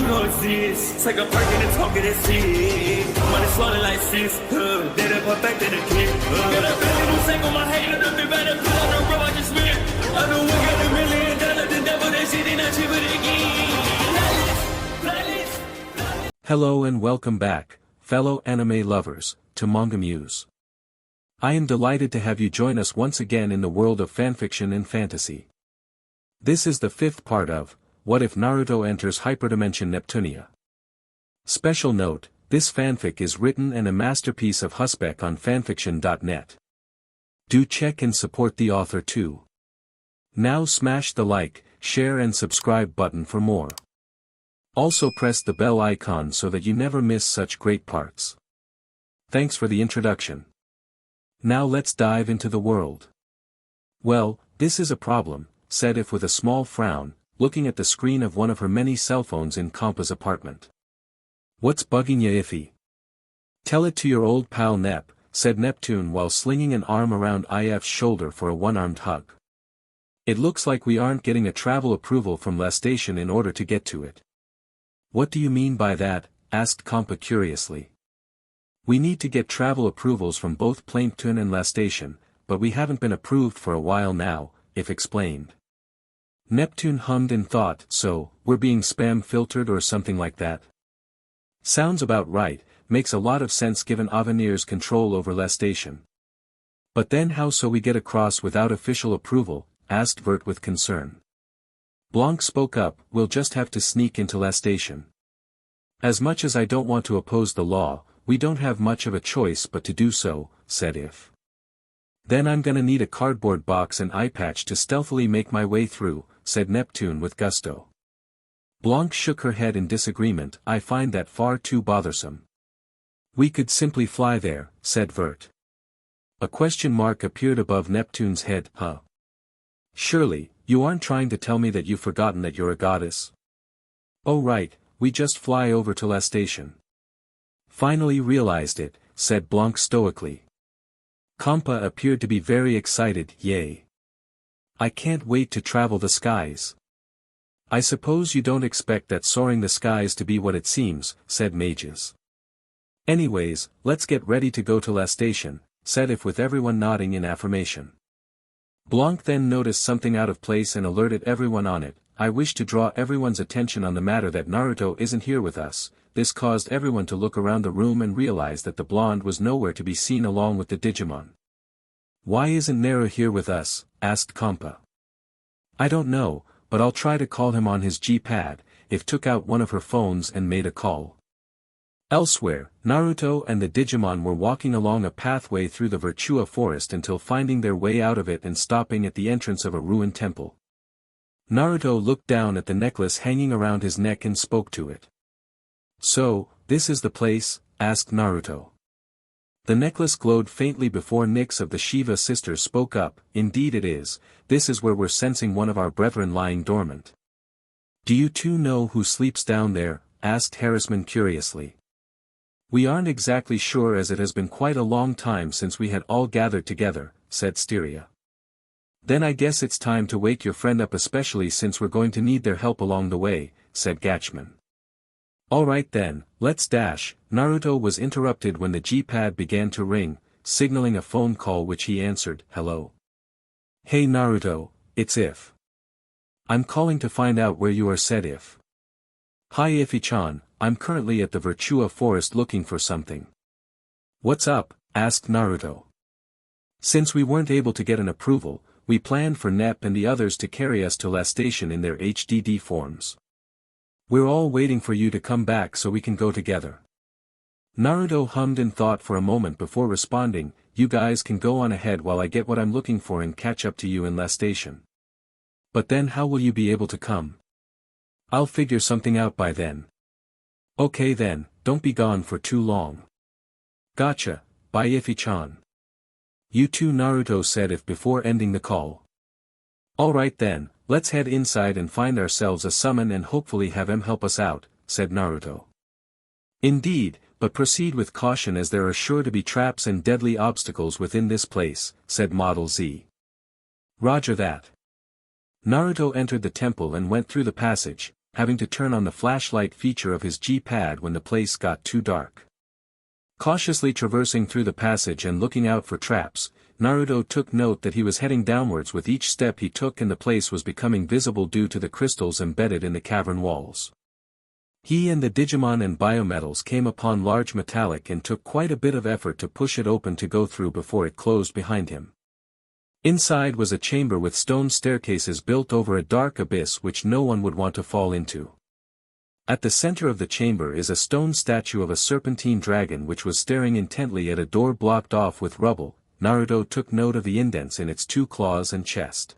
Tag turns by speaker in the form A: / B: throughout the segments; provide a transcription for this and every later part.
A: You know it's this. Take a perk and a talk of that shit. Money swallowing like sis. Did it perfect in the kid. Got a billion who sang on my head. Look up better. Put on the road I just spent. I know we got $1 million. The devil that shit ain't not cheaper again.
B: Hello and welcome back, fellow anime lovers, to MangaMuse. I am delighted to have you join us once again in the world of fanfiction and fantasy. This is the 5th part of What If Naruto Enters Hyperdimension Neptunia. Special note, this fanfic is written and a masterpiece of Hussbek on FANFICTIONnet. Do check and support the author too. Now smash the like, share and subscribe button for more. Also press the bell icon so that you never miss such great parts. Thanks for the introduction. Now let's dive into the world. Well, this is a problem, said If with a small frown, looking at the screen of one of her many cell phones in Kampa's apartment. What's bugging ya, Iffy? Tell it to your old pal Nep, said Neptune while slinging an arm around IF's shoulder for a one-armed hug. It looks like we aren't getting a travel approval from Lastation in order to get to it. What do you mean by that? Asked Kampa curiously. We need to get travel approvals from both Plankton and Lastation, but we haven't been approved for a while now, If explained. Neptune hummed and thought, so, we're being spam filtered or something like that? Sounds about right, makes a lot of sense given Avenir's control over Lastation. But then how so we get across without official approval? Asked Vert with concern. Blanc spoke up, we'll just have to sneak into Lastation. As much as I don't want to oppose the law, we don't have much of a choice but to do so, said If. Then I'm gonna need a cardboard box and eye patch to stealthily make my way through, said Neptune with gusto. Blanc shook her head in disagreement, I find that far too bothersome. We could simply fly there, said Vert. A question mark appeared above Neptune's head, huh? Surely, you aren't trying to tell me that you've forgotten that you're a goddess? Oh right, we just fly over to Lastation. Finally realized it, said Blanc stoically. Kampa appeared to be very excited, yay. I can't wait to travel the skies. I suppose you don't expect that soaring the skies to be what it seems, said Mages. Anyways, let's get ready to go to Lastation, said If with everyone nodding in affirmation. Blanc then noticed something out of place and alerted everyone on it. I wish to draw everyone's attention on the matter that Naruto isn't here with us. This caused everyone to look around the room and realize that the blonde was nowhere to be seen along with the Digimon. Why isn't Naru here with us? Asked Kampa. I don't know, but I'll try to call him on his G-pad. If took out one of her phones and made a call. Elsewhere, Naruto and the Digimon were walking along a pathway through the Virtua forest until finding their way out of it and stopping at the entrance of a ruined temple. Naruto looked down at the necklace hanging around his neck and spoke to it. So, this is the place? Asked Naruto. The necklace glowed faintly before Nyx of the Shiva sisters spoke up, indeed it is, this is where we're sensing one of our brethren lying dormant. Do you two know who sleeps down there? Asked Harrisman curiously. We aren't exactly sure as it has been quite a long time since we had all gathered together, said Styria. Then I guess it's time to wake your friend up especially since we're going to need their help along the way, said Gatchman. Alright then, let's dash. Naruto was interrupted when the G-pad began to ring, signaling a phone call which he answered, hello. Hey Naruto, it's If. I'm calling to find out where you are, said If. Hi Iffy-chan, I'm currently at the Virtua forest looking for something. What's up? Asked Naruto. Since we weren't able to get an approval, we planned for Nep and the others to carry us to Lastation in their HDD forms. We're all waiting for you to come back so we can go together. Naruto hummed and thought for a moment before responding, you guys can go on ahead while I get what I'm looking for and catch up to you in Lastation. But then how will you be able to come? I'll figure something out by then. Okay then, don't be gone for too long. Gotcha, bye Iffy-chan. You too, Naruto said If before ending the call. Alright then, let's head inside and find ourselves a summon and hopefully have him help us out, said Naruto. Indeed, but proceed with caution as there are sure to be traps and deadly obstacles within this place, said Model Z. Roger that. Naruto entered the temple and went through the passage, having to turn on the flashlight feature of his G-pad when the place got too dark. Cautiously traversing through the passage and looking out for traps, Naruto took note that he was heading downwards with each step he took and the place was becoming visible due to the crystals embedded in the cavern walls. He and the Digimon and biometals came upon large metallic and took quite a bit of effort to push it open to go through before it closed behind him. Inside was a chamber with stone staircases built over a dark abyss which no one would want to fall into. At the center of the chamber is a stone statue of a serpentine dragon which was staring intently at a door blocked off with rubble. Naruto took note of the indents in its 2 claws and chest.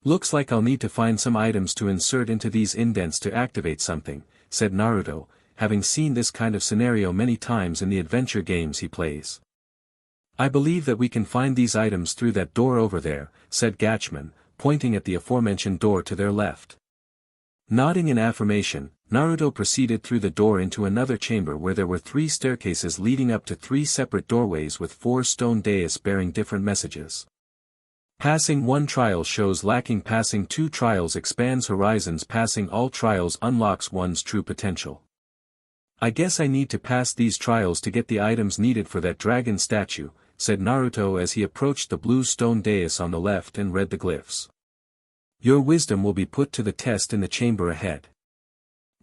B: Looks like I'll need to find some items to insert into these indents to activate something, said Naruto, having seen this kind of scenario many times in the adventure games he plays. I believe that we can find these items through that door over there, said Gatchman, pointing at the aforementioned door to their left. Nodding in affirmation, Naruto proceeded through the door into another chamber where there were 3 staircases leading up to 3 separate doorways with 4 stone dais bearing different messages. Passing 1 trial shows lacking, passing 2 trials expands horizons, passing all trials unlocks one's true potential. I guess I need to pass these trials to get the items needed for that dragon statue, said Naruto as he approached the blue stone dais on the left and read the glyphs. Your wisdom will be put to the test in the chamber ahead.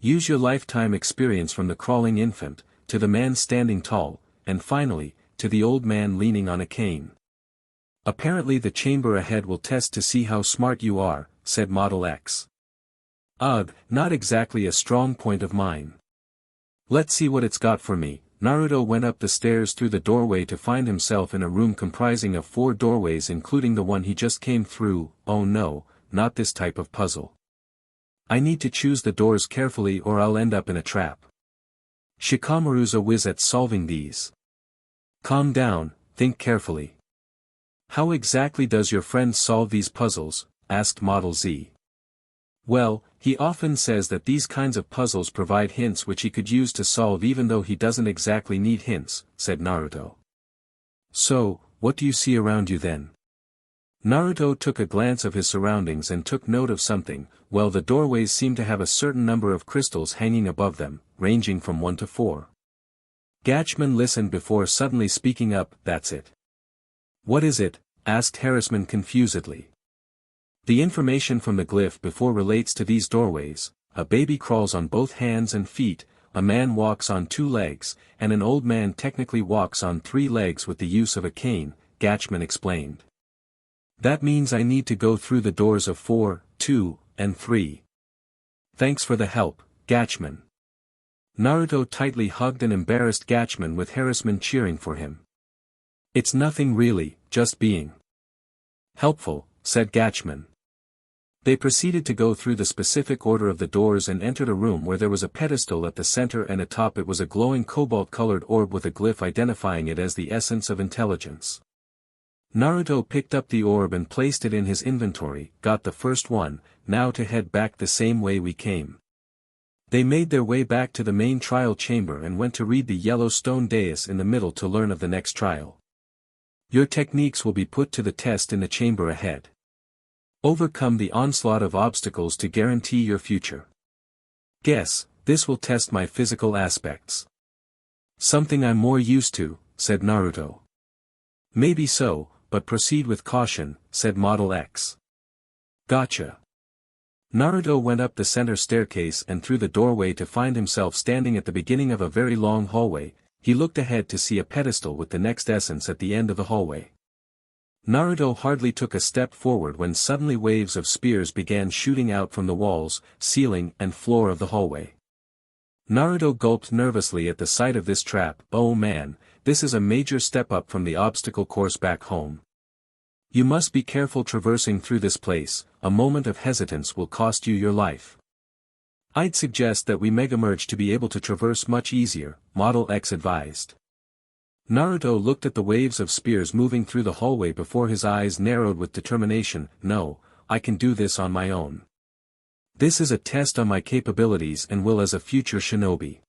B: Use your lifetime experience from the crawling infant, to the man standing tall, and finally, to the old man leaning on a cane. Apparently the chamber ahead will test to see how smart you are, said Model X. Ugh, not exactly a strong point of mine. Let's see what it's got for me. Naruto went up the stairs through the doorway to find himself in a room comprising of 4 doorways including the one he just came through. Oh no, not this type of puzzle. I need to choose the doors carefully or I'll end up in a trap. Shikamaru's a whiz at solving these. Calm down, think carefully. How exactly does your friend solve these puzzles? Asked Model Z. Well, he often says that these kinds of puzzles provide hints which he could use to solve even though he doesn't exactly need hints, said Naruto. So, what do you see around you then? Naruto took a glance of his surroundings and took note of something. Well, the doorways seem to have a certain number of crystals hanging above them, ranging from 1 to 4. Gatchman listened before suddenly speaking up. That's it. What is it? Asked Harassman confusedly. The information from the glyph before relates to these doorways. A baby crawls on both hands and feet, a man walks on 2 legs, and an old man technically walks on 3 legs with the use of a cane, Gatchman explained. That means I need to go through the doors of 4, 2, and 3. Thanks for the help, Gatchman. Naruto tightly hugged and embarrassed Gatchman with Harassman cheering for him. It's nothing really, just being helpful, said Gatchman. They proceeded to go through the specific order of the doors and entered a room where there was a pedestal at the center and atop it was a glowing cobalt-colored orb with a glyph identifying it as the essence of intelligence. Naruto picked up the orb and placed it in his inventory, got the first one, now to head back the same way we came. They made their way back to the main trial chamber and went to read the yellow stone dais in the middle to learn of the next trial. Your techniques will be put to the test in the chamber ahead. Overcome the onslaught of obstacles to guarantee your future. Guess, this will test my physical aspects. Something I'm more used to, said Naruto. Maybe so, but proceed with caution, said Model X. Gotcha. Naruto went up the center staircase and through the doorway to find himself standing at the beginning of a very long hallway. He looked ahead to see a pedestal with the next essence at the end of the hallway. Naruto hardly took a step forward when suddenly waves of spears began shooting out from the walls, ceiling, and floor of the hallway. Naruto gulped nervously at the sight of this trap. Oh man, this is a major step up from the obstacle course back home. You must be careful traversing through this place, a moment of hesitance will cost you your life. I'd suggest that we mega-merge to be able to traverse much easier, Model X advised. Naruto looked at the waves of spears moving through the hallway before his eyes narrowed with determination. No, I can do this on my own. This is a test on my capabilities and will as a future shinobi.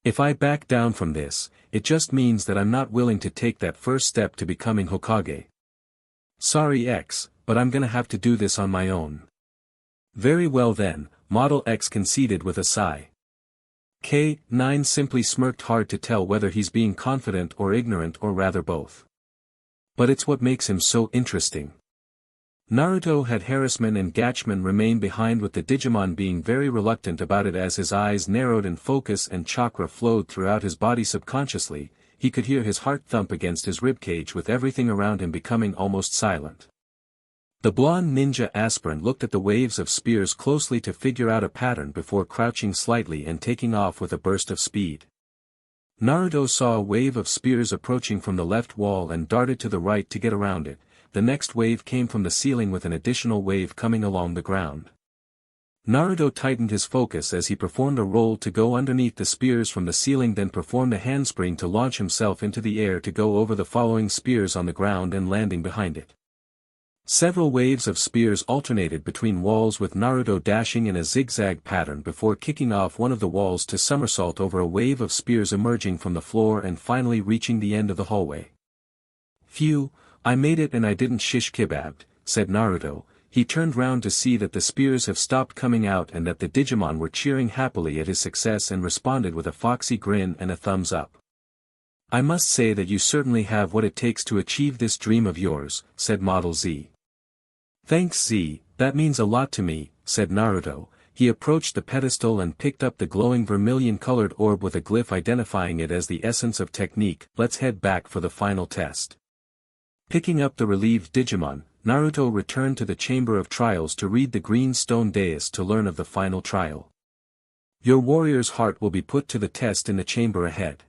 B: If I back down from this, it just means that I'm not willing to take that first step to becoming Hokage. Sorry X, but I'm gonna have to do this on my own. Very well then, Model X conceded with a sigh. K9 simply smirked, hard to tell whether he's being confident or ignorant or rather both. But it's what makes him so interesting. Naruto had Harassment and Gatchman remain behind, with the Digimon being very reluctant about it as his eyes narrowed and focus and chakra flowed throughout his body subconsciously. He could hear his heart thump against his ribcage, with everything around him becoming almost silent. The blonde ninja aspirant looked at the waves of spears closely to figure out a pattern before crouching slightly and taking off with a burst of speed. Naruto saw a wave of spears approaching from the left wall and darted to the right to get around it. The next wave came from the ceiling with an additional wave coming along the ground. Naruto tightened his focus as he performed a roll to go underneath the spears from the ceiling, then performed a handspring to launch himself into the air to go over the following spears on the ground and landing behind it. Several waves of spears alternated between walls, with Naruto dashing in a zigzag pattern before kicking off one of the walls to somersault over a wave of spears emerging from the floor and finally reaching the end of the hallway. "Phew, I made it and I didn't shish kebabbed," said Naruto. He turned round to see that the spears have stopped coming out and that the Digimon were cheering happily at his success and responded with a foxy grin and a thumbs up. "I must say that you certainly have what it takes to achieve this dream of yours," said Model Z. "Thanks Z, that means a lot to me," said Naruto. He approached the pedestal and picked up the glowing vermilion-colored orb with a glyph identifying it as the essence of technique. "Let's head back for the final test." Picking up the relieved Digimon, Naruto returned to the Chamber of Trials to read the green stone dais to learn of the final trial. "Your warrior's heart will be put to the test in the chamber ahead.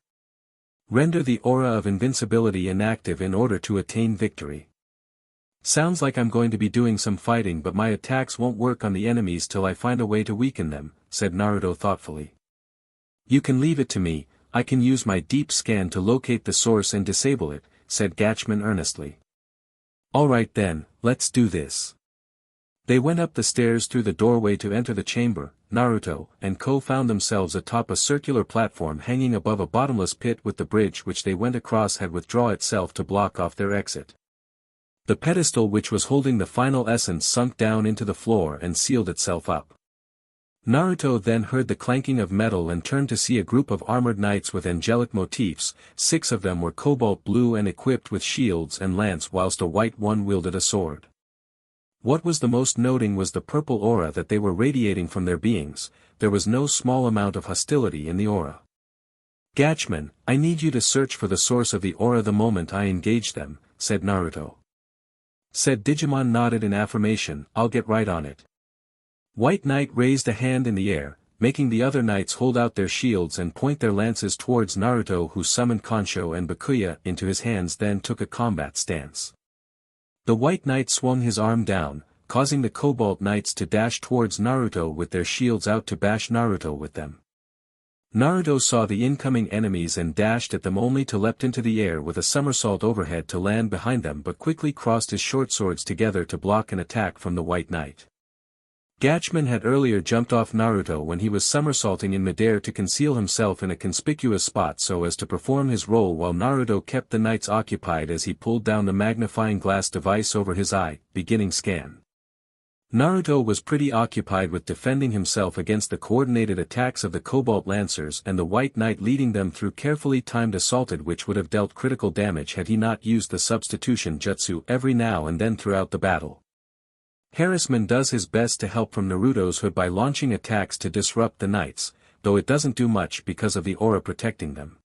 B: Render the aura of invincibility inactive in order to attain victory." "Sounds like I'm going to be doing some fighting, but my attacks won't work on the enemies till I find a way to weaken them," said Naruto thoughtfully. "You can leave it to me, I can use my deep scan to locate the source and disable it," said Gatchman earnestly. "Alright then, let's do this." They went up the stairs through the doorway to enter the chamber. Naruto and Ko found themselves atop a circular platform hanging above a bottomless pit, with the bridge which they went across had withdrawn itself to block off their exit. The pedestal which was holding the final essence sunk down into the floor and sealed itself up. Naruto then heard the clanking of metal and turned to see a group of armored knights with angelic motifs. 6 of them were cobalt blue and equipped with shields and lance, whilst a white one wielded a sword. What was the most noting was the purple aura that they were radiating from their beings. There was no small amount of hostility in the aura. "Gatchman, I need you to search for the source of the aura the moment I engage them," said Naruto. Said Digimon nodded in affirmation. "I'll get right on it." White Knight raised a hand in the air, making the other knights hold out their shields and point their lances towards Naruto, who summoned Kansho and Bakuya into his hands, then took a combat stance. The White Knight swung his arm down, causing the Cobalt Knights to dash towards Naruto with their shields out to bash Naruto with them. Naruto saw the incoming enemies and dashed at them, only to leapt into the air with a somersault overhead to land behind them, but quickly crossed his short swords together to block an attack from the White Knight. Gatchman had earlier jumped off Naruto when he was somersaulting in midair to conceal himself in a conspicuous spot so as to perform his role, while Naruto kept the knights occupied as he pulled down the magnifying glass device over his eye, beginning scan. Naruto was pretty occupied with defending himself against the coordinated attacks of the Cobalt Lancers and the White Knight leading them through carefully timed assaulted, which would have dealt critical damage had he not used the substitution jutsu every now and then throughout the battle. Harassment does his best to help from Naruto's hood by launching attacks to disrupt the knights, though it doesn't do much because of the aura protecting them.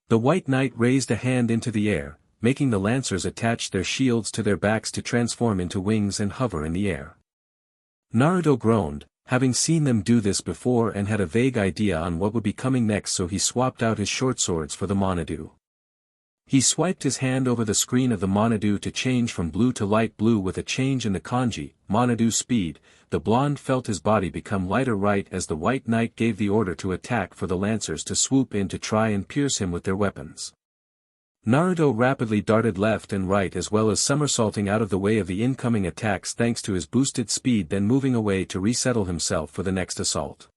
B: The White Knight raised a hand into the air, making the Lancers attach their shields to their backs to transform into wings and hover in the air. Naruto groaned, having seen them do this before, and had a vague idea on what would be coming next, so he swapped out his short swords for the Monadu. He swiped his hand over the screen of the Monadu to change from blue to light blue with a change in the kanji, Monadu speed. The blonde felt his body become lighter right as the White Knight gave the order to attack for the Lancers to swoop in to try and pierce him with their weapons. Naruto rapidly darted left and right as well as somersaulting out of the way of the incoming attacks thanks to his boosted speed, then moving away to resettle himself for the next assault.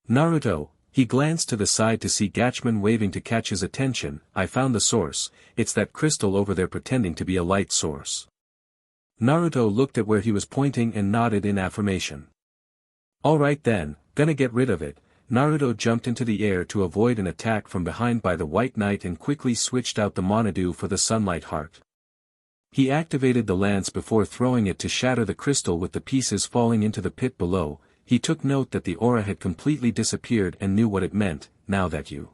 B: Naruto, he glanced to the side to see Gatchman waving to catch his attention. "I found the source, it's that crystal over there pretending to be a light source." Naruto looked at where he was pointing and nodded in affirmation. Alright then, gonna get rid of it. Naruto jumped into the air to avoid an attack from behind by the White Knight and quickly switched out the Monadu for the Sunlight Heart. He activated the lance before throwing it to shatter the crystal with the pieces falling into the pit below. He took note that the aura had completely disappeared and knew what it meant. Now that you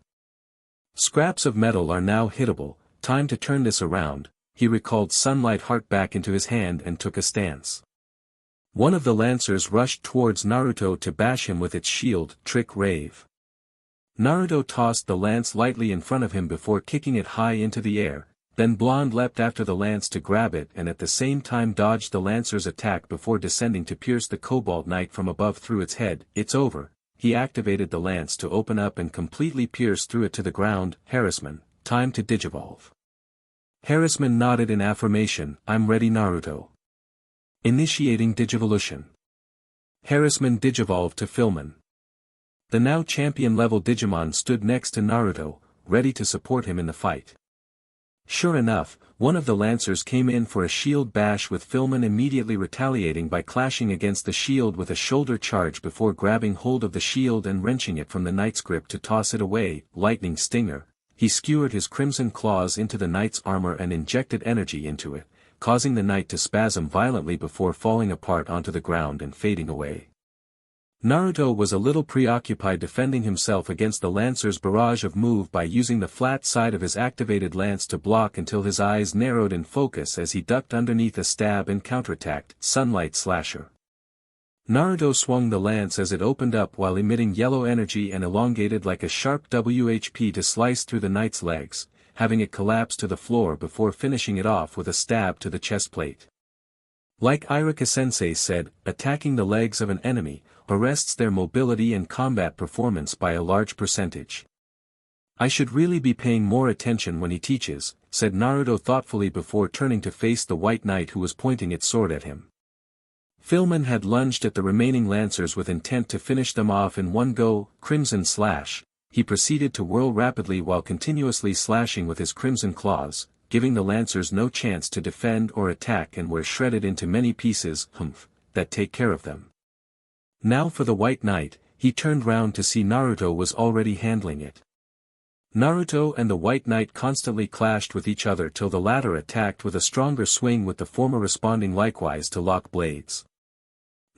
B: scraps of metal are now hittable, time to turn this around. He recalled Sunlight Heart back into his hand and took a stance. One of the lancers rushed towards Naruto to bash him with its shield, Trick Rave. Naruto tossed the lance lightly in front of him before kicking it high into the air, then Blonde leapt after the lance to grab it and at the same time dodged the lancer's attack before descending to pierce the Cobalt Knight from above through its head. It's over. He activated the lance to open up and completely pierce through it to the ground. Harassment, time to digivolve. Harassment nodded in affirmation. I'm ready Naruto. Initiating Digivolution. Harassment digivolved to Filmon. The now champion-level Digimon stood next to Naruto, ready to support him in the fight. Sure enough, one of the lancers came in for a shield bash with Filmon immediately retaliating by clashing against the shield with a shoulder charge before grabbing hold of the shield and wrenching it from the knight's grip to toss it away. Lightning Stinger. He skewered his crimson claws into the knight's armor and injected energy into it, causing the knight to spasm violently before falling apart onto the ground and fading away. Naruto was a little preoccupied defending himself against the Lancer's barrage of move by using the flat side of his activated lance to block until his eyes narrowed in focus as he ducked underneath a stab and counterattacked. Sunlight Slasher. Naruto swung the lance as it opened up while emitting yellow energy and elongated like a sharp WHP to slice through the knight's legs, having it collapse to the floor before finishing it off with a stab to the chest plate. Like Iruka-sensei said, attacking the legs of an enemy arrests their mobility and combat performance by a large percentage. I should really be paying more attention when he teaches, said Naruto thoughtfully before turning to face the White Knight who was pointing its sword at him. Filmon had lunged at the remaining lancers with intent to finish them off in one go. Crimson Slash. He proceeded to whirl rapidly while continuously slashing with his crimson claws, giving the lancers no chance to defend or attack and were shredded into many pieces, that take care of them. Now for the White Knight, he turned round to see Naruto was already handling it. Naruto and the White Knight constantly clashed with each other till the latter attacked with a stronger swing with the former responding likewise to lock blades.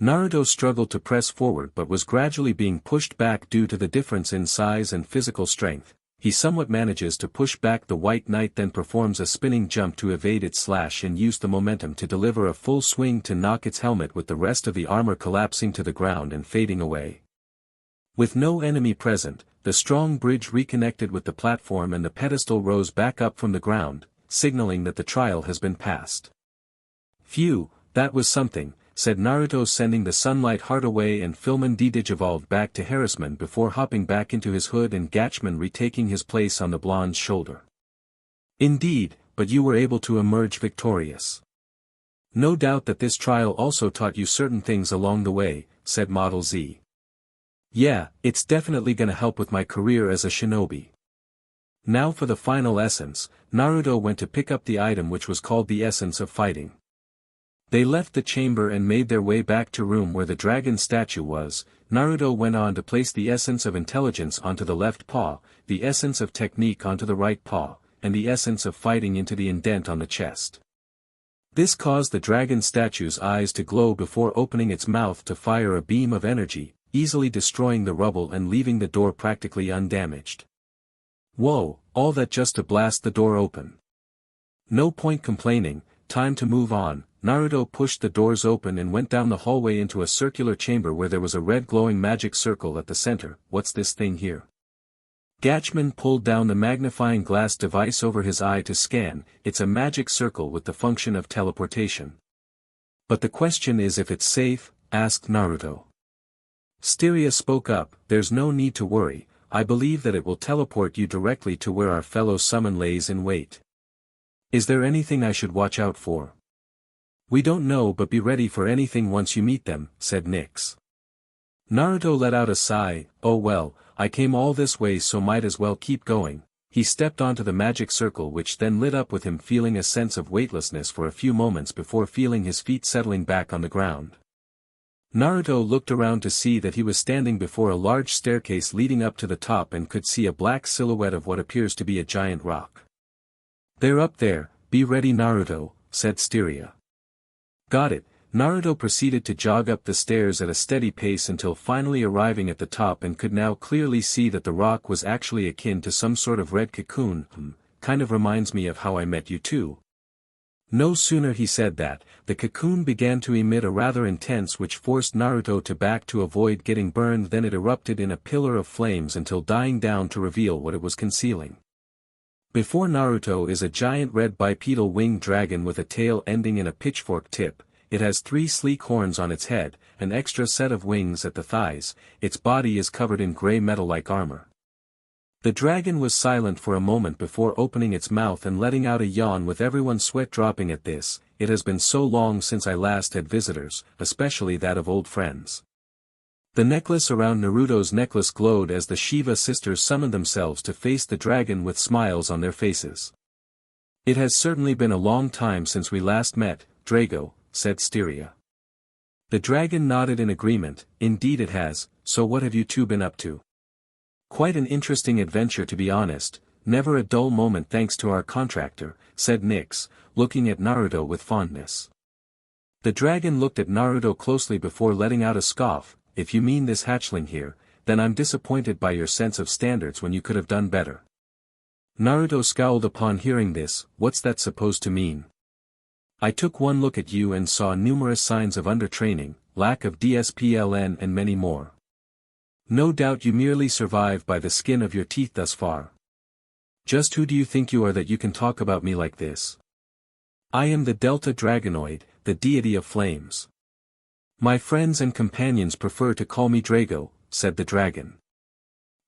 B: Naruto struggled to press forward but was gradually being pushed back due to the difference in size and physical strength. He somewhat manages to push back the White Knight then performs a spinning jump to evade its slash and use the momentum to deliver a full swing to knock its helmet with the rest of the armor collapsing to the ground and fading away. With no enemy present, the strong bridge reconnected with the platform and the pedestal rose back up from the ground, signaling that the trial has been passed. Phew, that was something, said Naruto sending the Sunlight Heart away and Filmon de-digivolved back to Harassment before hopping back into his hood and Gatchman retaking his place on the blonde's shoulder. Indeed, but you were able to emerge victorious. No doubt that this trial also taught you certain things along the way, said Model Z. Yeah, it's definitely gonna help with my career as a shinobi. Now for the final essence. Naruto went to pick up the item which was called the Essence of Fighting. They left the chamber and made their way back to room where the dragon statue was. Naruto went on to place the Essence of Intelligence onto the left paw, the Essence of Technique onto the right paw, and the Essence of Fighting into the indent on the chest. This caused the dragon statue's eyes to glow before opening its mouth to fire a beam of energy, easily destroying the rubble and leaving the door practically undamaged. Whoa, all that just to blast the door open. No point complaining, time to move on. Naruto pushed the doors open and went down the hallway into a circular chamber where there was a red glowing magic circle at the center. What's this thing here? Gatchman pulled down the magnifying glass device over his eye to scan. It's a magic circle with the function of teleportation. But the question is if it's safe, asked Naruto. Styria spoke up, there's no need to worry, I believe that it will teleport you directly to where our fellow summon lays in wait. Is there anything I should watch out for? We don't know but be ready for anything once you meet them, said Nyx. Naruto let out a sigh, oh well, I came all this way so might as well keep going. He stepped onto the magic circle which then lit up with him feeling a sense of weightlessness for a few moments before feeling his feet settling back on the ground. Naruto looked around to see that he was standing before a large staircase leading up to the top and could see a black silhouette of what appears to be a giant rock. "They're up there, be ready Naruto," said Tsundere. "Got it." Naruto proceeded to jog up the stairs at a steady pace until finally arriving at the top and could now clearly see that the rock was actually akin to some sort of red cocoon. Kind of reminds me of How I Met You too. No sooner he said that, the cocoon began to emit a rather intense which forced Naruto to back to avoid getting burned, then it erupted in a pillar of flames until dying down to reveal what it was concealing. Before Naruto is a giant red bipedal winged dragon with a tail ending in a pitchfork tip. It has 3 sleek horns on its head, an extra set of wings at the thighs, its body is covered in gray metal-like armor. The dragon was silent for a moment before opening its mouth and letting out a yawn with everyone's sweat dropping at this. "It has been so long since I last had visitors, especially that of old friends." The necklace around Naruto's necklace glowed as the Shiva sisters summoned themselves to face the dragon with smiles on their faces. "It has certainly been a long time since we last met, Drago," said Tsundere. The dragon nodded in agreement. "Indeed it has, so what have you two been up to?" "Quite an interesting adventure to be honest, never a dull moment thanks to our contractor," said Nyx, looking at Naruto with fondness. The dragon looked at Naruto closely before letting out a scoff. "If you mean this hatchling here, then I'm disappointed by your sense of standards when you could have done better." Naruto scowled upon hearing this. "What's that supposed to mean?" "I took one look at you and saw numerous signs of undertraining, lack of discipline and many more. No doubt you merely survive by the skin of your teeth thus far. Just who do you think you are that you can talk about me like this?" "I am the Delta Dragonoid, the deity of flames. My friends and companions prefer to call me Drago," said the dragon.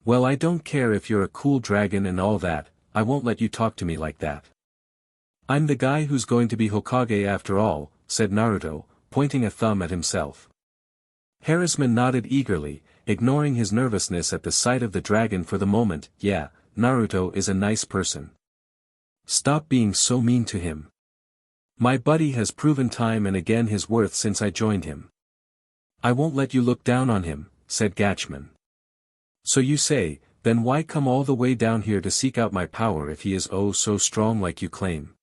B: "Well, I don't care if you're a cool dragon and all that, I won't let you talk to me like that. I'm the guy who's going to be Hokage after all," said Naruto, pointing a thumb at himself. Harrisman nodded eagerly, ignoring his nervousness at the sight of the dragon for the moment. "Yeah, Naruto is a nice person. Stop being so mean to him. My buddy has proven time and again his worth since I joined him." "I won't let you look down on him," said Gatchman. "So you say, then why come all the way down here to seek out my power if he is oh so strong like you claim?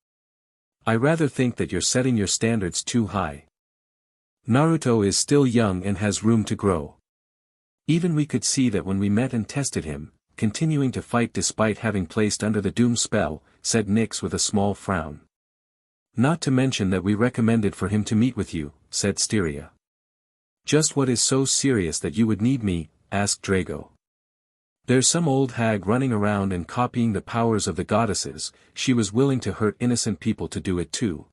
B: I rather think that you're setting your standards too high. Naruto is still young and has room to grow. Even we could see that when we met and tested him, continuing to fight despite having placed under the doom spell," said Nyx with a small frown. "Not to mention that we recommended for him to meet with you," said Tsundere. "Just what is so serious that you would need me?" asked Drago. "There's some old hag running around and copying the powers of the goddesses, she was willing to hurt innocent people to do it too.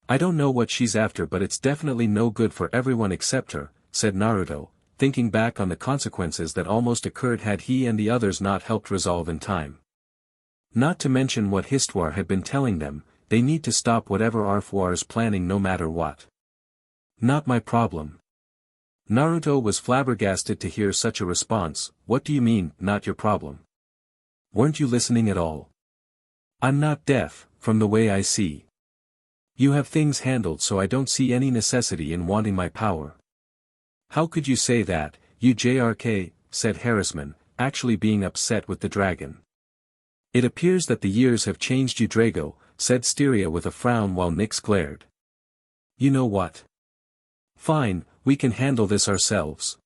B: I don't know what she's after but it's definitely no good for everyone except her," said Naruto, thinking back on the consequences that almost occurred had he and the others not helped resolve in time. Not to mention what Histoire had been telling them, they need to stop whatever Arfwar is planning no matter what. "Not my problem." Naruto was flabbergasted to hear such a response. "What do you mean, not your problem? Weren't you listening at all?" "I'm not deaf, from the way I see. You have things handled so I don't see any necessity in wanting my power." "How could you say that, you JRK, said Harrisman, actually being upset with the dragon. "It appears that the years have changed you Drago," said Tsundere with a frown while Nyx glared. "You know what? Fine, we can handle this ourselves.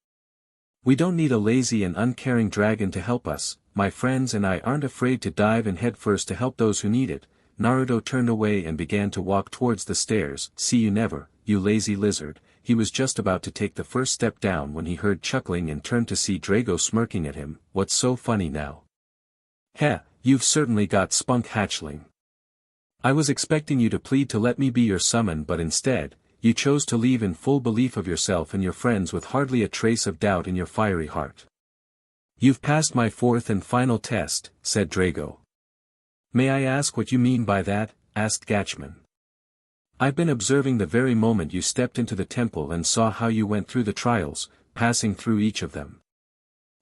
B: We don't need a lazy and uncaring dragon to help us, my friends and I aren't afraid to dive in headfirst to help those who need it." Naruto turned away and began to walk towards the stairs. "See you never, you lazy lizard." He was just about to take the first step down when he heard chuckling and turned to see Drago smirking at him. "What's so funny now?" "Heh, you've certainly got spunk hatchling. I was expecting you to plead to let me be your summon but instead, you chose to leave in full belief of yourself and your friends with hardly a trace of doubt in your fiery heart." "You've passed my 4th and final test," said Drago. "May I ask what you mean by that?" asked Gatchman. "I've been observing the very moment you stepped into the temple and saw how you went through the trials, passing through each of them.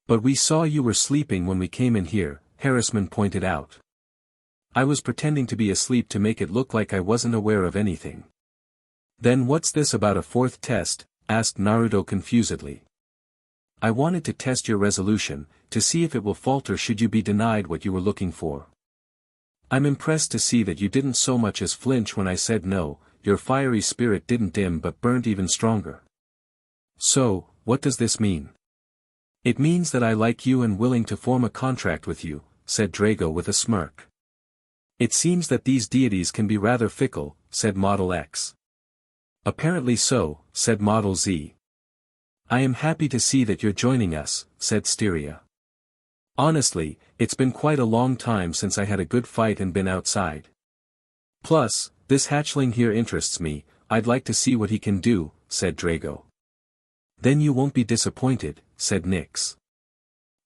B: But we saw you were sleeping when we came in here," Harrisman pointed out. "I was pretending to be asleep to make it look like I wasn't aware of anything." "Then what's this about a 4th test?" asked Naruto confusedly. I wanted to test your resolution, to see if it will falter should you be denied what you were looking for. I'm impressed to see that you didn't so much as flinch when I said no, your fiery spirit didn't dim but burnt even stronger. So, what does this mean? It means that I like you and willing to form a contract with you, said Drago with a smirk. It seems that these deities can be rather fickle, said Model X. Apparently so, said Model Z. I am happy to see that you're joining us, said Styria. Honestly, it's been quite a long time since I had a good fight and been outside. Plus, this hatchling here interests me, I'd like to see what he can do, said Drago. Then you won't be disappointed, said Nyx.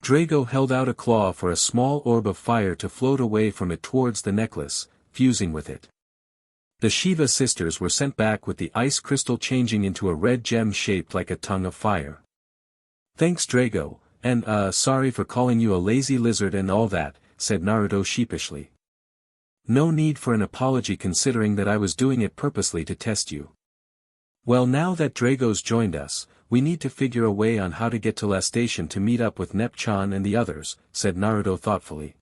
B: Drago held out a claw for a small orb of fire to float away from it towards the necklace, fusing with it. The Shiva sisters were sent back with the ice crystal changing into a red gem shaped like a tongue of fire. Thanks Drago, and sorry for calling you a lazy lizard and all that, said Naruto sheepishly. No need for an apology considering that I was doing it purposely to test you. Well, now that Drago's joined us, we need to figure a way on how to get to La Station to meet up with Neptune and the others, said Naruto thoughtfully.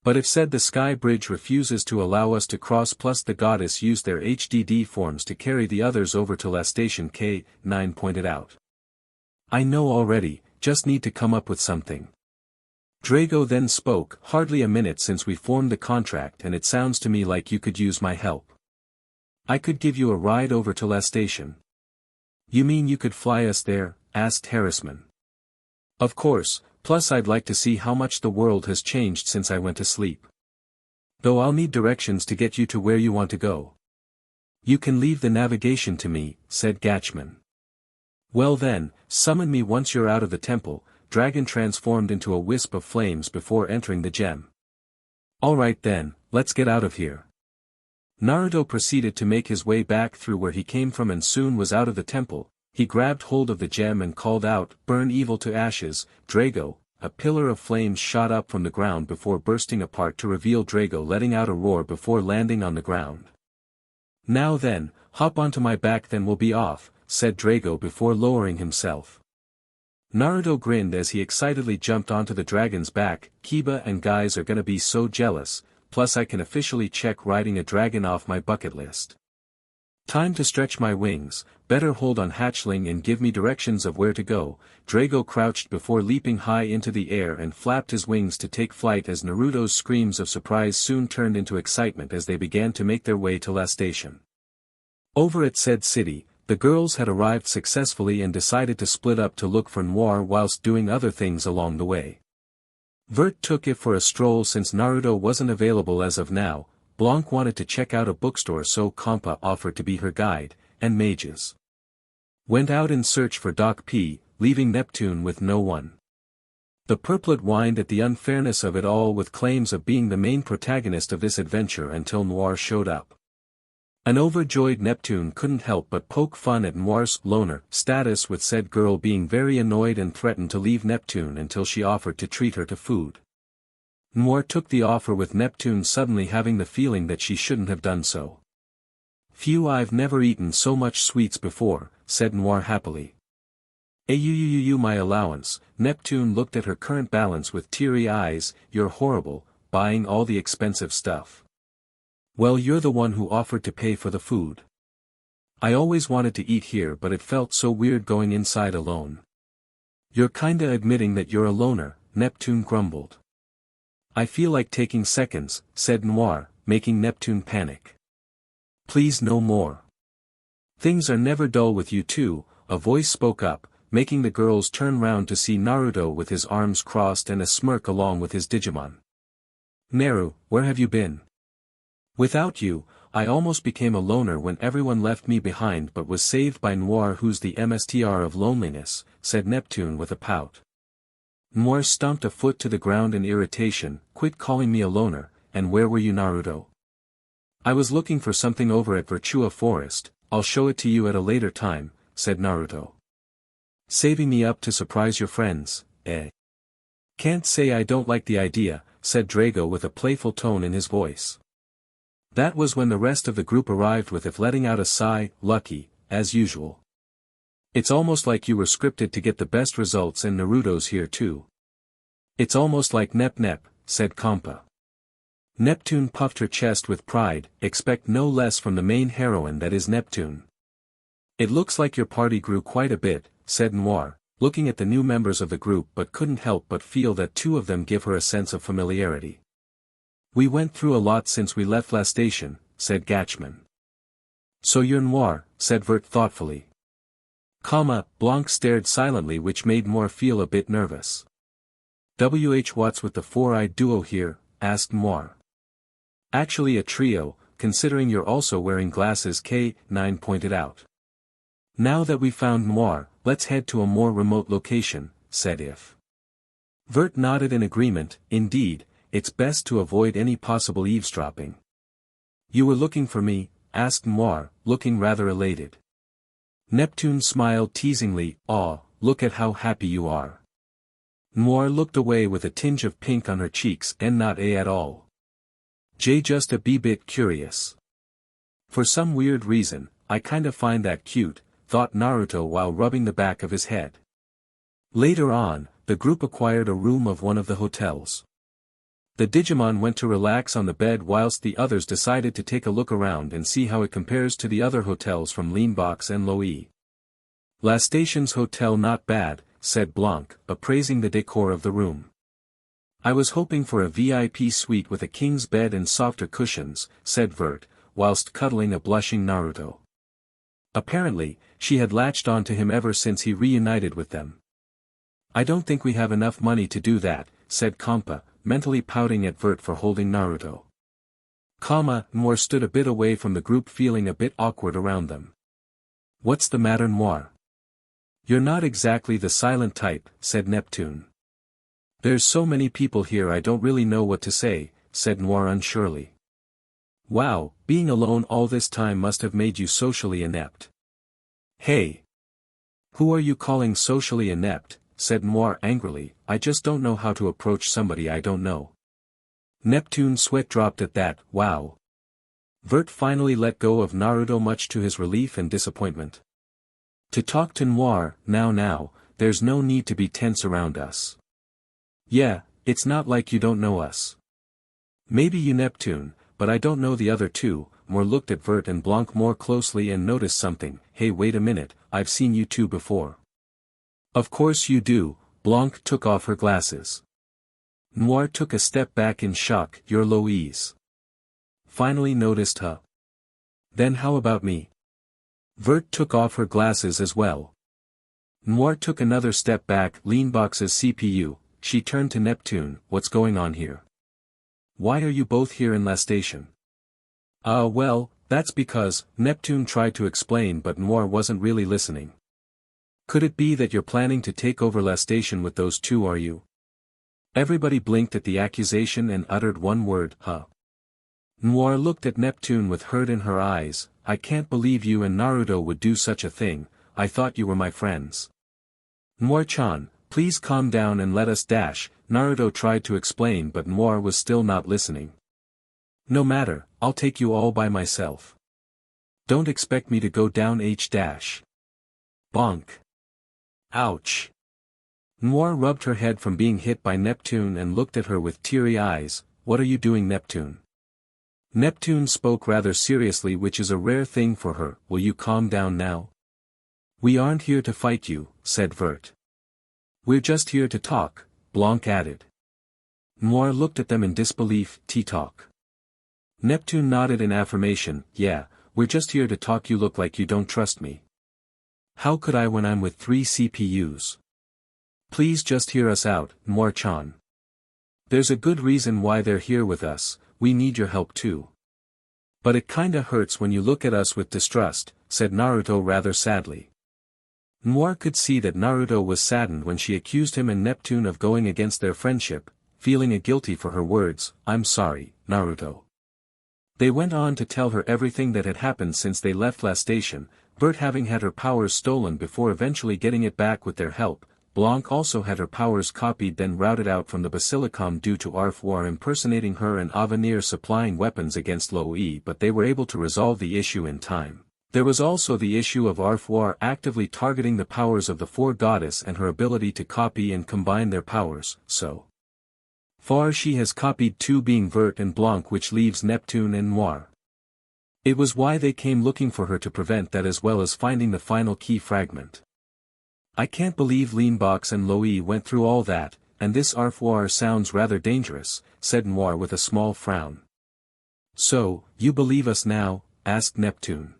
B: But if said the sky bridge refuses to allow us to cross plus the goddess used their HDD forms to carry the others over to La Station K9 pointed out. I know already, just need to come up with something. Drago then spoke, hardly a minute since we formed the contract and it sounds to me like you could use my help. I could give you a ride over to La Station. You mean you could fly us there? Asked Harassman. Of course, plus I'd like to see how much the world has changed since I went to sleep. Though I'll need directions to get you to where you want to go. You can leave the navigation to me, said Gatchman. Well then, summon me once you're out of the temple. Dragon transformed into a wisp of flames before entering the gem. Alright then, let's get out of here. Naruto proceeded to make his way back through where he came from and soon was out of the temple. He grabbed hold of the gem and called out, "Burn evil to ashes, Drago." A pillar of flames shot up from the ground before bursting apart to reveal Drago letting out a roar before landing on the ground. Now then, hop onto my back then we'll be off, said Drago before lowering himself. Naruto grinned as he excitedly jumped onto the dragon's back. Kiba and guys are gonna be so jealous, plus I can officially check riding a dragon off my bucket list. Time to stretch my wings, better hold on hatchling and give me directions of where to go. Drago crouched before leaping high into the air and flapped his wings to take flight as Naruto's screams of surprise soon turned into excitement as they began to make their way to La Station. Over at said city, the girls had arrived successfully and decided to split up to look for Noire whilst doing other things along the way. Vert took it for a stroll since Naruto wasn't available as of now. Blanc wanted to check out a bookstore so Compa offered to be her guide, and Mages went out in search for Doc P, leaving Neptune with no one. The Purplet whined at the unfairness of it all with claims of being the main protagonist of this adventure until Noire showed up. An overjoyed Neptune couldn't help but poke fun at Noire's loner status with said girl being very annoyed and threatened to leave Neptune until she offered to treat her to food. Noire took the offer with Neptune suddenly having the feeling that she shouldn't have done so. Phew, I've never eaten so much sweets before, said Noire happily. Ayuyuyuyu my allowance. Neptune looked at her current balance with teary eyes. You're horrible, buying all the expensive stuff. Well, you're the one who offered to pay for the food. I always wanted to eat here but it felt so weird going inside alone. You're kinda admitting that you're a loner, Neptune grumbled. I feel like taking seconds, said Noire, making Neptune panic. Please no more. Things are never dull with you two, a voice spoke up, making the girls turn round to see Naruto with his arms crossed and a smirk along with his Digimon. Naru, where have you been? Without you, I almost became a loner when everyone left me behind but was saved by Noire who's the MSTR of loneliness, said Neptune with a pout. Noire stomped a foot to the ground in irritation. Quit calling me a loner, and where were you Naruto? I was looking for something over at Virtua Forest, I'll show it to you at a later time, said Naruto. Saving me up to surprise your friends, eh? Can't say I don't like the idea, said Drago with a playful tone in his voice. That was when the rest of the group arrived with if letting out a sigh, lucky, as usual. It's almost like you were scripted to get the best results and Naruto's here too. It's almost like Nep, said Kompa. Neptune puffed her chest with pride, expect no less from the main heroine that is Neptune. It looks like your party grew quite a bit, said Noire, looking at the new members of the group but couldn't help but feel that two of them give her a sense of familiarity. We went through a lot since we left last station, said Gatchman. So you're Noire, said Vert thoughtfully. Blanc stared silently, which made Noire feel a bit nervous. What's with the four-eyed duo here, asked Noire. Actually a trio, considering you're also wearing glasses, K9 pointed out. Now that we found Noire, let's head to a more remote location, said If. Vert nodded in agreement. Indeed, it's best to avoid any possible eavesdropping. You were looking for me, asked Noire, looking rather elated. Neptune smiled teasingly. Aw, look at how happy you are. Noire looked away with a tinge of pink on her cheeks and not at all. Just a bit curious. For some weird reason, I kinda find that cute, thought Naruto while rubbing the back of his head. Later on, the group acquired a room of one of the hotels. The Digimon went to relax on the bed whilst the others decided to take a look around and see how it compares to the other hotels from Leanbox and Loi. La Station's hotel not bad, said Blanc, appraising the decor of the room. I was hoping for a VIP suite with a king's bed and softer cushions, said Vert, whilst cuddling a blushing Naruto. Apparently, she had latched on to him ever since he reunited with them. I don't think we have enough money to do that, said Kompa, mentally pouting at Vert for holding Naruto. Noire stood a bit away from the group, feeling a bit awkward around them. What's the matter, Noire? You're not exactly the silent type, said Neptune. There's so many people here I don't really know what to say, said Noire unsurely. Wow, being alone all this time must have made you socially inept. Hey! Who are you calling socially inept, said Noire angrily, I just don't know how to approach somebody I don't know. Neptune's sweat dropped at that. Wow. Vert finally let go of Naruto, much to his relief and disappointment. To talk to Noire, now, there's no need to be tense around us. Yeah, it's not like you don't know us. Maybe you Neptune, but I don't know the other two. Noire looked at Vert and Blanc more closely and noticed something. Hey, wait a minute, I've seen you two before. Of course you do. Blanc took off her glasses. Noire took a step back in shock. You're Louise. Finally noticed her. Then how about me? Vert took off her glasses as well. Noire took another step back. Leanbox's CPU. She turned to Neptune. What's going on here? Why are you both here in La Station? Well, that's because, Neptune tried to explain, but Noire wasn't really listening. Could it be that you're planning to take over La Station with those two, are you? Everybody blinked at the accusation and uttered one word, huh. Noire looked at Neptune with hurt in her eyes. I can't believe you and Naruto would do such a thing. I thought you were my friends. Noire-chan, please calm down and let us dash, Naruto tried to explain, but Noire was still not listening. No matter, I'll take you all by myself. Don't expect me to go down H-dash. Bonk. Ouch. Noire rubbed her head from being hit by Neptune and looked at her with teary eyes. What are you doing, Neptune? Neptune spoke rather seriously, which is a rare thing for her. Will you calm down now? We aren't here to fight you, said Vert. We're just here to talk, Blanc added. Noire looked at them in disbelief. Talk. Neptune nodded in affirmation. Yeah, we're just here to talk. You look like you don't trust me. How could I when I'm with 3 CPUs? Please just hear us out, Noire-chan. There's a good reason why they're here with us. We need your help too. But it kinda hurts when you look at us with distrust, said Naruto rather sadly. Noire could see that Naruto was saddened when she accused him and Neptune of going against their friendship, feeling guilty for her words. I'm sorry, Naruto. They went on to tell her everything that had happened since they left La Station, Vert having had her powers stolen before eventually getting it back with their help. Blanc also had her powers copied then routed out from the Basilicom due to Arfwar impersonating her and Avenir supplying weapons against Loi, but they were able to resolve the issue in time. There was also the issue of Arfoire actively targeting the powers of the four goddess and her ability to copy and combine their powers, so far she has copied two being Vert and Blanc, which leaves Neptune and Noire. It was why they came looking for her to prevent that, as well as finding the final key fragment. I can't believe Leanbox and Loie went through all that, and this Arfoire sounds rather dangerous, said Noire with a small frown. So, you believe us now? Asked Neptune.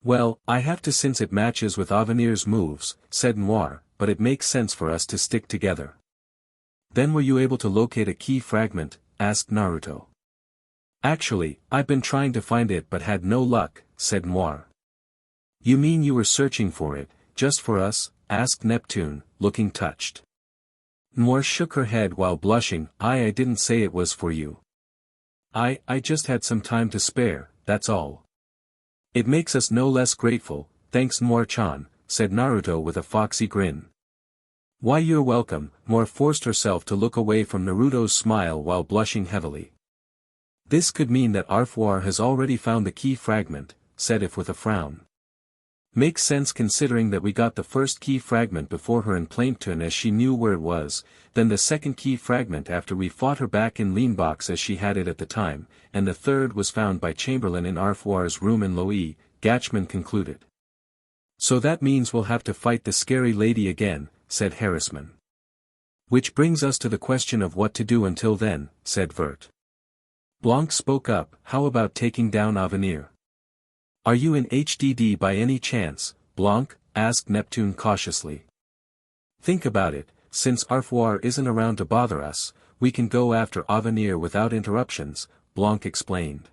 B: Well, I have to, since it matches with Avenir's moves, said Noire, but it makes sense for us to stick together. Then were you able to locate a key fragment? Asked Naruto. Actually, I've been trying to find it but had no luck, said Noire. You mean you were searching for it, just for us? Asked Neptune, looking touched. Noire shook her head while blushing. I didn't say it was for you. I just had some time to spare, that's all. It makes us no less grateful, thanks Noire-chan, said Naruto with a foxy grin. Why, you're welcome. Noire forced herself to look away from Naruto's smile while blushing heavily. This could mean that Arfoire has already found the key fragment, said If with a frown. Makes sense considering that we got the first key fragment before her in Plankton as she knew where it was, then the second key fragment after we fought her back in Leanbox as she had it at the time, and the third was found by Chamberlain in Arfoire's room in Loie, Gatchman concluded. So that means we'll have to fight the scary lady again, said Harrisman. Which brings us to the question of what to do until then, said Vert. Blanc spoke up, how about taking down Avenir? Are you in HDD by any chance, Blanc? Asked Neptune cautiously. Think about it, since Arfoire isn't around to bother us, we can go after Avenir without interruptions, Blanc explained.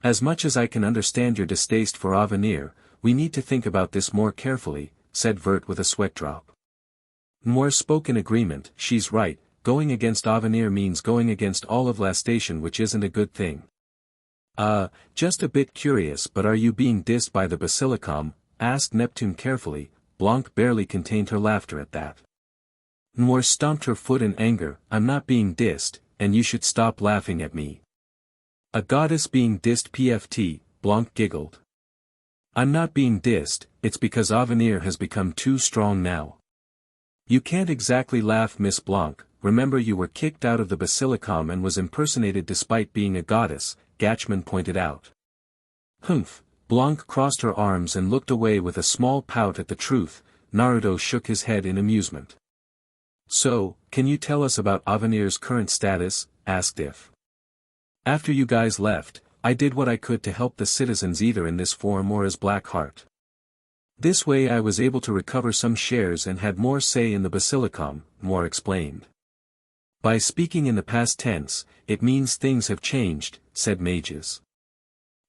B: As much as I can understand your distaste for Avenir, we need to think about this more carefully, said Vert with a sweat drop. Noire spoke in agreement. She's right, going against Avenir means going against all of Lastation, which isn't a good thing. Just a bit curious, but are you being dissed by the Basilicom? Asked Neptune carefully. Blanc barely contained her laughter at that. Noire stomped her foot in anger. I'm not being dissed, and you should stop laughing at me. A goddess being dissed PFT, Blanc giggled. I'm not being dissed, it's because Avenir has become too strong now. You can't exactly laugh, Miss Blanc, remember you were kicked out of the Basilicom and was impersonated despite being a goddess, Gatchman pointed out. Humph, Blanc crossed her arms and looked away with a small pout at the truth. Naruto shook his head in amusement. So, can you tell us about Avenir's current status? Asked If. After you guys left, I did what I could to help the citizens either in this form or as Blackheart. This way I was able to recover some shares and had more say in the Basilicom, Noire explained. By speaking in the past tense, it means things have changed, said Mages.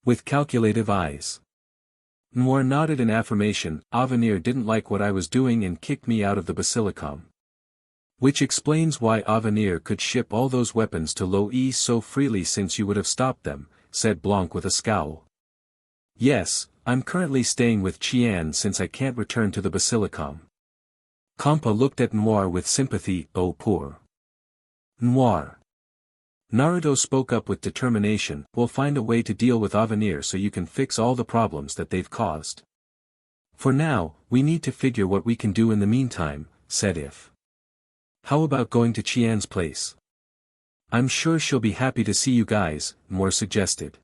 B: With calculative eyes. Noire nodded in affirmation. Avenir didn't like what I was doing and kicked me out of the Basilicom. Which explains why Avenir could ship all those weapons to Loie so freely, since you would have stopped them, said Blanc with a scowl. Yes, I'm currently staying with Qian since I can't return to the Basilicom. Kampa looked at Noire with sympathy. Oh poor Noire. Naruto spoke up with determination. We'll find a way to deal with Avenir so you can fix all the problems that they've caused. For now, we need to figure what we can do in the meantime, said If. How about going to Qian's place? I'm sure she'll be happy to see you guys, Noire suggested.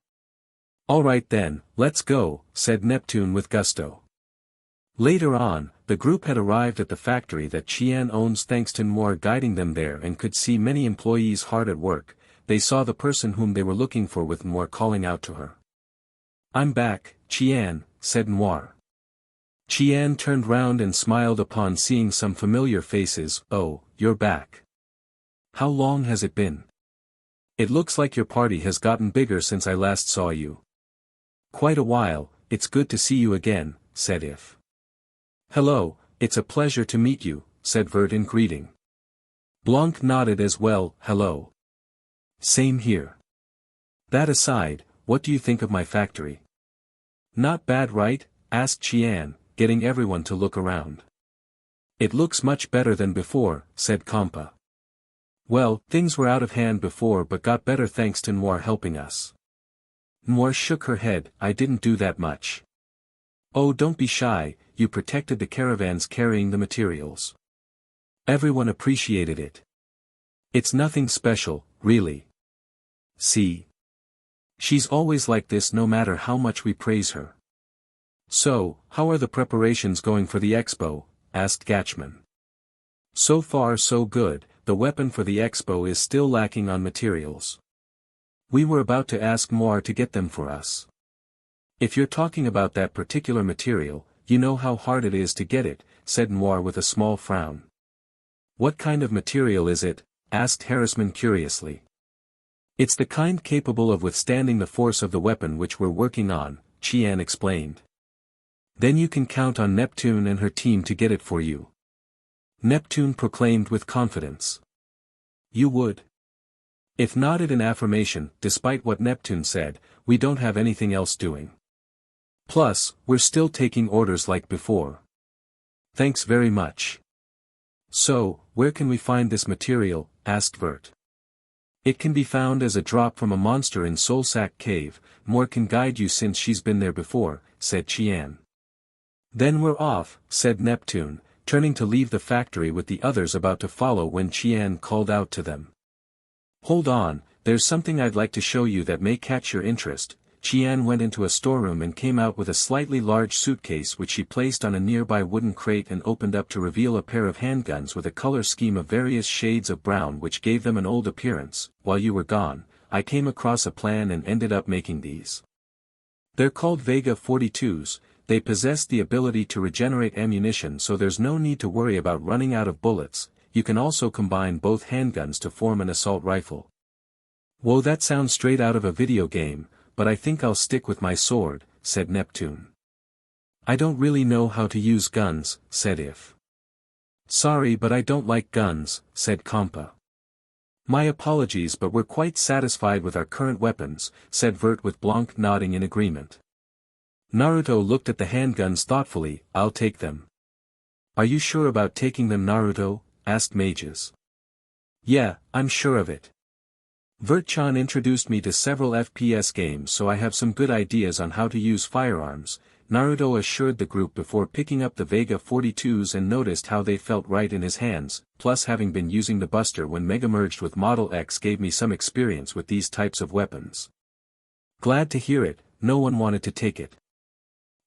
B: Alright then, let's go, said Neptune with gusto. Later on, the group had arrived at the factory that Qian owns thanks to Noire guiding them there and could see many employees hard at work. They saw the person whom they were looking for with Noire calling out to her. I'm back, Qian, said Noire. Qian turned round and smiled upon seeing some familiar faces. Oh, you're back. How long has it been? It looks like your party has gotten bigger since I last saw you. Quite a while, it's good to see you again, said If. Hello, it's a pleasure to meet you, said Vert in greeting. Blanc nodded as well. Hello. Same here. That aside, what do you think of my factory? Not bad, right? Asked Qian, getting everyone to look around. It looks much better than before, said Kampa. Well, things were out of hand before but got better thanks to Noire helping us. Noire shook her head. I didn't do that much. Oh, don't be shy, you protected the caravans carrying the materials. Everyone appreciated it. It's nothing special, really. See? She's always like this no matter how much we praise her. So, how are the preparations going for the expo? Asked Gatchman. So far so good, the weapon for the expo is still lacking on materials. We were about to ask Noire to get them for us. If you're talking about that particular material, you know how hard it is to get it, said Noire with a small frown. What kind of material is it? Asked Harassman curiously. It's the kind capable of withstanding the force of the weapon which we're working on, Qian explained. Then you can count on Neptune and her team to get it for you. Neptune proclaimed with confidence. You would? If nodded in affirmation, despite what Neptune said, we don't have anything else doing. Plus, we're still taking orders like before. Thanks very much. So, where can we find this material? Asked Vert. It can be found as a drop from a monster in Soulsack Cave, Noire can guide you since she's been there before, said Qian. Then we're off, said Neptune, turning to leave the factory with the others about to follow when Qian called out to them. Hold on, there's something I'd like to show you that may catch your interest. Qian went into a storeroom and came out with a slightly large suitcase which she placed on a nearby wooden crate and opened up to reveal a pair of handguns with a color scheme of various shades of brown which gave them an old appearance. While you were gone, I came across a plan and ended up making these. They're called Vega 42s, they possess the ability to regenerate ammunition so there's no need to worry about running out of bullets. You can also combine both handguns to form an assault rifle. Whoa, that sounds straight out of a video game, but I think I'll stick with my sword, said Neptune. I don't really know how to use guns, said If. Sorry, but I don't like guns, said Compa. My apologies, but we're quite satisfied with our current weapons, said Vert with Blanc nodding in agreement. Naruto looked at the handguns thoughtfully. I'll take them. Are you sure about taking them, Naruto? Asked Mages. Yeah, I'm sure of it. Vert-chan introduced me to several FPS games, so I have some good ideas on how to use firearms, Naruto assured the group before picking up the Vega 42s and noticed how they felt right in his hands, plus having been using the Buster when Mega merged with Model X gave me some experience with these types of weapons. Glad to hear it, no one wanted to take it.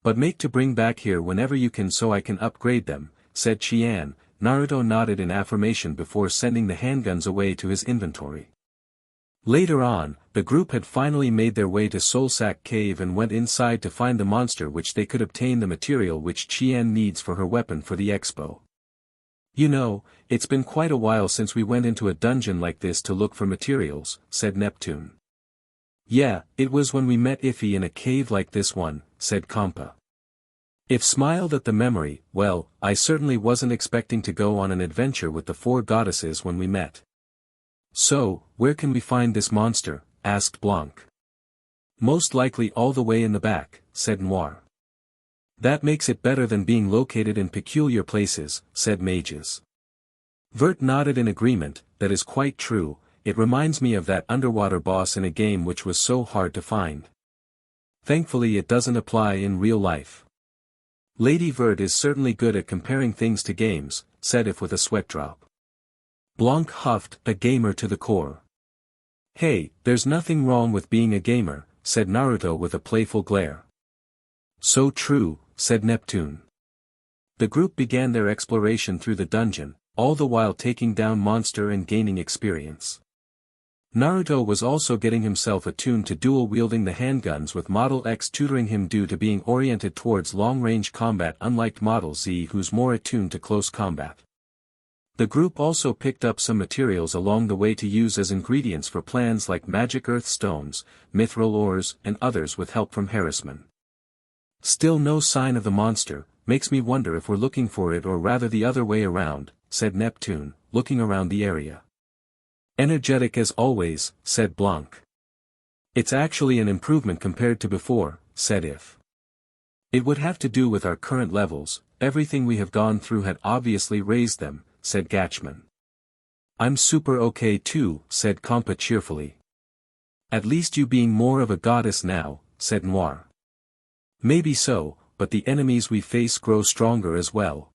B: But make to bring back here whenever you can so I can upgrade them, said Qian. Naruto nodded in affirmation before sending the handguns away to his inventory. Later on, the group had finally made their way to Soulsack Cave and went inside to find the monster which they could obtain the material which Qian needs for her weapon for the expo. You know, it's been quite a while since we went into a dungeon like this to look for materials, said Neptune. Yeah, it was when we met Iffy in a cave like this one, said Compa. If smiled at the memory. Well, I certainly wasn't expecting to go on an adventure with the four goddesses when we met. So, where can we find this monster? Asked Blanc. Most likely all the way in the back, said Noire. That makes it better than being located in peculiar places, said Mages. Vert nodded in agreement. That is quite true, it reminds me of that underwater boss in a game which was so hard to find. Thankfully it doesn't apply in real life. Lady Vert is certainly good at comparing things to games, said If with a sweat drop. Blanc huffed, a gamer to the core. Hey, there's nothing wrong with being a gamer, said Naruto with a playful glare. So true, said Neptune. The group began their exploration through the dungeon, all the while taking down monster and gaining experience. Naruto was also getting himself attuned to dual-wielding the handguns with Model X tutoring him due to being oriented towards long-range combat unlike Model Z who's more attuned to close combat. The group also picked up some materials along the way to use as ingredients for plans like magic earth stones, mithril ores, and others with help from Harassman. Still no sign of the monster, makes me wonder if we're looking for it or rather the other way around, said Neptune, looking around the area. Energetic as always, said Blanc. It's actually an improvement compared to before, said If. It would have to do with our current levels, everything we have gone through had obviously raised them, said Gatchman. I'm super okay too, said Compa cheerfully. At least you being more of a goddess now, said Noire. Maybe so, but the enemies we face grow stronger as well.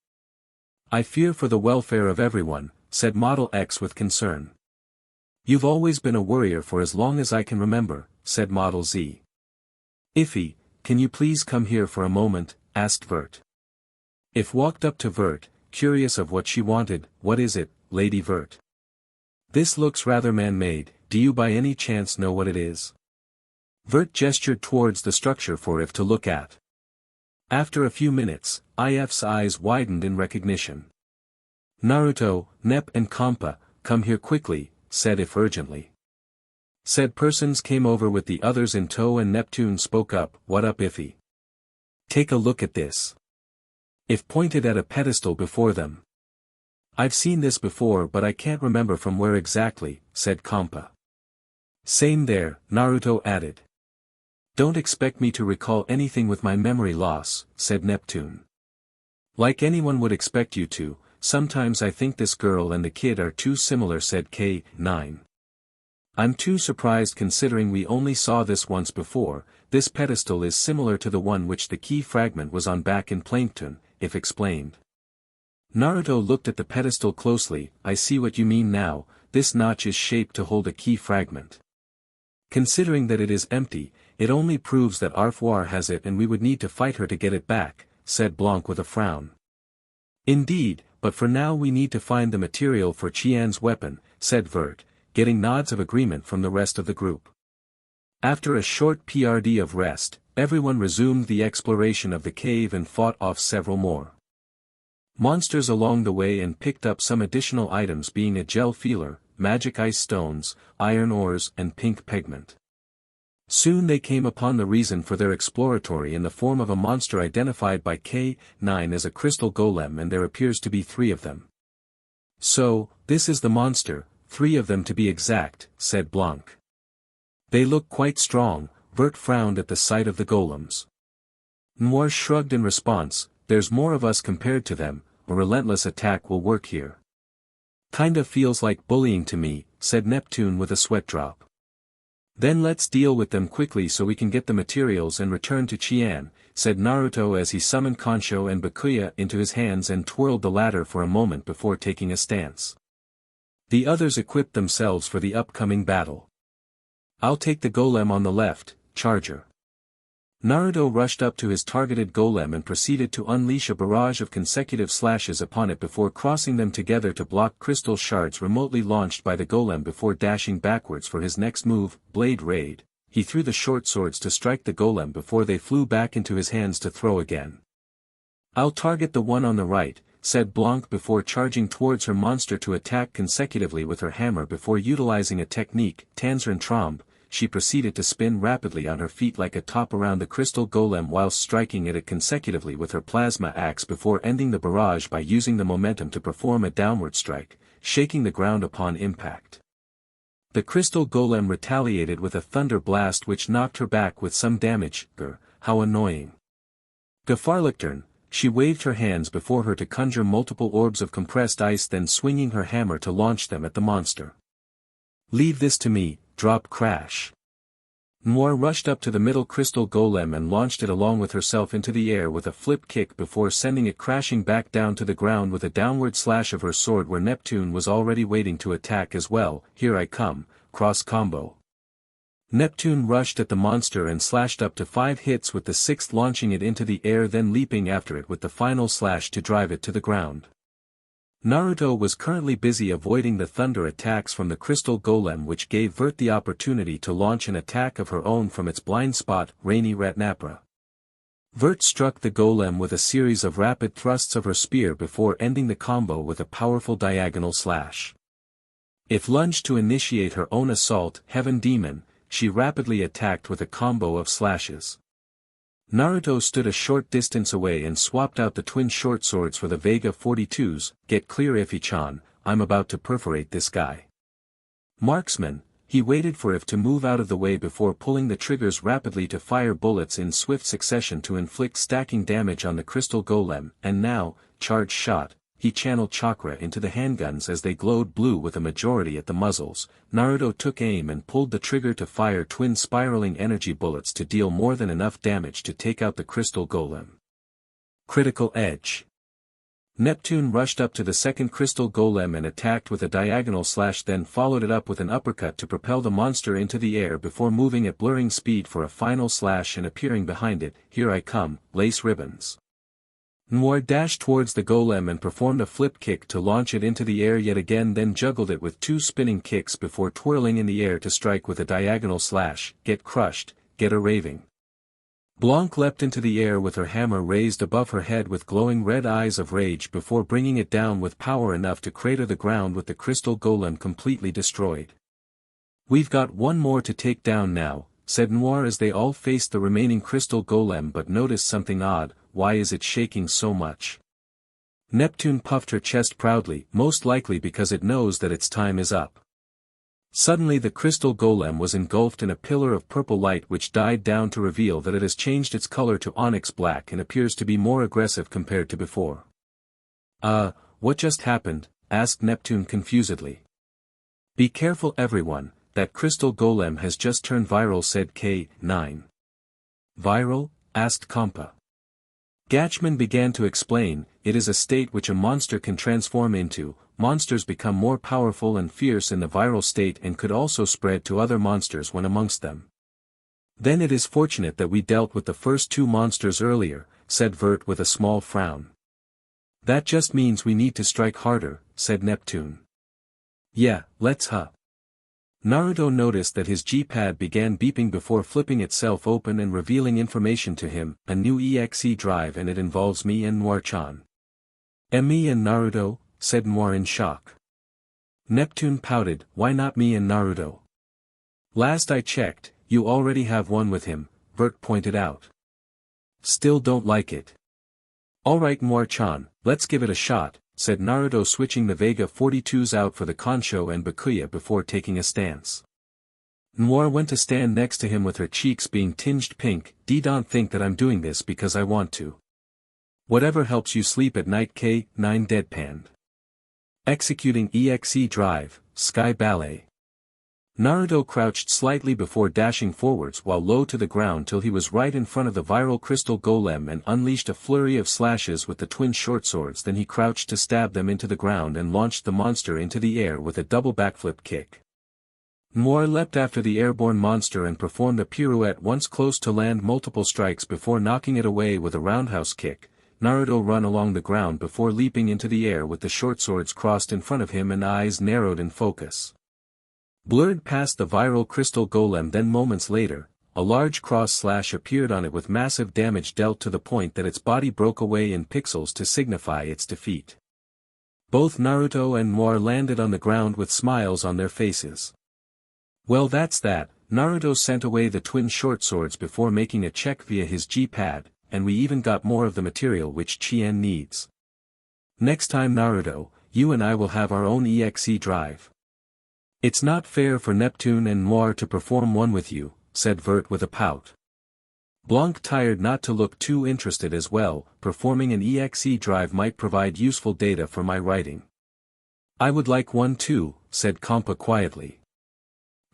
B: I fear for the welfare of everyone, said Model X with concern. You've always been a worrier for as long as I can remember, said Model Z. Iffy, can you please come here for a moment, asked Vert. If walked up to Vert, curious of what she wanted. What is it, Lady Vert? This looks rather man-made, do you by any chance know what it is? Vert gestured towards the structure for If to look at. After a few minutes, If's eyes widened in recognition. Naruto, Nep and Kampa, come here quickly, said If urgently. Said persons came over with the others in tow and Neptune spoke up, what up Iffy? Take a look at this. If pointed at a pedestal before them. I've seen this before but I can't remember from where exactly, said Kampa. Same there, Naruto added. Don't expect me to recall anything with my memory loss, said Neptune. Like anyone would expect you to, sometimes I think this girl and the kid are too similar, said K9. I'm too surprised considering we only saw this once before. This pedestal is similar to the one which the key fragment was on back in Plankton, If explained. Naruto looked at the pedestal closely. I see what you mean now, this notch is shaped to hold a key fragment. Considering that it is empty, it only proves that Arfoire has it and we would need to fight her to get it back, said Blanc with a frown. Indeed, but for now we need to find the material for Qian's weapon, said Vert, getting nods of agreement from the rest of the group. After a short PRD of rest, everyone resumed the exploration of the cave and fought off several more monsters along the way and picked up some additional items, being a gel feeler, magic ice stones, iron ores and pink pigment. Soon they came upon the reason for their exploratory in the form of a monster identified by K9 as a crystal golem, and there appears to be 3 of them. So, this is the monster, 3 of them to be exact, said Blanc. They look quite strong. Vert frowned at the sight of the golems. Noire shrugged in response, there's more of us compared to them, a relentless attack will work here. Kinda feels like bullying to me, said Neptune with a sweat drop. Then let's deal with them quickly so we can get the materials and return to Qian, said Naruto as he summoned Kansho and Bakuya into his hands and twirled the latter for a moment before taking a stance. The others equipped themselves for the upcoming battle. I'll take the golem on the left, Charger. Naruto rushed up to his targeted golem and proceeded to unleash a barrage of consecutive slashes upon it before crossing them together to block crystal shards remotely launched by the golem before dashing backwards for his next move, Blade Raid. He threw the short swords to strike the golem before they flew back into his hands to throw again. I'll target the one on the right, said Blanc before charging towards her monster to attack consecutively with her hammer before utilizing a technique, Tanzran Trombe. She proceeded to spin rapidly on her feet like a top around the crystal golem whilst striking at it consecutively with her plasma axe before ending the barrage by using the momentum to perform a downward strike, shaking the ground upon impact. The crystal golem retaliated with a thunder blast which knocked her back with some damage. How annoying. Gefarlichtern, she waved her hands before her to conjure multiple orbs of compressed ice, then swinging her hammer to launch them at the monster. Leave this to me. Drop crash. Noire rushed up to the middle crystal golem and launched it along with herself into the air with a flip kick before sending it crashing back down to the ground with a downward slash of her sword where Neptune was already waiting to attack as well. Here I come, cross combo. Neptune rushed at the monster and slashed up to 5 hits with the 6th launching it into the air, then leaping after it with the final slash to drive it to the ground. Naruto was currently busy avoiding the thunder attacks from the crystal golem, which gave Vert the opportunity to launch an attack of her own from its blind spot, Rainy Ratnapra. Vert struck the golem with a series of rapid thrusts of her spear before ending the combo with a powerful diagonal slash. If lunged to initiate her own assault, Heaven Demon, she rapidly attacked with a combo of slashes. Naruto stood a short distance away and swapped out the twin short swords for the Vega 42s, get clear Iffy-chan, I'm about to perforate this guy. Marksman, he waited for If to move out of the way before pulling the triggers rapidly to fire bullets in swift succession to inflict stacking damage on the crystal golem, and now, charge shot, he channeled chakra into the handguns as they glowed blue with a majority at the muzzles. Naruto took aim and pulled the trigger to fire twin spiraling energy bullets to deal more than enough damage to take out the crystal golem. Critical edge. Neptune rushed up to the second crystal golem and attacked with a diagonal slash, then followed it up with an uppercut to propel the monster into the air before moving at blurring speed for a final slash and appearing behind it. Here I come, lace ribbons. Noire dashed towards the golem and performed a flip kick to launch it into the air yet again, then juggled it with 2 spinning kicks before twirling in the air to strike with a diagonal slash. Get crushed, get a raving. Blanc leapt into the air with her hammer raised above her head with glowing red eyes of rage before bringing it down with power enough to crater the ground with the crystal golem completely destroyed. We've got one more to take down now, said Noire as they all faced the remaining crystal golem, but noticed something odd. Why is it shaking so much? Neptune puffed her chest proudly, most likely because it knows that its time is up. Suddenly the crystal golem was engulfed in a pillar of purple light which died down to reveal that it has changed its color to onyx black and appears to be more aggressive compared to before. What just happened? Asked Neptune confusedly. Be careful everyone, that crystal golem has just turned viral, said K9. Viral? Asked Compa. Gatchman began to explain, it is a state which a monster can transform into. Monsters become more powerful and fierce in the viral state and could also spread to other monsters when amongst them. Then it is fortunate that we dealt with the first 2 monsters earlier, said Vert with a small frown. That just means we need to strike harder, said Neptune. Yeah, let's Naruto noticed that his G-pad began beeping before flipping itself open and revealing information to him, a new EXE drive, and it involves me and Noire-chan. Me and Naruto? Said Noire in shock. Neptune pouted, why not me and Naruto? Last I checked, you already have one with him, Vert pointed out. Still don't like it. Alright Noire-chan, let's give it a shot, said Naruto, switching the Vega 42s out for the Konsho and Bakuya before taking a stance. Noire went to stand next to him with her cheeks being tinged pink. Don't think that I'm doing this because I want to. Whatever helps you sleep at night. K9 deadpanned. Executing EXE drive, Sky Ballet. Naruto crouched slightly before dashing forwards while low to the ground till he was right in front of the viral crystal golem and unleashed a flurry of slashes with the twin short swords. Then he crouched to stab them into the ground and launched the monster into the air with a double backflip kick. Noire leapt after the airborne monster and performed a pirouette once close to land multiple strikes before knocking it away with a roundhouse kick. Naruto ran along the ground before leaping into the air with the short swords crossed in front of him and eyes narrowed in focus. Blurred past the viral crystal golem, then moments later, a large cross slash appeared on it with massive damage dealt to the point that its body broke away in pixels to signify its defeat. Both Naruto and Noire landed on the ground with smiles on their faces. Well, that's that. Naruto sent away the twin short swords before making a check via his G-pad, and we even got more of the material which Chien needs. Next time Naruto, you and I will have our own EXE drive. It's not fair for Neptune and Noire to perform one with you, said Vert with a pout. Blanc tired not to look too interested as well. Performing an EXE drive might provide useful data for my writing. I would like one too, said Compa quietly.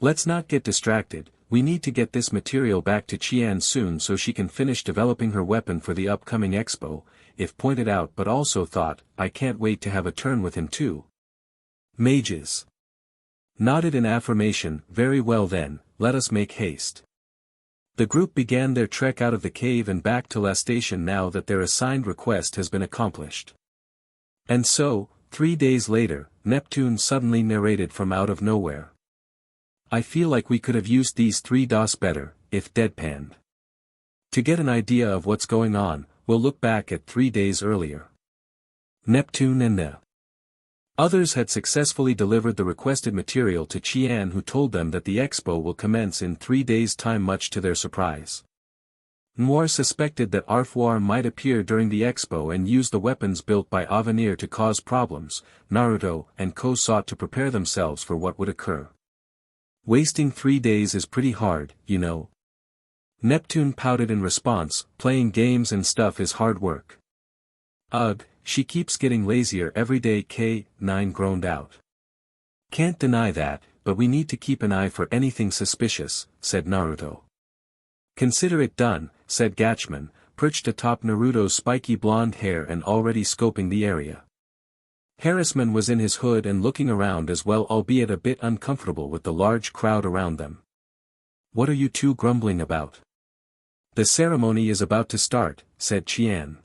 B: Let's not get distracted. We need to get this material back to Chien soon so she can finish developing her weapon for the upcoming expo, if pointed out, but also thought, I can't wait to have a turn with him too. Mages nodded in affirmation. Very well then, let us make haste. The group began their trek out of the cave and back to La Station now that their assigned request has been accomplished. And so, 3 days later, Neptune suddenly narrated from out of nowhere. I feel like we could have used these 3 DOS better, if deadpanned. To get an idea of what's going on, we'll look back at 3 days earlier. Neptune and the others had successfully delivered the requested material to Chien, who told them that the expo will commence in 3 days' time, much to their surprise. Noire suspected that Arfoire might appear during the expo and use the weapons built by Avenir to cause problems. Naruto and Co sought to prepare themselves for what would occur. Wasting 3 days is pretty hard, you know. Neptune pouted in response, playing games and stuff is hard work. Ugh, she keeps getting lazier every day. K9 groaned out. Can't deny that, but we need to keep an eye for anything suspicious, said Naruto. Consider it done, said Gatchman, perched atop Naruto's spiky blonde hair and already scoping the area. Harassman was in his hood and looking around as well, albeit a bit uncomfortable with the large crowd around them. "What are you two grumbling about?" "The ceremony is about to start," said Qian.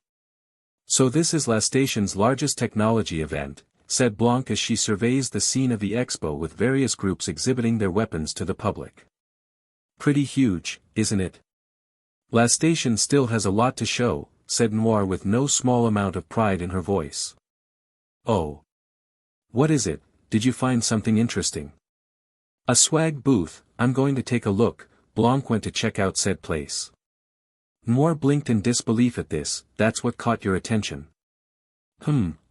B: "So this is La Station's largest technology event," said Blanc as she surveys the scene of the expo with various groups exhibiting their weapons to the public. "Pretty huge, isn't it?" "La Station still has a lot to show," said Noire with no small amount of pride in her voice. "Oh. What is it? Did you find something interesting?" "A swag booth, I'm going to take a look." Blanc went to check out said place. Noire blinked in disbelief at this. "That's what caught your attention?"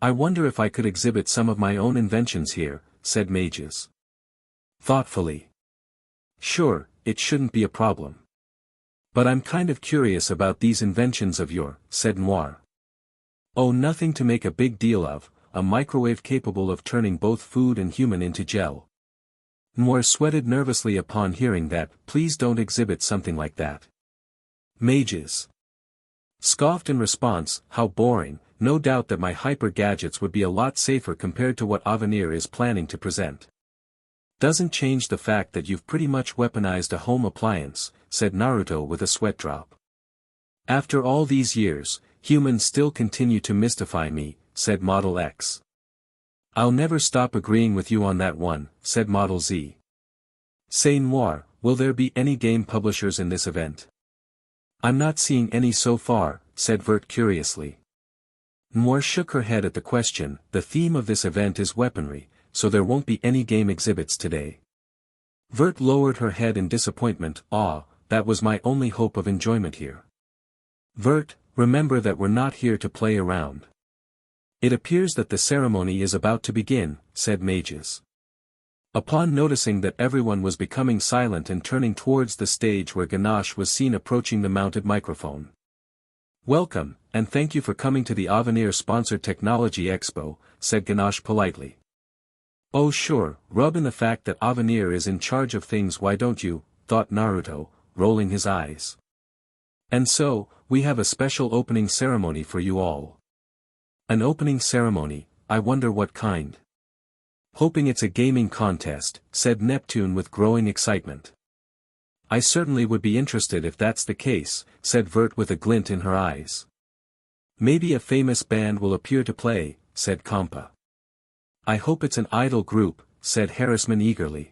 B: I wonder if I could exhibit some of my own inventions here," said Mages. Thoughtfully. "Sure, it shouldn't be a problem. But I'm kind of curious about these inventions of yours," said Noire. "Oh, nothing to make a big deal of. A microwave capable of turning both food and human into gel." Noire sweated nervously upon hearing that. "Please don't exhibit something like that." Mages scoffed in response. "How boring, no doubt that my hyper gadgets would be a lot safer compared to what Avenir is planning to present." "Doesn't change the fact that you've pretty much weaponized a home appliance," said Naruto with a sweat drop. "After all these years, humans still continue to mystify me," said Model X. "I'll never stop agreeing with you on that one," said Model Z. "Say Noire, will there be any game publishers in this event?" "I'm not seeing any so far," said Vert curiously. Noire shook her head at the question. "The theme of this event is weaponry, so there won't be any game exhibits today." Vert lowered her head in disappointment. That was my only hope of enjoyment here." "Vert, remember that we're not here to play around." "It appears that the ceremony is about to begin," said Mages. Upon noticing that everyone was becoming silent and turning towards the stage where Ganache was seen approaching the mounted microphone. "Welcome, and thank you for coming to the Avenir-sponsored Technology Expo," said Ganache politely. "Oh sure, rub in the fact that Avenir is in charge of things, why don't you?" thought Naruto, rolling his eyes. "And so, we have a special opening ceremony for you all." "An opening ceremony, I wonder what kind." "Hoping it's a gaming contest," said Neptune with growing excitement. "I certainly would be interested if that's the case," said Vert with a glint in her eyes. "Maybe a famous band will appear to play," said Kampa. "I hope it's an idol group," said Harassman eagerly.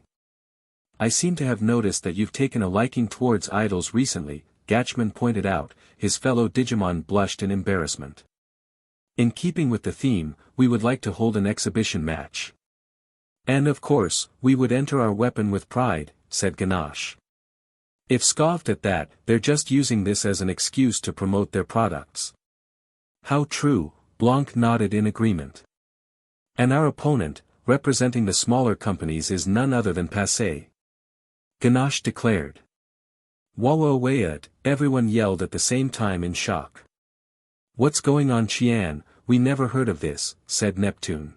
B: "I seem to have noticed that you've taken a liking towards idols recently," Gatchman pointed out. His fellow Digimon blushed in embarrassment. "In keeping with the theme, we would like to hold an exhibition match. And of course, we would enter our weapon with pride," said Ganache. If scoffed at that, they're just using this as an excuse to promote their products. "How true," Blanc nodded in agreement. "And our opponent, representing the smaller companies, is none other than Passé," Ganache declared. "Wawawayat," everyone yelled at the same time in shock. "What's going on, Qian? We never heard of this," said Neptune.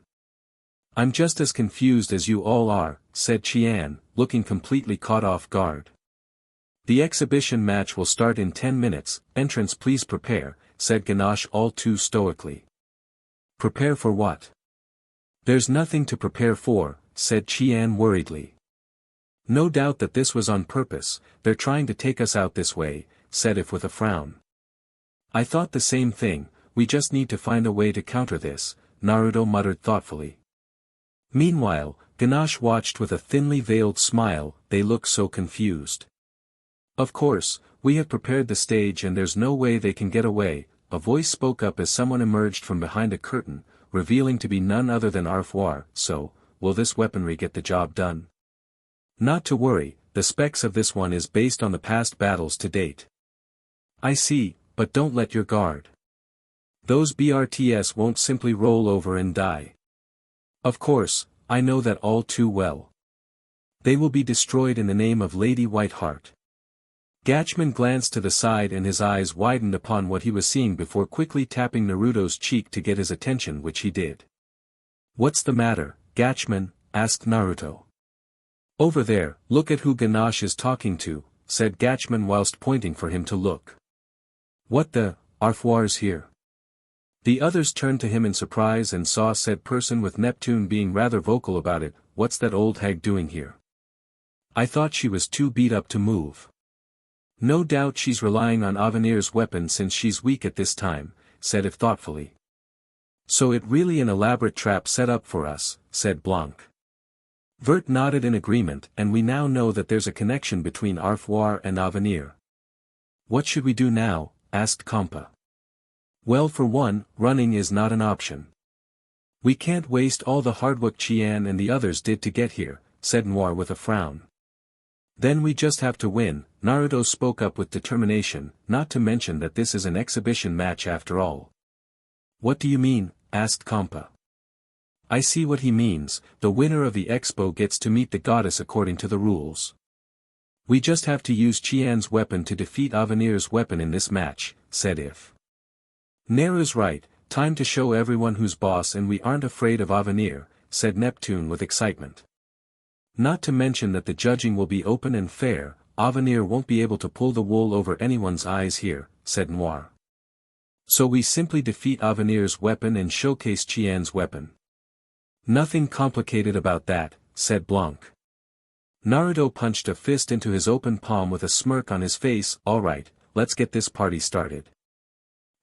B: "I'm just as confused as you all are," said Qian, looking completely caught off guard. "The exhibition match will start in 10 minutes, entrants please prepare," said Ganache all too stoically. "Prepare for what?" "There's nothing to prepare for," said Qian worriedly. "No doubt that this was on purpose, they're trying to take us out this way," said If with a frown. "I thought the same thing, we just need to find a way to counter this," Naruto muttered thoughtfully. Meanwhile, Ganache watched with a thinly veiled smile. "They look so confused." "Of course, we have prepared the stage and there's no way they can get away," a voice spoke up as someone emerged from behind a curtain, revealing to be none other than Arfoire. "So, will this weaponry get the job done?" "Not to worry, the specs of this one is based on the past battles to date." "I see, but don't let your guard. Those BRTS won't simply roll over and die." "Of course, I know that all too well. They will be destroyed in the name of Lady Whiteheart." Gatchman glanced to the side and his eyes widened upon what he was seeing before quickly tapping Naruto's cheek to get his attention, which he did. "What's the matter, Gatchman?" asked Naruto. "Over there, look at who Ganache is talking to," said Gatchman whilst pointing for him to look. Arfoir's here. The others turned to him in surprise and saw said person with Neptune being rather vocal about it. What's that old hag doing here? I thought she was too beat up to move. No doubt she's relying on Avenir's weapon since she's weak at this time, said If thoughtfully. So it really an elaborate trap set up for us, said Blanc. Vert nodded in agreement, and we now know that there's a connection between Arfoir and Avenir. What should we do now? Asked Compa. Well, for one, running is not an option. We can't waste all the hard work Qian and the others did to get here, said Noire with a frown. Then we just have to win, Naruto spoke up with determination, not to mention that this is an exhibition match after all. What do you mean? Asked Compa. I see what he means, the winner of the expo gets to meet the goddess according to the rules. We just have to use Qian's weapon to defeat Avenir's weapon in this match, said If. Neru's right, time to show everyone who's boss and we aren't afraid of Avenir, said Neptune with excitement. Not to mention that the judging will be open and fair, Avenir won't be able to pull the wool over anyone's eyes here, said Noire. So we simply defeat Avenir's weapon and showcase Qian's weapon. Nothing complicated about that, said Blanc. Naruto punched a fist into his open palm with a smirk on his face. Alright, let's get this party started.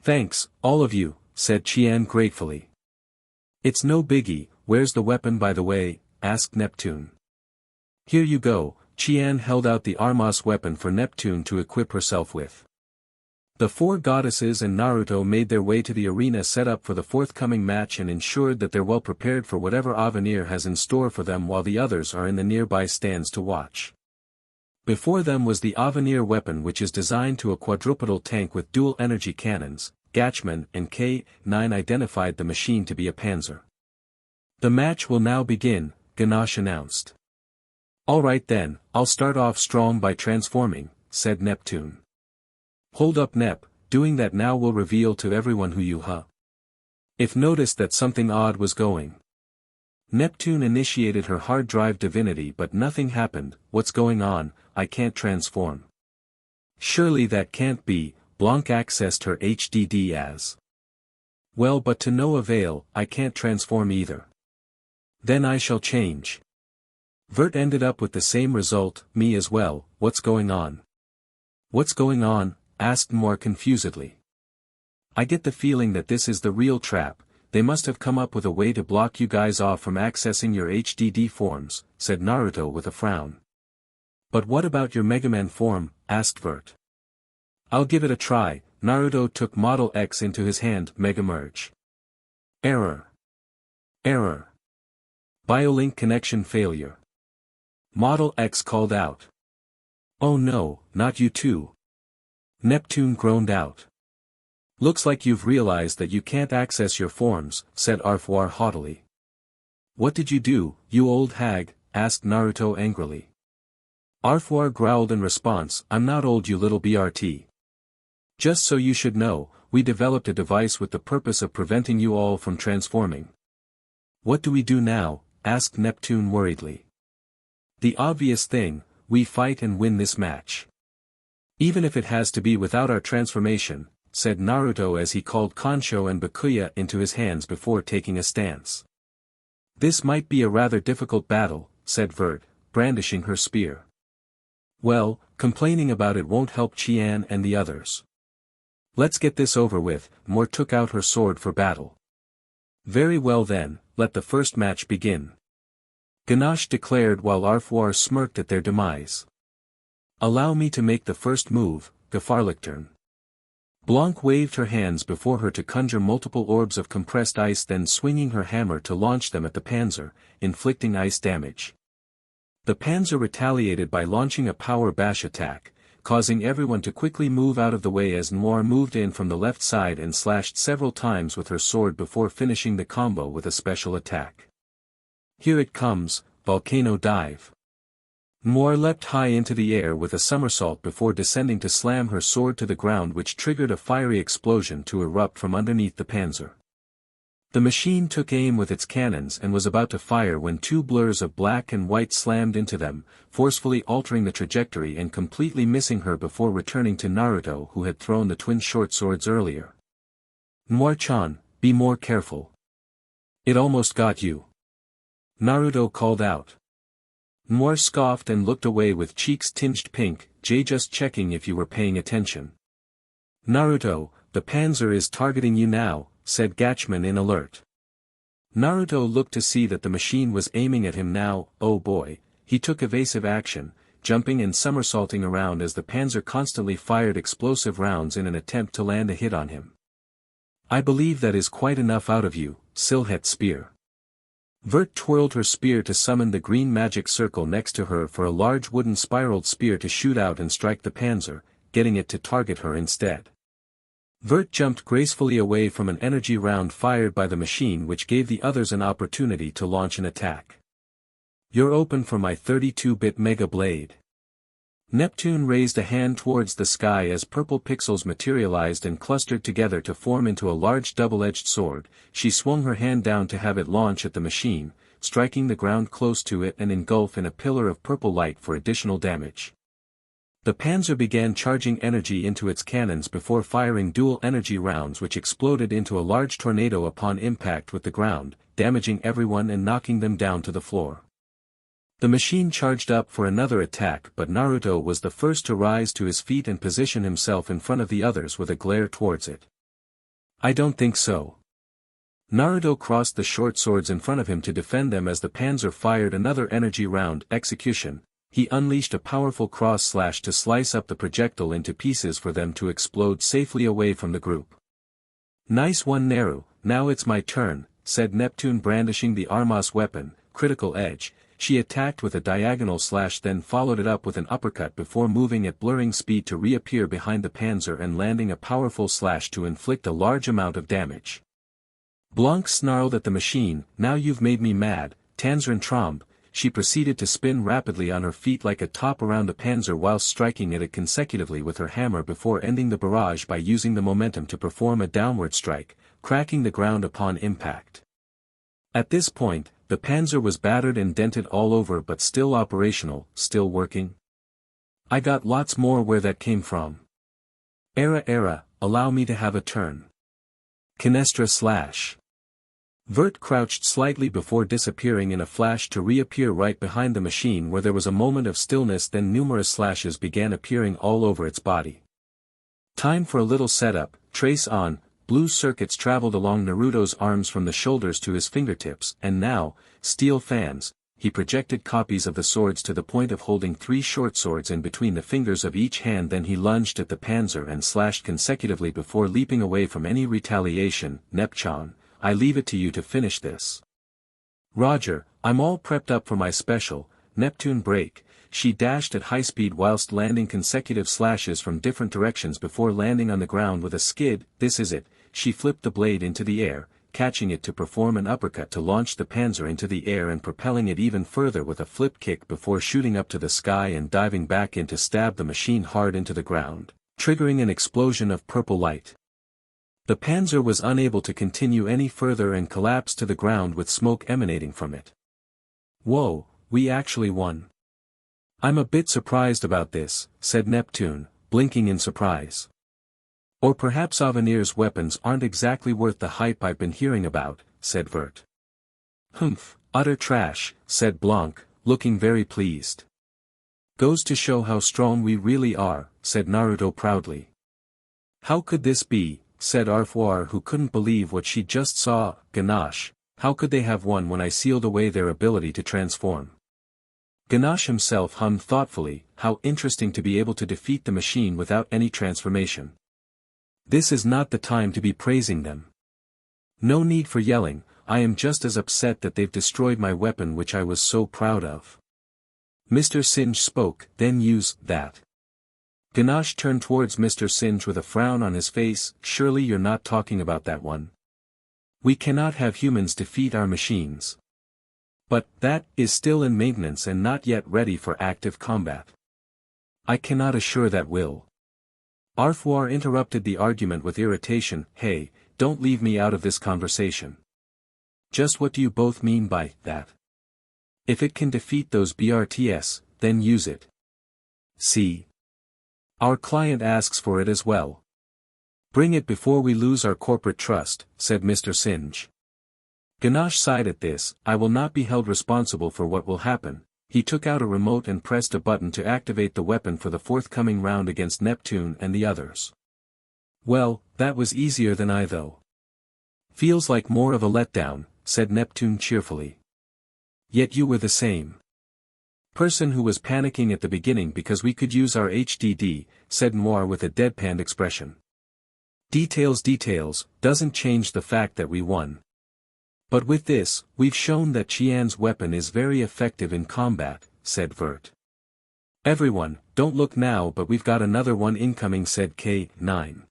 B: Thanks, all of you, said Qian gratefully. It's no biggie. Where's the weapon by the way? Asked Neptune. Here you go. Qian held out the Armas weapon for Neptune to equip herself with. The four goddesses and Naruto made their way to the arena set up for the forthcoming match and ensured that they're well prepared for whatever Avenir has in store for them while the others are in the nearby stands to watch. Before them was the Avenir weapon, which is designed to a quadrupedal tank with dual energy cannons. Gatchman and K9 identified the machine to be a panzer. The match will now begin, Ganache announced. Alright then, I'll start off strong by transforming, said Neptune. Hold up Nep, doing that now will reveal to everyone who you If noticed that something odd was going. Neptune initiated her hard drive divinity but nothing happened. What's going on? I can't transform. Surely that can't be. Blanc accessed her HDD as. Well, but to no avail, I can't transform either. Then I shall change. Vert ended up with the same result, me as well. What's going on? What's going on? Asked Noire confusedly. I get the feeling that this is the real trap. They must have come up with a way to block you guys off from accessing your HDD forms, said Naruto with a frown. But what about your Megaman form? Asked Vert. I'll give it a try. Naruto took Model X into his hand. Mega Merge. Error. Error. Biolink connection failure. Model X called out. Oh no, not you too. Neptune groaned out. Looks like you've realized that you can't access your forms, said Arfoir haughtily. What did you do, you old hag? Asked Naruto angrily. Arfoir growled in response, I'm not old you little BRT. Just so you should know, we developed a device with the purpose of preventing you all from transforming. What do we do now? Asked Neptune worriedly. The obvious thing, we fight and win this match. Even if it has to be without our transformation, said Naruto as he called Kansho and Bakuya into his hands before taking a stance. This might be a rather difficult battle, said Vert, brandishing her spear. Well, complaining about it won't help Qian and the others. Let's get this over with. Noire took out her sword for battle. Very well then, let the first match begin. Ganache declared while Arfoir smirked at their demise. Allow me to make the first move, Gefahrlichtern. Blanc waved her hands before her to conjure multiple orbs of compressed ice, then swinging her hammer to launch them at the panzer, inflicting ice damage. The panzer retaliated by launching a power bash attack, causing everyone to quickly move out of the way as Noire moved in from the left side and slashed several times with her sword before finishing the combo with a special attack. Here it comes, Volcano Dive. Noire leapt high into the air with a somersault before descending to slam her sword to the ground, which triggered a fiery explosion to erupt from underneath the panzer. The machine took aim with its cannons and was about to fire when two blurs of black and white slammed into them, forcefully altering the trajectory and completely missing her before returning to Naruto, who had thrown the twin short swords earlier. "Noire-chan, be more careful. It almost got you," Naruto called out. Noire scoffed and looked away with cheeks tinged pink. "Just checking if you were paying attention." "Naruto, the Panzer is targeting you now," said Gatchman in alert. Naruto looked to see that the machine was aiming at him now. Oh boy, he took evasive action, jumping and somersaulting around as the Panzer constantly fired explosive rounds in an attempt to land a hit on him. "I believe that is quite enough out of you, Silhouette Spear." Vert twirled her spear to summon the green magic circle next to her for a large wooden spiraled spear to shoot out and strike the Panzer, getting it to target her instead. Vert jumped gracefully away from an energy round fired by the machine, which gave the others an opportunity to launch an attack. "You're open for my 32-bit Mega Blade." Neptune raised a hand towards the sky as purple pixels materialized and clustered together to form into a large double-edged sword. She swung her hand down to have it launch at the machine, striking the ground close to it and engulf in a pillar of purple light for additional damage. The Panzer began charging energy into its cannons before firing dual energy rounds which exploded into a large tornado upon impact with the ground, damaging everyone and knocking them down to the floor. The machine charged up for another attack, but Naruto was the first to rise to his feet and position himself in front of the others with a glare towards it. "I don't think so." Naruto crossed the short swords in front of him to defend them as the Panzer fired another energy round. Execution. He unleashed a powerful cross slash to slice up the projectile into pieces for them to explode safely away from the group. "Nice one, Naru. Now it's my turn," said Neptune, brandishing the Armas weapon, Critical Edge. She attacked with a diagonal slash, then followed it up with an uppercut before moving at blurring speed to reappear behind the Panzer and landing a powerful slash to inflict a large amount of damage. Blanc snarled at the machine. "Now you've made me mad, Tanzrin Trombe." She proceeded to spin rapidly on her feet like a top around the Panzer whilst striking at it consecutively with her hammer before ending the barrage by using the momentum to perform a downward strike, cracking the ground upon impact. At this point, the Panzer was battered and dented all over but still operational, still working. "I got lots more where that came from. Era, allow me to have a turn. Canestra slash." Vert crouched slightly before disappearing in a flash to reappear right behind the machine, where there was a moment of stillness, then numerous slashes began appearing all over its body. "Time for a little setup, trace on." Blue circuits traveled along Naruto's arms from the shoulders to his fingertips, and now, steel fans. He projected copies of the swords to the point of holding 3 short swords in between the fingers of each hand, then he lunged at the Panzer and slashed consecutively before leaping away from any retaliation. "Nepchan, I leave it to you to finish this." "Roger, I'm all prepped up for my special, Neptune break." She dashed at high speed whilst landing consecutive slashes from different directions before landing on the ground with a skid. "This is it." She flipped the blade into the air, catching it to perform an uppercut to launch the Panzer into the air and propelling it even further with a flip kick before shooting up to the sky and diving back in to stab the machine hard into the ground, triggering an explosion of purple light. The Panzer was unable to continue any further and collapsed to the ground with smoke emanating from it. "Whoa, we actually won." "I'm a bit surprised about this," said Neptune, blinking in surprise. "Or perhaps Avenir's weapons aren't exactly worth the hype I've been hearing about," said Vert. "Humph, utter trash," said Blanc, looking very pleased. "Goes to show how strong we really are," said Naruto proudly. "How could this be?" said Arfoire, who couldn't believe what she just saw. "Ganache, how could they have won when I sealed away their ability to transform?" Ganache himself hummed thoughtfully. How interesting to be able to defeat the machine without any transformation. This is not the time to be praising them. No need for yelling. I am just as upset that they've destroyed my weapon which I was so proud of. Mr. Singe spoke. "Then use that." Ganache turned towards Mr. Singe with a frown on his face. "Surely you're not talking about that one. We cannot have humans defeat our machines. But that is still in maintenance and not yet ready for active combat. I cannot assure that will." Arfoire interrupted the argument with irritation. "Hey, don't leave me out of this conversation. Just what do you both mean by that? If it can defeat those BRTS, then use it. See? Our client asks for it as well. Bring it before we lose our corporate trust, said Mr. Singe. Ganache sighed at this. I will not be held responsible for what will happen. He took out a remote and pressed a button to activate the weapon for the forthcoming round against Neptune and the others. Well, that was easier than I thought. Feels like more of a letdown, said Neptune cheerfully. Yet you were the same person who was panicking at the beginning because we could use our HDD, said Noire with a deadpan expression. Details, doesn't change the fact that we won. But with this, we've shown that Qian's weapon is very effective in combat, said Vert. Everyone, don't look now, but we've got another one incoming, said K9.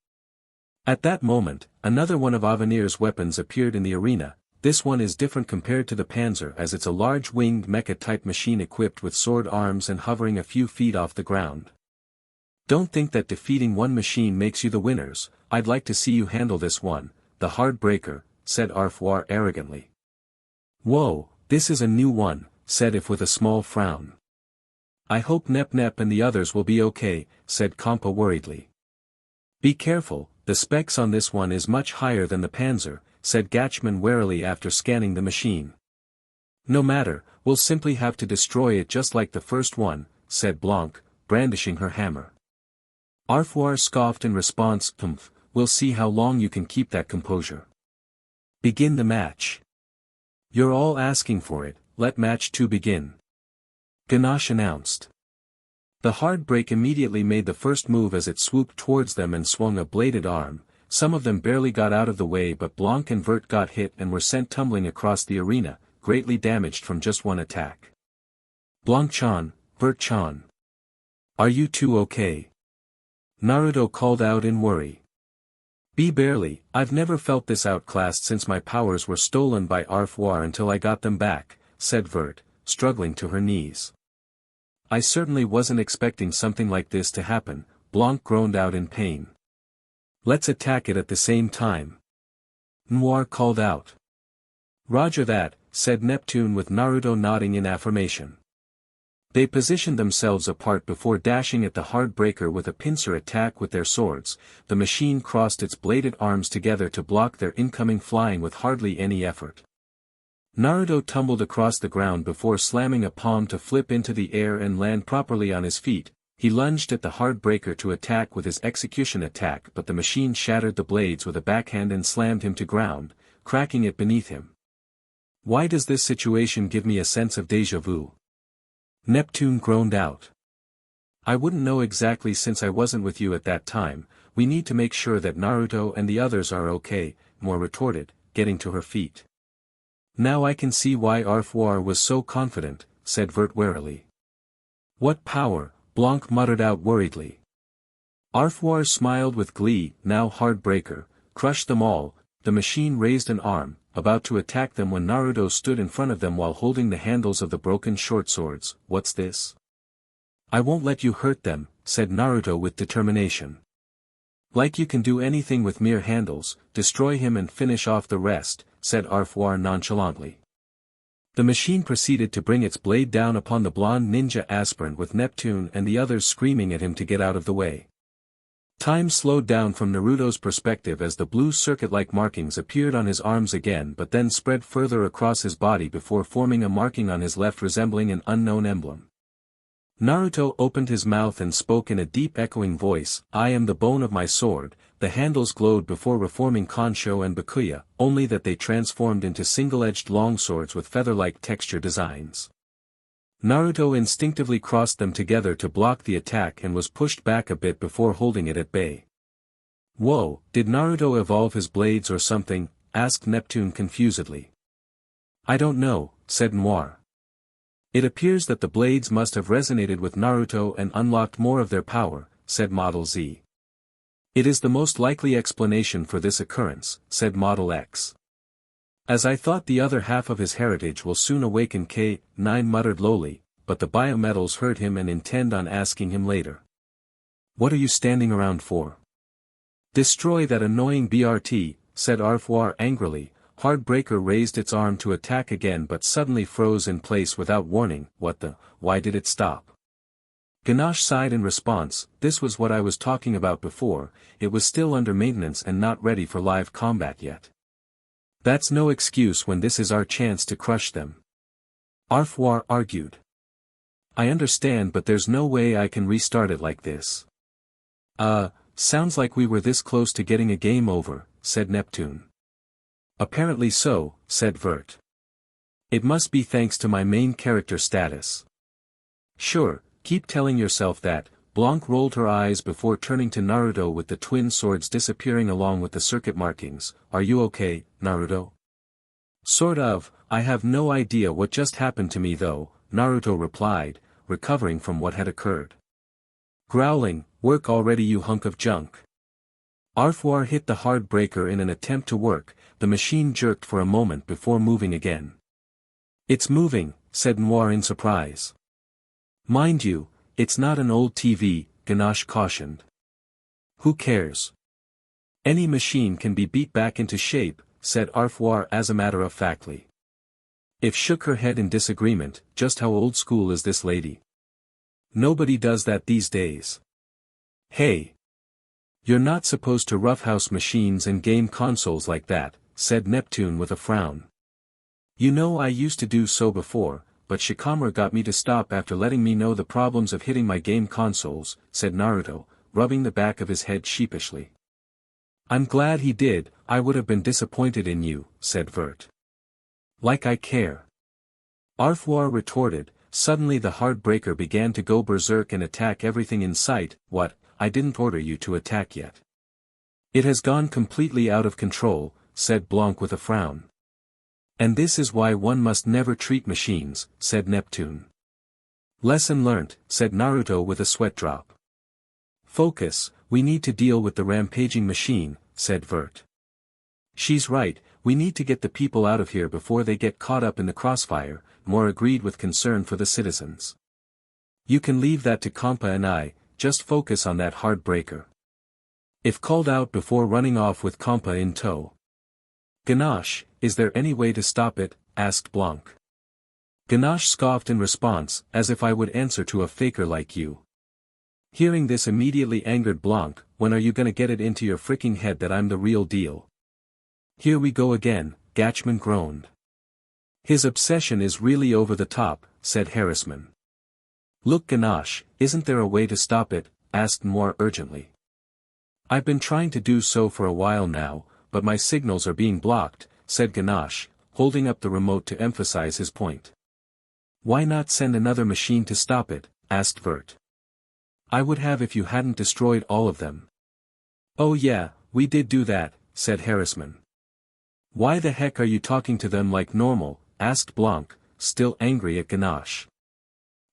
B: At that moment, another one of Avenir's weapons appeared in the arena. This one is different compared to the Panzer as it's a large winged mecha-type machine equipped with sword arms and hovering a few feet off the ground. Don't think that defeating one machine makes you the winners. I'd like to see you handle this one, the Heartbreaker, said Arfoire arrogantly. Whoa, this is a new one, said If with a small frown. I hope Nep and the others will be okay, said Kompa worriedly. Be careful, the specs on this one is much higher than the Panzer, said Gatchman warily after scanning the machine. No matter, we'll simply have to destroy it just like the first one, said Blanc, brandishing her hammer. Arfoire scoffed in response. We'll see how long you can keep that composure. Begin the match. You're all asking for it, let match 2 begin. Ganache announced. The Heartbreak immediately made the first move as it swooped towards them and swung a bladed arm. Some of them barely got out of the way, but Blanc and Vert got hit and were sent tumbling across the arena, greatly damaged from just one attack. Blanc-chan, Vert-chan. Are you two okay? Naruto called out in worry. Barely, I've never felt this outclassed since my powers were stolen by Arfoire until I got them back, said Vert, struggling to her knees. I certainly wasn't expecting something like this to happen, Blanc groaned out in pain. Let's attack it at the same time. Noire called out. Roger that, said Neptune with Naruto nodding in affirmation. They positioned themselves apart before dashing at the Heartbreaker with a pincer attack with their swords. The machine crossed its bladed arms together to block their incoming flying with hardly any effort. Naruto tumbled across the ground before slamming a palm to flip into the air and land properly on his feet. He lunged at the Heartbreaker to attack with his execution attack, but the machine shattered the blades with a backhand and slammed him to ground, cracking it beneath him. Why does this situation give me a sense of déjà vu? Neptune groaned out. I wouldn't know exactly since I wasn't with you at that time. We need to make sure that Naruto and the others are okay, Noire retorted, getting to her feet. Now I can see why Arfoire was so confident, said Vert warily. What power, Blanc muttered out worriedly. Arfoire smiled with glee. Now Heartbreaker, crush them all. The machine raised an arm, about to attack them when Naruto stood in front of them while holding the handles of the broken short swords. What's this? I won't let you hurt them, said Naruto with determination. Like you can do anything with mere handles, destroy him and finish off the rest, said Arfoire nonchalantly. The machine proceeded to bring its blade down upon the blonde ninja aspirant with Neptune and the others screaming at him to get out of the way. Time slowed down from Naruto's perspective as the blue circuit-like markings appeared on his arms again but then spread further across his body before forming a marking on his left resembling an unknown emblem. Naruto opened his mouth and spoke in a deep echoing voice, I am the bone of my sword. The handles glowed before reforming Kansho and Bakuya, only that they transformed into single-edged longswords with feather-like texture designs. Naruto instinctively crossed them together to block the attack and was pushed back a bit before holding it at bay. Whoa, did Naruto evolve his blades or something? Asked Neptune confusedly. I don't know, said Noire. It appears that the blades must have resonated with Naruto and unlocked more of their power, said Model Z. It is the most likely explanation for this occurrence, said Model X. As I thought the other half of his heritage will soon awaken K9 muttered lowly, but the biometals heard him and intend on asking him later. What are you standing around for? Destroy that annoying BRT, said Arfoire angrily, Heartbreaker raised its arm to attack again but suddenly froze in place without warning. Why did it stop? Ganache sighed in response. This was what I was talking about before, it was still under maintenance and not ready for live combat yet. That's no excuse when this is our chance to crush them. Arfoire argued. I understand, but there's no way I can restart it like this. Sounds like we were this close to getting a game over, said Neptune. Apparently so, said Vert. It must be thanks to my main character status. Sure, keep telling yourself that. Blanc rolled her eyes before turning to Naruto with the twin swords disappearing along with the circuit markings. Are you okay, Naruto? Sort of, I have no idea what just happened to me though, Naruto replied, recovering from what had occurred. Growling, work already you hunk of junk. Arfoire hit the Heartbreaker in an attempt to work, the machine jerked for a moment before moving again. It's moving, said Noire in surprise. Mind you, it's not an old TV, Ganache cautioned. Who cares? Any machine can be beat back into shape, said Arfoire as a matter of factly. If shook her head in disagreement, just how old school is this lady? Nobody does that these days. Hey! You're not supposed to roughhouse machines and game consoles like that, said Neptune with a frown. You know I used to do so before, but Shikamaru got me to stop after letting me know the problems of hitting my game consoles, said Naruto, rubbing the back of his head sheepishly. I'm glad he did, I would have been disappointed in you, said Vert. Like I care. Arfoire retorted. Suddenly the Heartbreaker began to go berserk and attack everything in sight. What? I didn't order you to attack yet. It has gone completely out of control, said Blanc with a frown. And this is why one must never treat machines, said Neptune. Lesson learnt, said Naruto with a sweat drop. Focus, we need to deal with the rampaging machine, said Vert. She's right, we need to get the people out of here before they get caught up in the crossfire, Moore agreed with concern for the citizens. You can leave that to Kompa and I, just focus on that Heartbreaker. If called out before running off with Kompa in tow. Ganache, is there any way to stop it? Asked Blanc. Ganache scoffed in response, as if I would answer to a faker like you. Hearing this immediately angered Blanc. When are you gonna get it into your freaking head that I'm the real deal? Here we go again, Gatchman groaned. His obsession is really over the top, said Harrisman. Look Ganache, isn't there a way to stop it? Asked Noire urgently. I've been trying to do so for a while now, but my signals are being blocked, said Ganache, holding up the remote to emphasize his point. Why not send another machine to stop it? Asked Vert. I would have if you hadn't destroyed all of them. Oh yeah, we did do that, said Harrisman. Why the heck are you talking to them like normal? Asked Blanc, still angry at Ganache.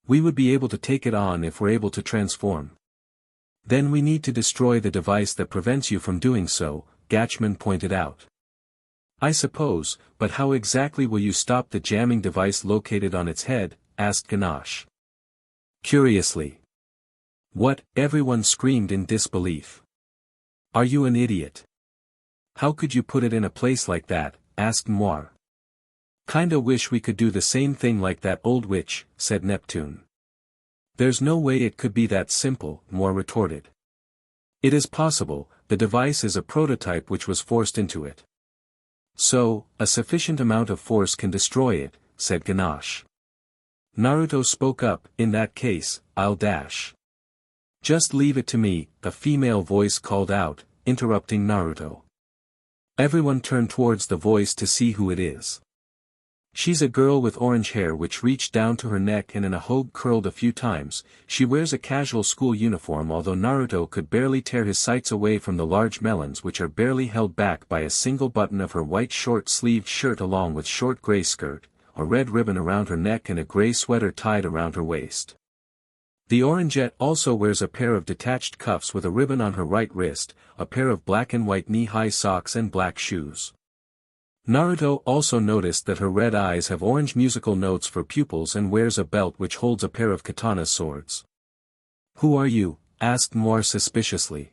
B: We would be able to take it on if we're able to transform. Then we need to destroy the device that prevents you from doing so, Gatchman pointed out. I suppose, but how exactly will you stop the jamming device located on its head? Asked Ganache. Curiously. What? Everyone screamed in disbelief. Are you an idiot? How could you put it in a place like that? Asked Noire. Kinda wish we could do the same thing like that old witch, said Neptune. There's no way it could be that simple, Noire retorted. It is possible, the device is a prototype which was forced into it. So, a sufficient amount of force can destroy it, said Ganache. Naruto spoke up, in that case, I'll dash. Just leave it to me, a female voice called out, interrupting Naruto. Everyone turned towards the voice to see who it is. She's a girl with orange hair which reached down to her neck and in a hogue curled a few times. She wears a casual school uniform, although Naruto could barely tear his sights away from the large melons which are barely held back by a single button of her white short-sleeved shirt along with short gray skirt, a red ribbon around her neck and a gray sweater tied around her waist. The Orangette also wears a pair of detached cuffs with a ribbon on her right wrist, a pair of black and white knee-high socks and black shoes. Naruto also noticed that her red eyes have orange musical notes for pupils and wears a belt which holds a pair of katana swords. Who are you? Asked Noire suspiciously.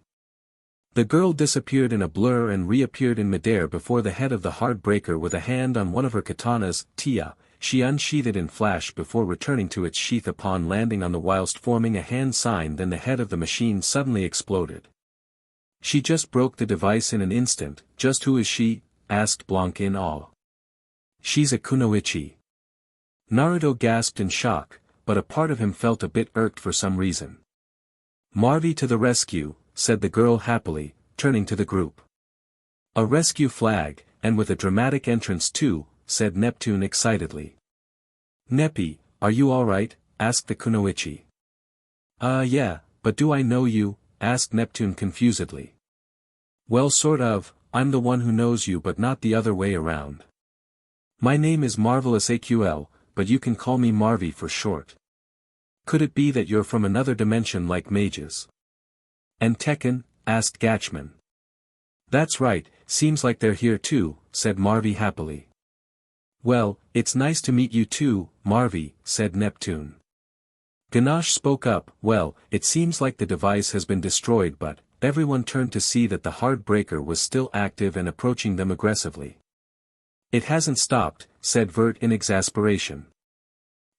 B: The girl disappeared in a blur and reappeared in midair before the head of the Heartbreaker with a hand on one of her katanas, Tia. She unsheathed it in flash before returning to its sheath upon landing on the whilst forming a hand sign. Then the head of the machine suddenly exploded. She just broke the device in an instant. Just who is she? Asked Blanc in awe. She's a kunoichi. Naruto gasped in shock, but a part of him felt a bit irked for some reason. Marvy to the rescue, said the girl happily, turning to the group. A rescue flag, and with a dramatic entrance too, said Neptune excitedly. Neppy, are you alright? Asked the kunoichi. Yeah, but do I know you? Asked Neptune confusedly. Well sort of, I'm the one who knows you but not the other way around. My name is Marvelous AQL, but you can call me Marvy for short. Could it be that you're from another dimension like mages? And Tekken? Asked Gatchman. That's right, seems like they're here too, said Marvy happily. Well, it's nice to meet you too, Marvy, said Neptune. Ganache spoke up. Well, it seems like the device has been destroyed, but everyone turned to see that the Heartbreaker was still active and approaching them aggressively. It hasn't stopped, said Vert in exasperation.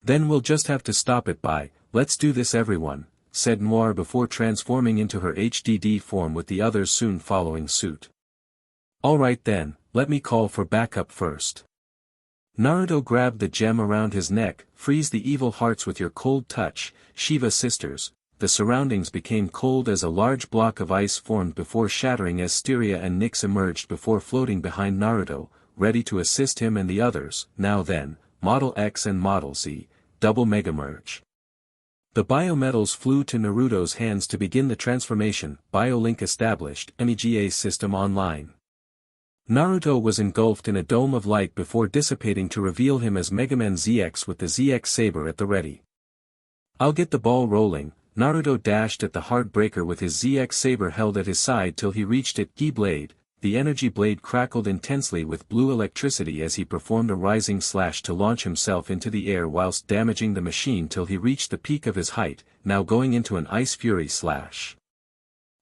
B: Then we'll just have to stop it by, let's do this everyone, said Noire before transforming into her HDD form with the others soon following suit. Alright then, let me call for backup first. Naruto grabbed the gem around his neck. Freeze the evil hearts with your cold touch, Shiva sisters. The surroundings became cold as a large block of ice formed before shattering as Styria and Nyx emerged before floating behind Naruto, ready to assist him and the others. Now then, Model X and Model Z, double mega merge. The biometals flew to Naruto's hands to begin the transformation. BioLink established. MEGA system online. Naruto was engulfed in a dome of light before dissipating to reveal him as Megaman ZX with the ZX saber at the ready. I'll get the ball rolling. Naruto dashed at the Heartbreaker with his ZX saber held at his side till he reached it. Ki blade. The energy blade crackled intensely with blue electricity as he performed a rising slash to launch himself into the air whilst damaging the machine till he reached the peak of his height, now going into an ice fury slash.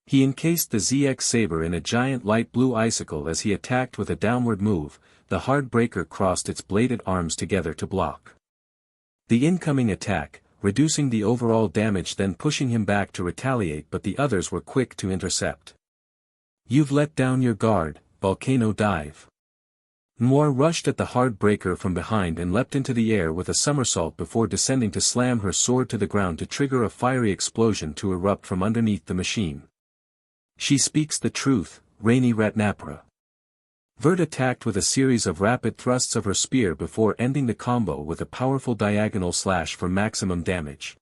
B: He encased the ZX saber in a giant light blue icicle as he attacked with a downward move. The Heartbreaker crossed its bladed arms together to block the incoming attack, reducing the overall damage then pushing him back to retaliate, but the others were quick to intercept. You've let down your guard, volcano dive. Noire rushed at the Heartbreaker from behind and leapt into the air with a somersault before descending to slam her sword to the ground to trigger a fiery explosion to erupt from underneath the machine. She speaks the truth, Rainy Ratnapra. Vert attacked with a series of rapid thrusts of her spear before ending the combo with a powerful diagonal slash for maximum damage.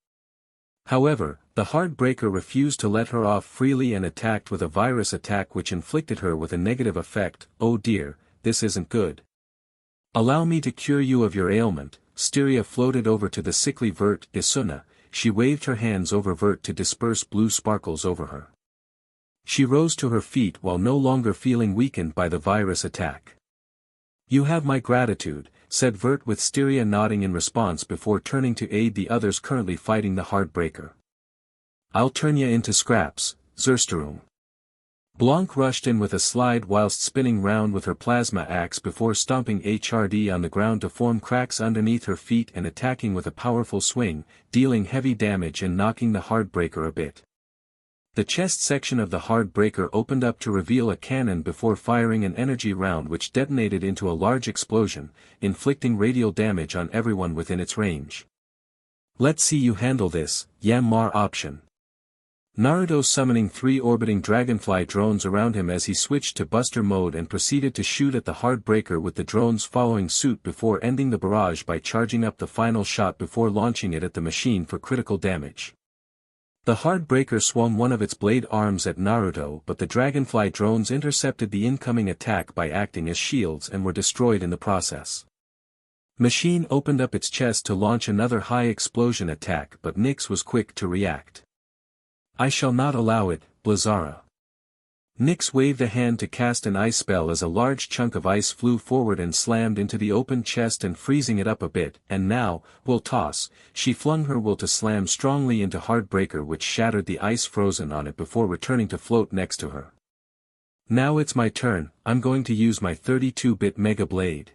B: However, the Heartbreaker refused to let her off freely and attacked with a virus attack which inflicted her with a negative effect. Oh dear, this isn't good. Allow me to cure you of your ailment. Styria floated over to the sickly Vert. Isuna. She waved her hands over Vert to disperse blue sparkles over her. She rose to her feet while no longer feeling weakened by the virus attack. You have my gratitude, said Vert with Styria nodding in response before turning to aid the others currently fighting the Heartbreaker. I'll turn ya into scraps, Zersterum. Blanc rushed in with a slide whilst spinning round with her plasma axe before stomping HRD on the ground to form cracks underneath her feet and attacking with a powerful swing, dealing heavy damage and knocking the Heartbreaker a bit. The chest section of the Heartbreaker opened up to reveal a cannon before firing an energy round which detonated into a large explosion, inflicting radial damage on everyone within its range. Let's see you handle this, Yammar option. Naruto summoning 3 orbiting dragonfly drones around him as he switched to Buster mode and proceeded to shoot at the Heartbreaker with the drones following suit before ending the barrage by charging up the final shot before launching it at the machine for critical damage. The Heartbreaker swung one of its blade arms at Naruto, but the dragonfly drones intercepted the incoming attack by acting as shields and were destroyed in the process. Machine opened up its chest to launch another high explosion attack, but Nyx was quick to react. I shall not allow it, Blazara. Nyx waved a hand to cast an ice spell as a large chunk of ice flew forward and slammed into the open chest and freezing it up a bit, and now, will toss, she flung her will to slam strongly into Heartbreaker which shattered the ice frozen on it before returning to float next to her. Now it's my turn, I'm going to use my 32-bit Mega Blade.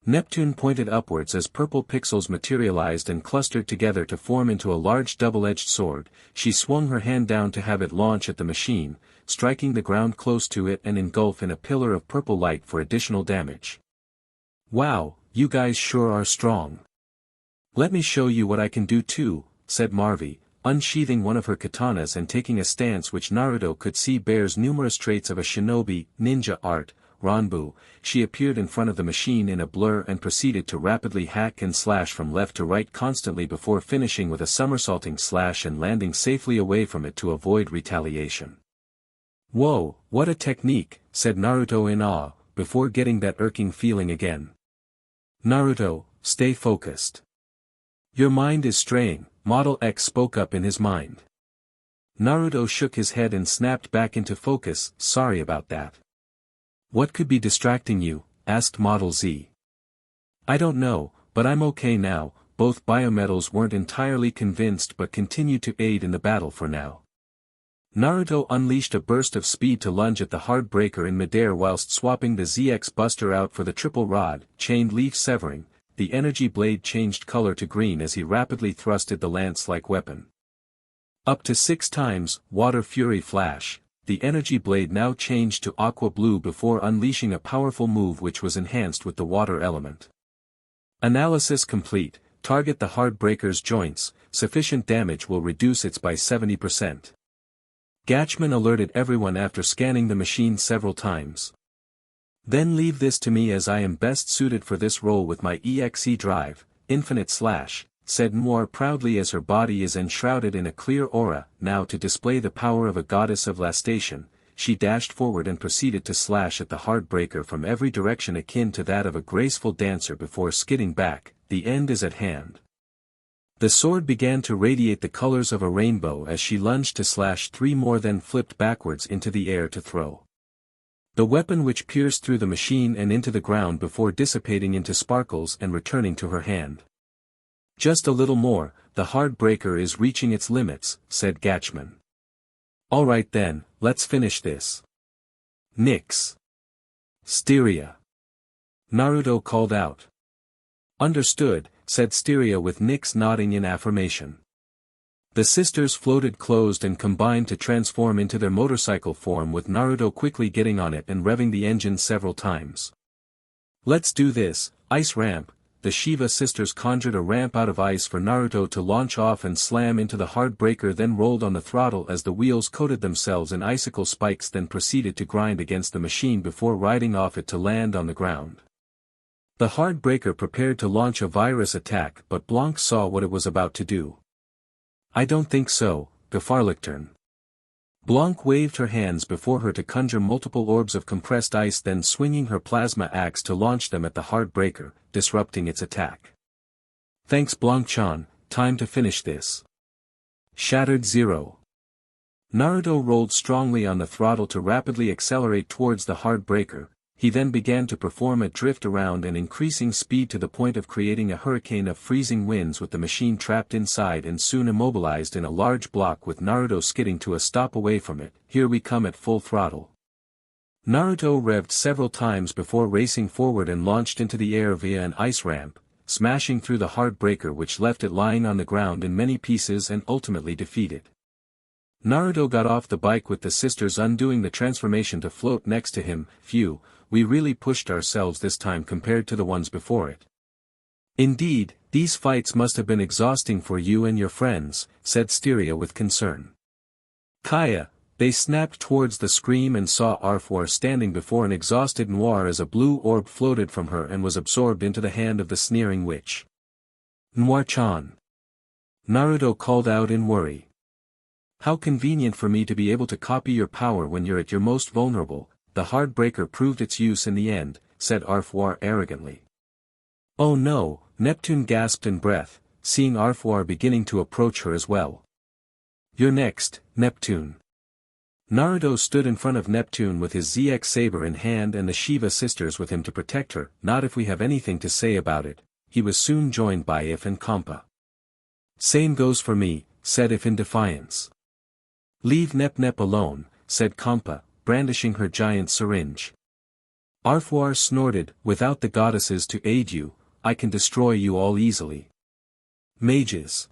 B: Neptune pointed upwards as purple pixels materialized and clustered together to form into a large double-edged sword. She swung her hand down to have it launch at the machine, striking the ground close to it and engulf in a pillar of purple light for additional damage. Wow, you guys sure are strong. Let me show you what I can do too, said Marvy, unsheathing one of her katanas and taking a stance which Naruto could see bears numerous traits of a shinobi, ninja art, Ranbu. She appeared in front of the machine in a blur and proceeded to rapidly hack and slash from left to right constantly before finishing with a somersaulting slash and landing safely away from it to avoid retaliation. Whoa, what a technique, said Naruto in awe, before getting that irking feeling again. Naruto, stay focused. Your mind is straying, Model X spoke up in his mind. Naruto shook his head and snapped back into focus. Sorry about that. What could be distracting you? Asked Model Z. I don't know, but I'm okay now. Both biometals weren't entirely convinced but continued to aid in the battle for now. Naruto unleashed a burst of speed to lunge at the hard breaker in midair whilst swapping the ZX Buster out for the triple rod, chained leaf severing. The energy blade changed color to green as he rapidly thrusted the lance-like weapon. Up to 6 times, Water Fury Flash. The energy blade now changed to aqua blue before unleashing a powerful move which was enhanced with the water element. Analysis complete. Target the hard breaker's joints, sufficient damage will reduce its by 70%. Gatchman alerted everyone after scanning the machine several times. Then leave this to me as I am best suited for this role with my EXE drive, Infinite Slash, said Noire proudly as her body is enshrouded in a clear aura. Now to display the power of a goddess of lastation, she dashed forward and proceeded to slash at the hard breaker from every direction akin to that of a graceful dancer before skidding back. The end is at hand. The sword began to radiate the colors of a rainbow as she lunged to slash 3 more, then flipped backwards into the air to throw the weapon, which pierced through the machine and into the ground before dissipating into sparkles and returning to her hand. Just a little more, the hard breaker is reaching its limits, said Gatchman. Alright then, let's finish this. Nix. Styria. Naruto called out. Understood, said Styria with Nix nodding in affirmation. The sisters floated closed and combined to transform into their motorcycle form, with Naruto quickly getting on it and revving the engine several times. Let's do this. Ice ramp. The Shiva sisters conjured a ramp out of ice for Naruto to launch off and slam into the hard breaker, then rolled on the throttle as the wheels coated themselves in icicle spikes, then proceeded to grind against the machine before riding off it to land on the ground. The hard breaker prepared to launch a virus attack, but Blanc saw what it was about to do. I don't think so, Gefahrlichtern. Blanc waved her hands before her to conjure multiple orbs of compressed ice, then swinging her plasma axe to launch them at the hard breaker, disrupting its attack. Thanks Blanc-chan, time to finish this. Shattered Zero. Naruto rolled strongly on the throttle to rapidly accelerate towards the hard breaker. He then began to perform a drift around and increasing speed to the point of creating a hurricane of freezing winds with the machine trapped inside and soon immobilized in a large block, with Naruto skidding to a stop away from it. Here we come at full throttle. Naruto revved several times before racing forward and launched into the air via an ice ramp, smashing through the hard breaker, which left it lying on the ground in many pieces and ultimately defeated. Naruto got off the bike with the sisters undoing the transformation to float next to him. Phew, we really pushed ourselves this time compared to the ones before it. Indeed, these fights must have been exhausting for you and your friends, said Styria with concern. Kaya, they snapped towards the scream and saw Arfwar standing before an exhausted Noire as a blue orb floated from her and was absorbed into the hand of the sneering witch. Noire-chan. Naruto called out in worry. How convenient for me to be able to copy your power when you're at your most vulnerable. The hard breaker proved its use in the end, said Arfwar arrogantly. Oh no, Neptune gasped in breath, seeing Arfwar beginning to approach her as well. You're next, Neptune. Naruto stood in front of Neptune with his ZX saber in hand and the Shiva sisters with him to protect her. Not if we have anything to say about it. He was soon joined by If and Kompa. Same goes for me, said If in defiance. Leave Nep alone, said Kompa, brandishing her giant syringe. Arfwar snorted, "Without the goddesses to aid you, I can destroy you all easily." Mages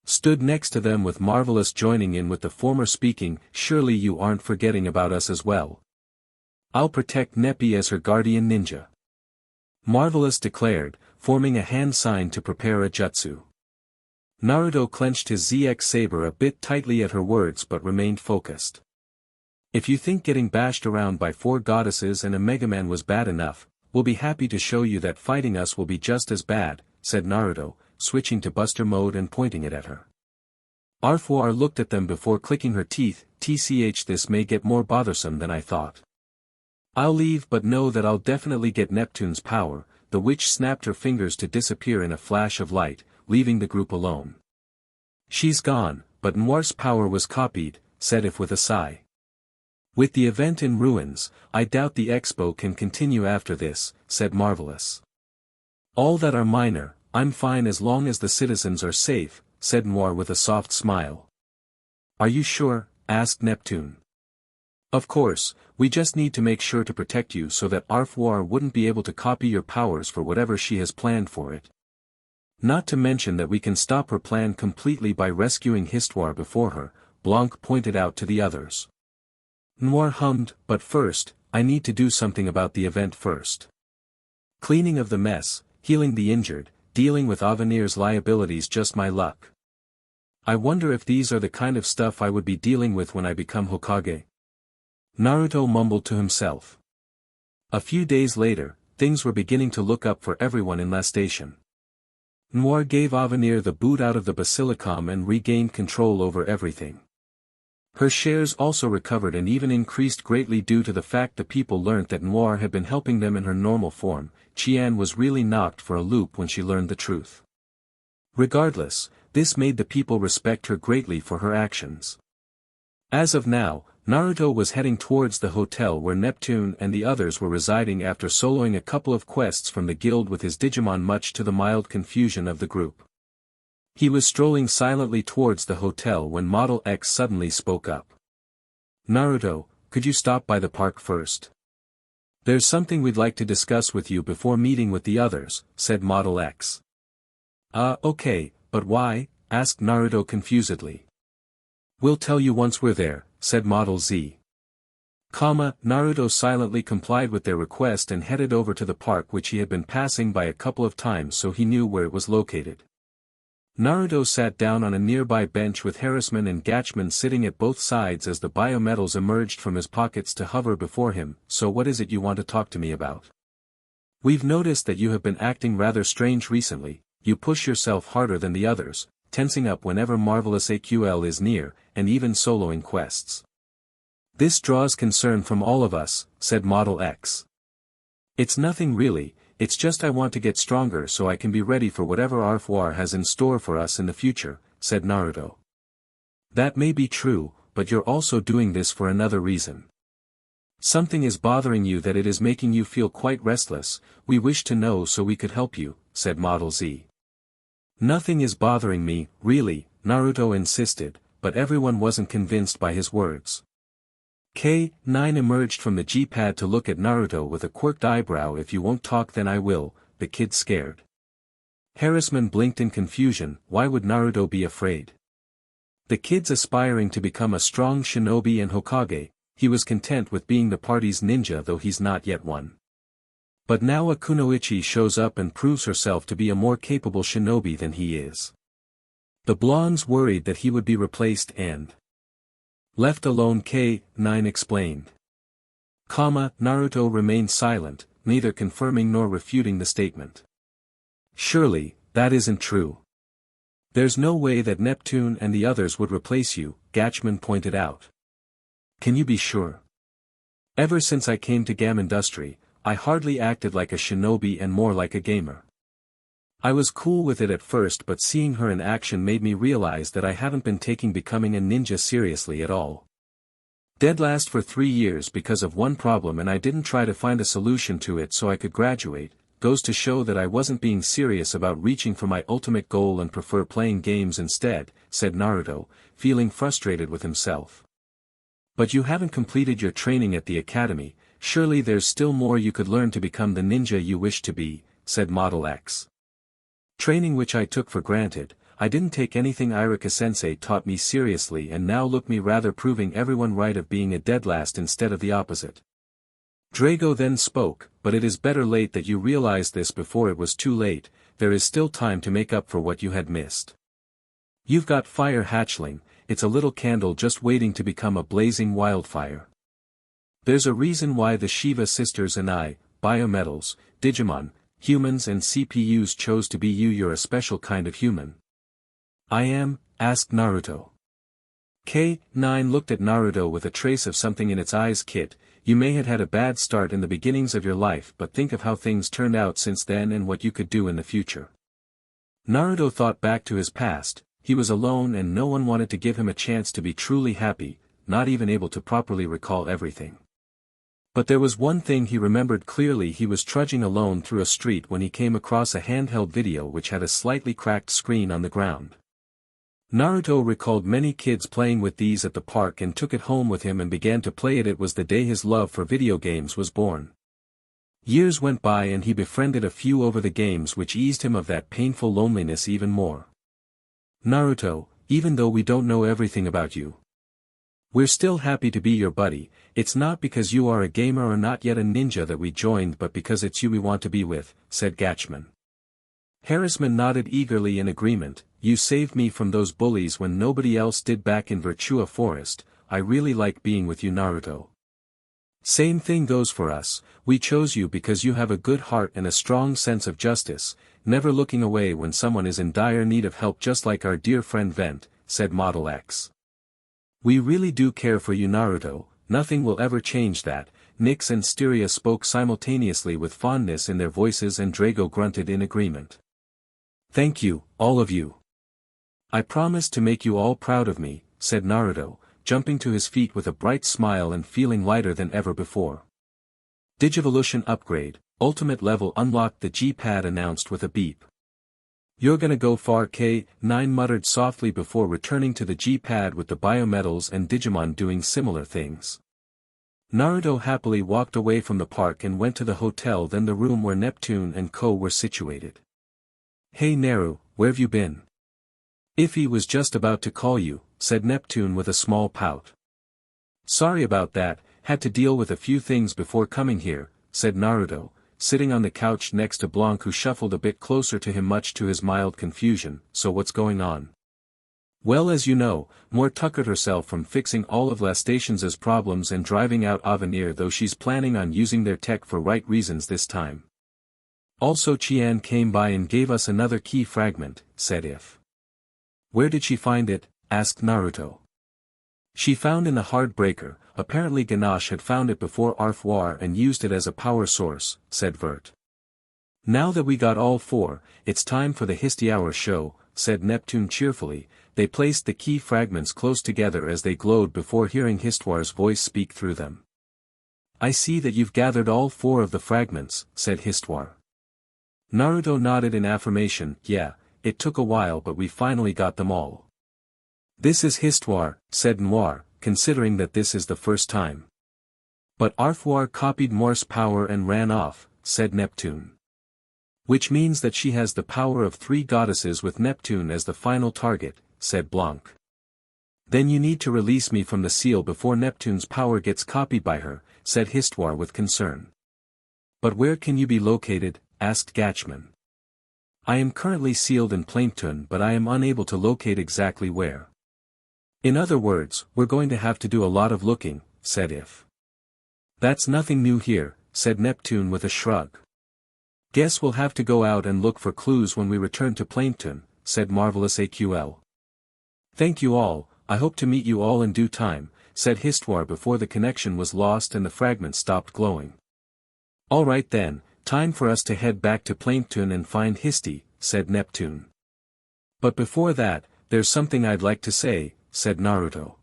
B: stood next to them with Marvelous joining in with the former speaking, "Surely you aren't forgetting about us as well. I'll protect Nepi as her guardian ninja," Marvelous declared, forming a hand sign to prepare a jutsu. Naruto clenched his ZX saber a bit tightly at her words but remained focused. "If you think getting bashed around by 4 goddesses and a Megaman was bad enough, we'll be happy to show you that fighting us will be just as bad," said Naruto, switching to Buster mode and pointing it at her. Arfwar looked at them before clicking her teeth. "Tch, this may get more bothersome than I thought. I'll leave but know that I'll definitely get Neptune's power." The witch snapped her fingers to disappear in a flash of light, leaving the group alone. "She's gone, but Noire's power was copied," said If with a sigh. "With the event in ruins, I doubt the expo can continue after this," said Marvelous. "All that are minor, I'm fine as long as the citizens are safe," said Noire with a soft smile. "Are you sure?" asked Neptune. "Of course, we just need to make sure to protect you so that Arfwar wouldn't be able to copy your powers for whatever she has planned for it. Not to mention that we can stop her plan completely by rescuing Histoire before her," Blanc pointed out to the others. Noire hummed, "But first, I need to do something about the event first. Cleaning of the mess, healing the injured, dealing with Avenir's liabilities, just my luck. I wonder if these are the kind of stuff I would be dealing with when I become Hokage." Naruto mumbled to himself. A few days later, things were beginning to look up for everyone in La Station. Noire gave Avenir the boot out of the Basilicom and regained control over everything. Her shares also recovered and even increased greatly due to the fact the people learnt that Noire had been helping them in her normal form. Qian was really knocked for a loop when she learned the truth. Regardless, this made the people respect her greatly for her actions. As of now, Naruto was heading towards the hotel where Neptune and the others were residing after soloing a couple of quests from the guild with his Digimon, much to the mild confusion of the group. He was strolling silently towards the hotel when Model X suddenly spoke up. "Naruto, could you stop by the park first? There's something we'd like to discuss with you before meeting with the others," said Model X. Okay, but why?" asked Naruto confusedly. "We'll tell you once we're there," said Model Z. Naruto silently complied with their request and headed over to the park, which he had been passing by a couple of times, so he knew where it was located. Naruto sat down on a nearby bench with Harassman and Gatchman sitting at both sides as the biometals emerged from his pockets to hover before him. "So what is it you want to talk to me about? We've noticed that you have been acting rather strange recently. You push yourself harder than the others, tensing up whenever Marvelous AQL is near, and even soloing quests. This draws concern from all of us," said Model X. "It's nothing really, it's just I want to get stronger so I can be ready for whatever Arfwar has in store for us in the future," said Naruto. "That may be true, but you're also doing this for another reason. Something is bothering you that it is making you feel quite restless. We wish to know so we could help you," said Model Z. "Nothing is bothering me, really," Naruto insisted, but everyone wasn't convinced by his words. K9 emerged from the G-pad to look at Naruto with a quirked eyebrow. "If you won't talk then I will," the kid scared. Harassman blinked in confusion. Why would Naruto be afraid? The kid's aspiring to become a strong shinobi and Hokage. He was content with being the party's ninja, though he's not yet one. But now a Kunoichi shows up and proves herself to be a more capable shinobi than he is. The blondes worried that he would be replaced and left alone. K9 explained. Naruto remained silent, neither confirming nor refuting the statement. "Surely, that isn't true. There's no way that Neptune and the others would replace you," Gatchman pointed out. "Can you be sure? Ever since I came to Gam Industry, I hardly acted like a shinobi and more like a gamer. I was cool with it at first, but seeing her in action made me realize that I haven't been taking becoming a ninja seriously at all. Dead last for 3 years because of one problem, and I didn't try to find a solution to it so I could graduate. Goes to show that I wasn't being serious about reaching for my ultimate goal and prefer playing games instead," said Naruto, feeling frustrated with himself. But you haven't completed your training at the academy, surely there's still more you could learn to become the ninja you wish to be, said Model X. Training which I took for granted, I didn't take anything Irika-sensei taught me seriously and now look me rather proving everyone right of being a deadlast instead of the opposite. Drago then spoke, but it is better late that you realized this before it was too late, there is still time to make up for what you had missed. You've got fire hatchling, it's a little candle just waiting to become a blazing wildfire. There's a reason why the Shiva sisters and I, biometals, Digimon, humans and CPUs chose to be you. You're a special kind of human. I am, asked Naruto. K9 looked at Naruto with a trace of something in its eyes. Kid, you may have had a bad start in the beginnings of your life, but think of how things turned out since then and what you could do in the future. Naruto thought back to his past. He was alone and no one wanted to give him a chance to be truly happy, not even able to properly recall everything. But there was one thing he remembered clearly. He was trudging alone through a street when he came across a handheld video which had a slightly cracked screen on the ground. Naruto recalled many kids playing with these at the park and took it home with him and began to play it. It was the day his love for video games was born. Years went by and he befriended a few over the games, which eased him of that painful loneliness even more. Naruto, even though we don't know everything about you, we're still happy to be your buddy. It's not because you are a gamer or not yet a ninja that we joined, but because it's you we want to be with, said Gatchman. Harrisman nodded eagerly in agreement. You saved me from those bullies when nobody else did back in Virtua Forest. I really like being with you, Naruto. Same thing goes for us, we chose you because you have a good heart and a strong sense of justice, never looking away when someone is in dire need of help, just like our dear friend Vent, said Model X. We really do care for you, Naruto, nothing will ever change that. Nyx and Styria spoke simultaneously with fondness in their voices and Drago grunted in agreement. Thank you, all of you. I promise to make you all proud of me, said Naruto, jumping to his feet with a bright smile and feeling lighter than ever before. Digivolution upgrade, ultimate level unlocked, the G-pad announced with a beep. You're gonna go far, K9 muttered softly before returning to the G-pad with the biometals and Digimon doing similar things. Naruto happily walked away from the park and went to the hotel, then the room where Neptune and Co were situated. Hey Naru, where've you been? Iffy was just about to call you, said Neptune with a small pout. Sorry about that, had to deal with a few things before coming here, said Naruto, sitting on the couch next to Blanc, who shuffled a bit closer to him much to his mild confusion. So what's going on? Well, as you know, Moore tuckered herself from fixing all of Lastations's problems and driving out Avenir, though she's planning on using their tech for right reasons this time. Also Qian came by and gave us another key fragment, said If. Where did she find it? Asked Naruto. She found in the Heartbreaker. Apparently Ganache had found it before Arfoire and used it as a power source, said Vert. Now that we got all four, it's time for the History Hour show, said Neptune cheerfully. They placed the key fragments close together as they glowed before hearing Histoire's voice speak through them. I see that you've gathered all four of the fragments, said Histoire. Naruto nodded in affirmation. Yeah, it took a while, but we finally got them all. This is Histoire, said Noire, considering that this is the first time. But Arfoire copied Morse power and ran off, said Neptune. Which means that she has the power of 3 goddesses with Neptune as the final target, said Blanc. Then you need to release me from the seal before Neptune's power gets copied by her, said Histoire with concern. But where can you be located? Asked Gatchman. I am currently sealed in Plankton, but I am unable to locate exactly where. In other words, we're going to have to do a lot of looking, said If. That's nothing new here, said Neptune with a shrug. Guess we'll have to go out and look for clues when we return to Plankton, said Marvelous AQL. Thank you all, I hope to meet you all in due time, said Histoire before the connection was lost and the fragment stopped glowing. Alright then, time for us to head back to Plankton and find Histy, said Neptune. But before that, there's something I'd like to say, said Naruto.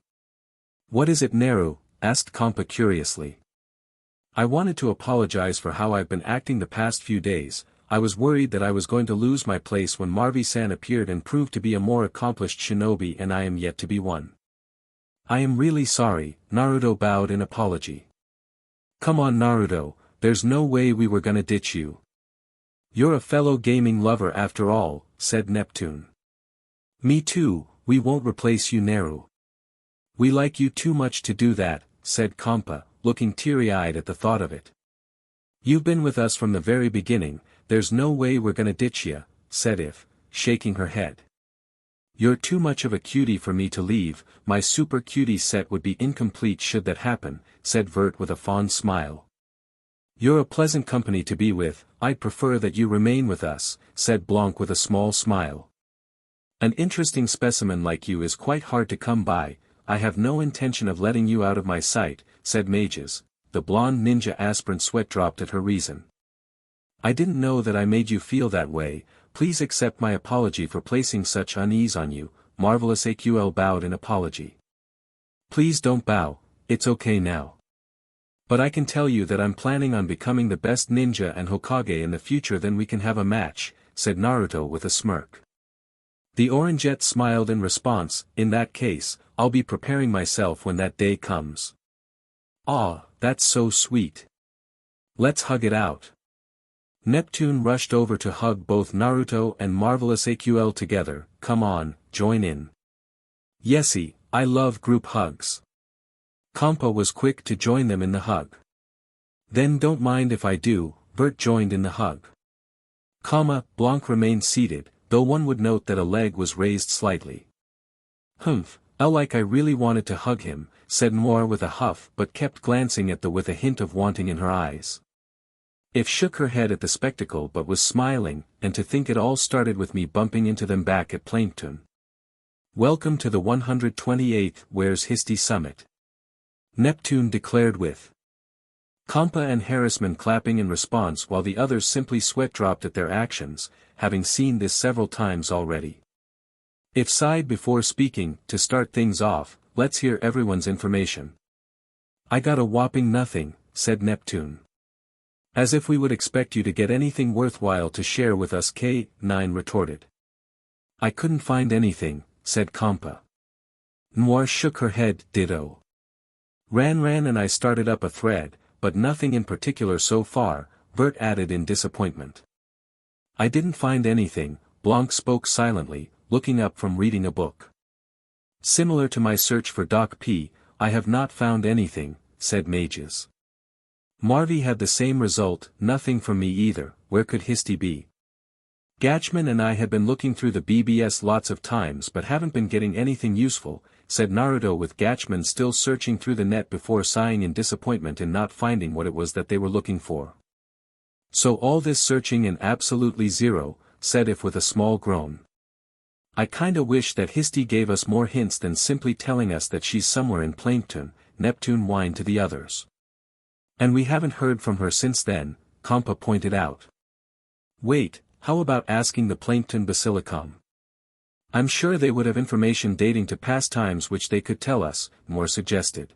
B: What is it, Naru? Asked Kompa curiously. I wanted to apologize for how I've been acting the past few days. I was worried that I was going to lose my place when Marvy-san appeared and proved to be a more accomplished shinobi, and I am yet to be one. I am really sorry, Naruto bowed in apology. Come on Naruto, there's no way we were gonna ditch you. You're a fellow gaming lover after all, said Neptune. Me too, we won't replace you Naru. We like you too much to do that, said Kampa, looking teary-eyed at the thought of it. You've been with us from the very beginning, there's no way we're gonna ditch ya, said If, shaking her head. You're too much of a cutie for me to leave, my super cutie set would be incomplete should that happen, said Vert with a fond smile. You're a pleasant company to be with, I'd prefer that you remain with us, said Blanc with a small smile. An interesting specimen like you is quite hard to come by, I have no intention of letting you out of my sight, said Mages, the blonde ninja aspirant sweat dropped at her reason. I didn't know that I made you feel that way, please accept my apology for placing such unease on you, Marvelous AQL bowed in apology. Please don't bow, it's okay now. But I can tell you that I'm planning on becoming the best ninja and Hokage in the future, then we can have a match, said Naruto with a smirk. The Orangette smiled in response, in that case, I'll be preparing myself when that day comes. Ah, that's so sweet. Let's hug it out. Neptune rushed over to hug both Naruto and Marvelous AQL together, come on, join in. Yesy, I love group hugs. Kampa was quick to join them in the hug. Then don't mind if I do, Bert joined in the hug. Blanc remained seated, though one would note that a leg was raised slightly. Like I really wanted to hug him, said Noire with a huff but kept glancing at the with a hint of wanting in her eyes. If shook her head at the spectacle but was smiling, and to think it all started with me bumping into them back at Plankton. Welcome to the 128th Where's Histy Summit. Neptune declared with Kampa and Harrisman clapping in response while the others simply sweat dropped at their actions, having seen this several times already. If sighed before speaking, to start things off, let's hear everyone's information. I got a whopping nothing, said Neptune. As if we would expect you to get anything worthwhile to share with us, K9 retorted. I couldn't find anything, said Kampa. Noire shook her head, ditto. Ran and I started up a thread, but nothing in particular so far, Bert added in disappointment. I didn't find anything, Blanc spoke silently, looking up from reading a book. Similar to my search for Doc P, I have not found anything, said Mages. Marvy had the same result, nothing from me either, where could Histy be? Gatchman and I had been looking through the BBS lots of times but haven't been getting anything useful, said Naruto with Gatchman still searching through the net before sighing in disappointment in not finding what it was that they were looking for. So all this searching and absolutely zero, said If with a small groan. I kinda wish that Histy gave us more hints than simply telling us that she's somewhere in Plankton, Neptune whined to the others. And we haven't heard from her since then, Kampa pointed out. Wait, how about asking the Plankton Basilicom? I'm sure they would have information dating to past times which they could tell us, Moore suggested.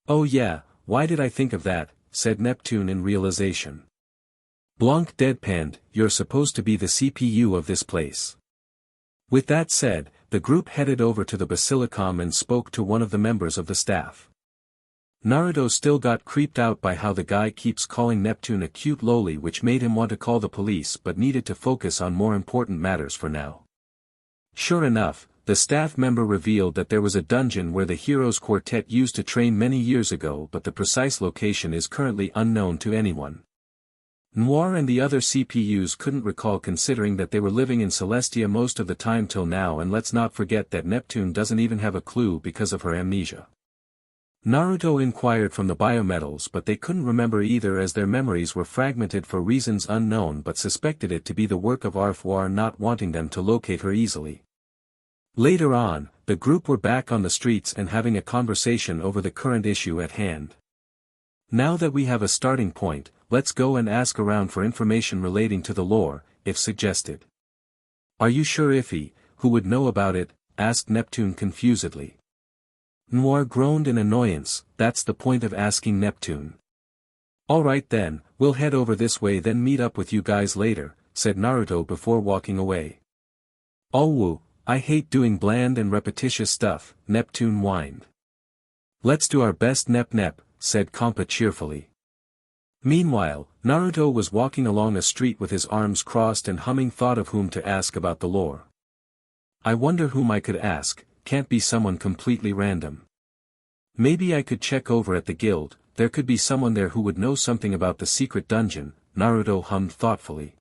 B: Oh yeah, why did I think of that, said Neptune in realization. Blanc deadpanned, you're supposed to be the CPU of this place. With that said, the group headed over to the Basilicom and spoke to one of the members of the staff. Naruto still got creeped out by how the guy keeps calling Neptune a cute loli, which made him want to call the police but needed to focus on more important matters for now. Sure enough, the staff member revealed that there was a dungeon where the Heroes Quartet used to train many years ago, but the precise location is currently unknown to anyone. Noire and the other CPUs couldn't recall, considering that they were living in Celestia most of the time till now, and let's not forget that Neptune doesn't even have a clue because of her amnesia. Naruto inquired from the biometals, but they couldn't remember either, as their memories were fragmented for reasons unknown, but suspected it to be the work of Arfwar not wanting them to locate her easily. Later on, the group were back on the streets and having a conversation over the current issue at hand. Now that we have a starting point, let's go and ask around for information relating to the lore, If suggested. Are you sure Iffy, who would know about it? Asked Neptune confusedly. Noire groaned in annoyance, that's the point of asking Neptune. Alright then, we'll head over this way then meet up with you guys later, said Naruto before walking away. Oh woo, I hate doing bland and repetitious stuff, Neptune whined. Let's do our best Nep, said Kompa cheerfully. Meanwhile, Naruto was walking along a street with his arms crossed and humming thought of whom to ask about the lore. I wonder whom I could ask, can't be someone completely random. Maybe I could check over at the guild, there could be someone there who would know something about the secret dungeon, Naruto hummed thoughtfully.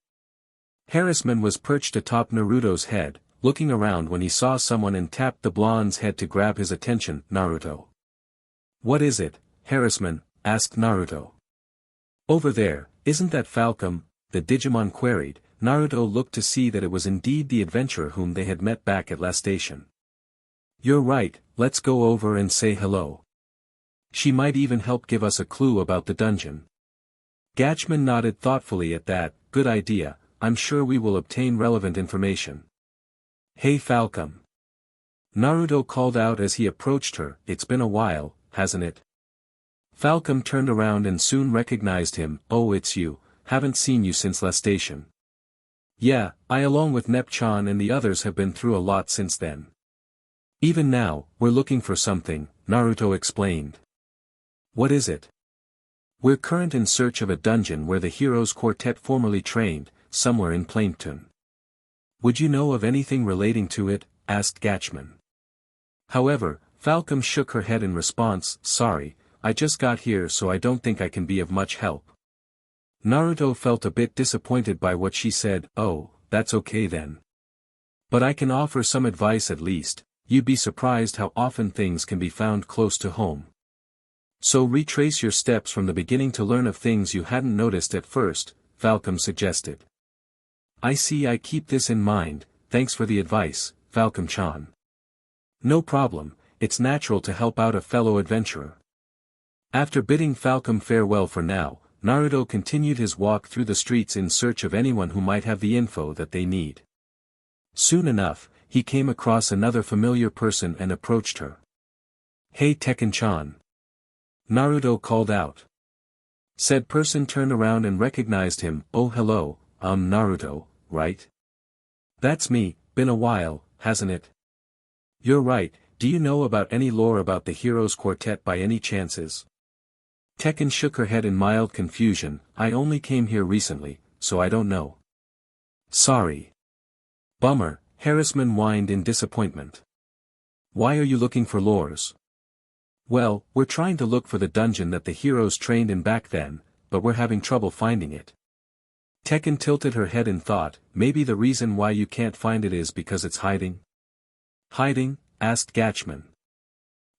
B: Harassman was perched atop Naruto's head, looking around when he saw someone and tapped the blonde's head to grab his attention. Naruto. What is it, Harassman? Asked Naruto. Over there, isn't that Falcom? The Digimon queried. Naruto looked to see that it was indeed the adventurer whom they had met back at last station. You're right, let's go over and say hello. She might even help give us a clue about the dungeon. Gatchman nodded thoughtfully at that. Good idea, I'm sure we will obtain relevant information. Hey Falcom. Naruto called out as he approached her. It's been a while, hasn't it? Falcom turned around and soon recognized him. Oh, it's you, haven't seen you since last station. Yeah, I along with Nep-chan and the others have been through a lot since then. Even now, we're looking for something, Naruto explained. What is it? We're current in search of a dungeon where the heroes quartet formerly trained, somewhere in Plankton. Would you know of anything relating to it? Asked Gatchman. However, Falcom shook her head in response. Sorry, I just got here so I don't think I can be of much help. Naruto felt a bit disappointed by what she said. Oh, that's okay then. But I can offer some advice at least. You'd be surprised how often things can be found close to home. So retrace your steps from the beginning to learn of things you hadn't noticed at first, Falcom suggested. I see, I keep this in mind. Thanks for the advice, Falcom-chan. No problem, it's natural to help out a fellow adventurer. After bidding Falcom farewell for now, Naruto continued his walk through the streets in search of anyone who might have the info that they need. Soon enough, he came across another familiar person and approached her. Hey Tekken-chan. Naruto called out. Said person turned around and recognized him. Oh hello, Naruto, right? That's me, been a while, hasn't it? You're right, do you know about any lore about the Heroes Quartet by any chances? Tekken shook her head in mild confusion. I only came here recently, so I don't know. Sorry. Bummer, Harassman whined in disappointment. Why are you looking for lores? Well, we're trying to look for the dungeon that the heroes trained in back then, but we're having trouble finding it. Tekken tilted her head in thought. Maybe the reason why you can't find it is because it's hiding? Hiding? Asked Gatchman.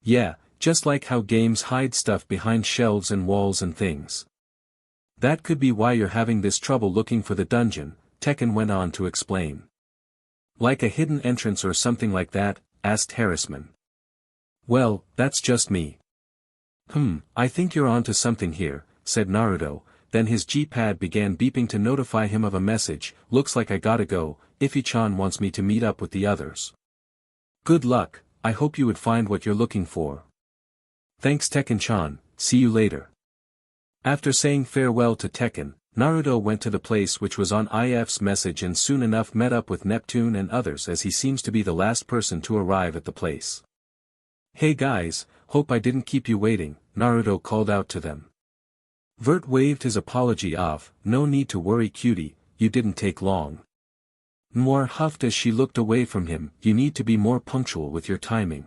B: Yeah, just like how games hide stuff behind shelves and walls and things. That could be why you're having this trouble looking for the dungeon, Tekken went on to explain. Like a hidden entrance or something like that? Asked Harassman. Well, that's just me. I think you're onto something here, said Naruto, then his G-pad began beeping to notify him of a message. Looks like I gotta go, Iffy-chan wants me to meet up with the others. Good luck, I hope you would find what you're looking for. Thanks Tekken-chan, see you later. After saying farewell to Tekken, Naruto went to the place which was on IF's message and soon enough met up with Neptune and others as he seems to be the last person to arrive at the place. Hey guys, hope I didn't keep you waiting, Naruto called out to them. Vert waved his apology off. No need to worry cutie, you didn't take long. Noire huffed as she looked away from him. You need to be more punctual with your timing.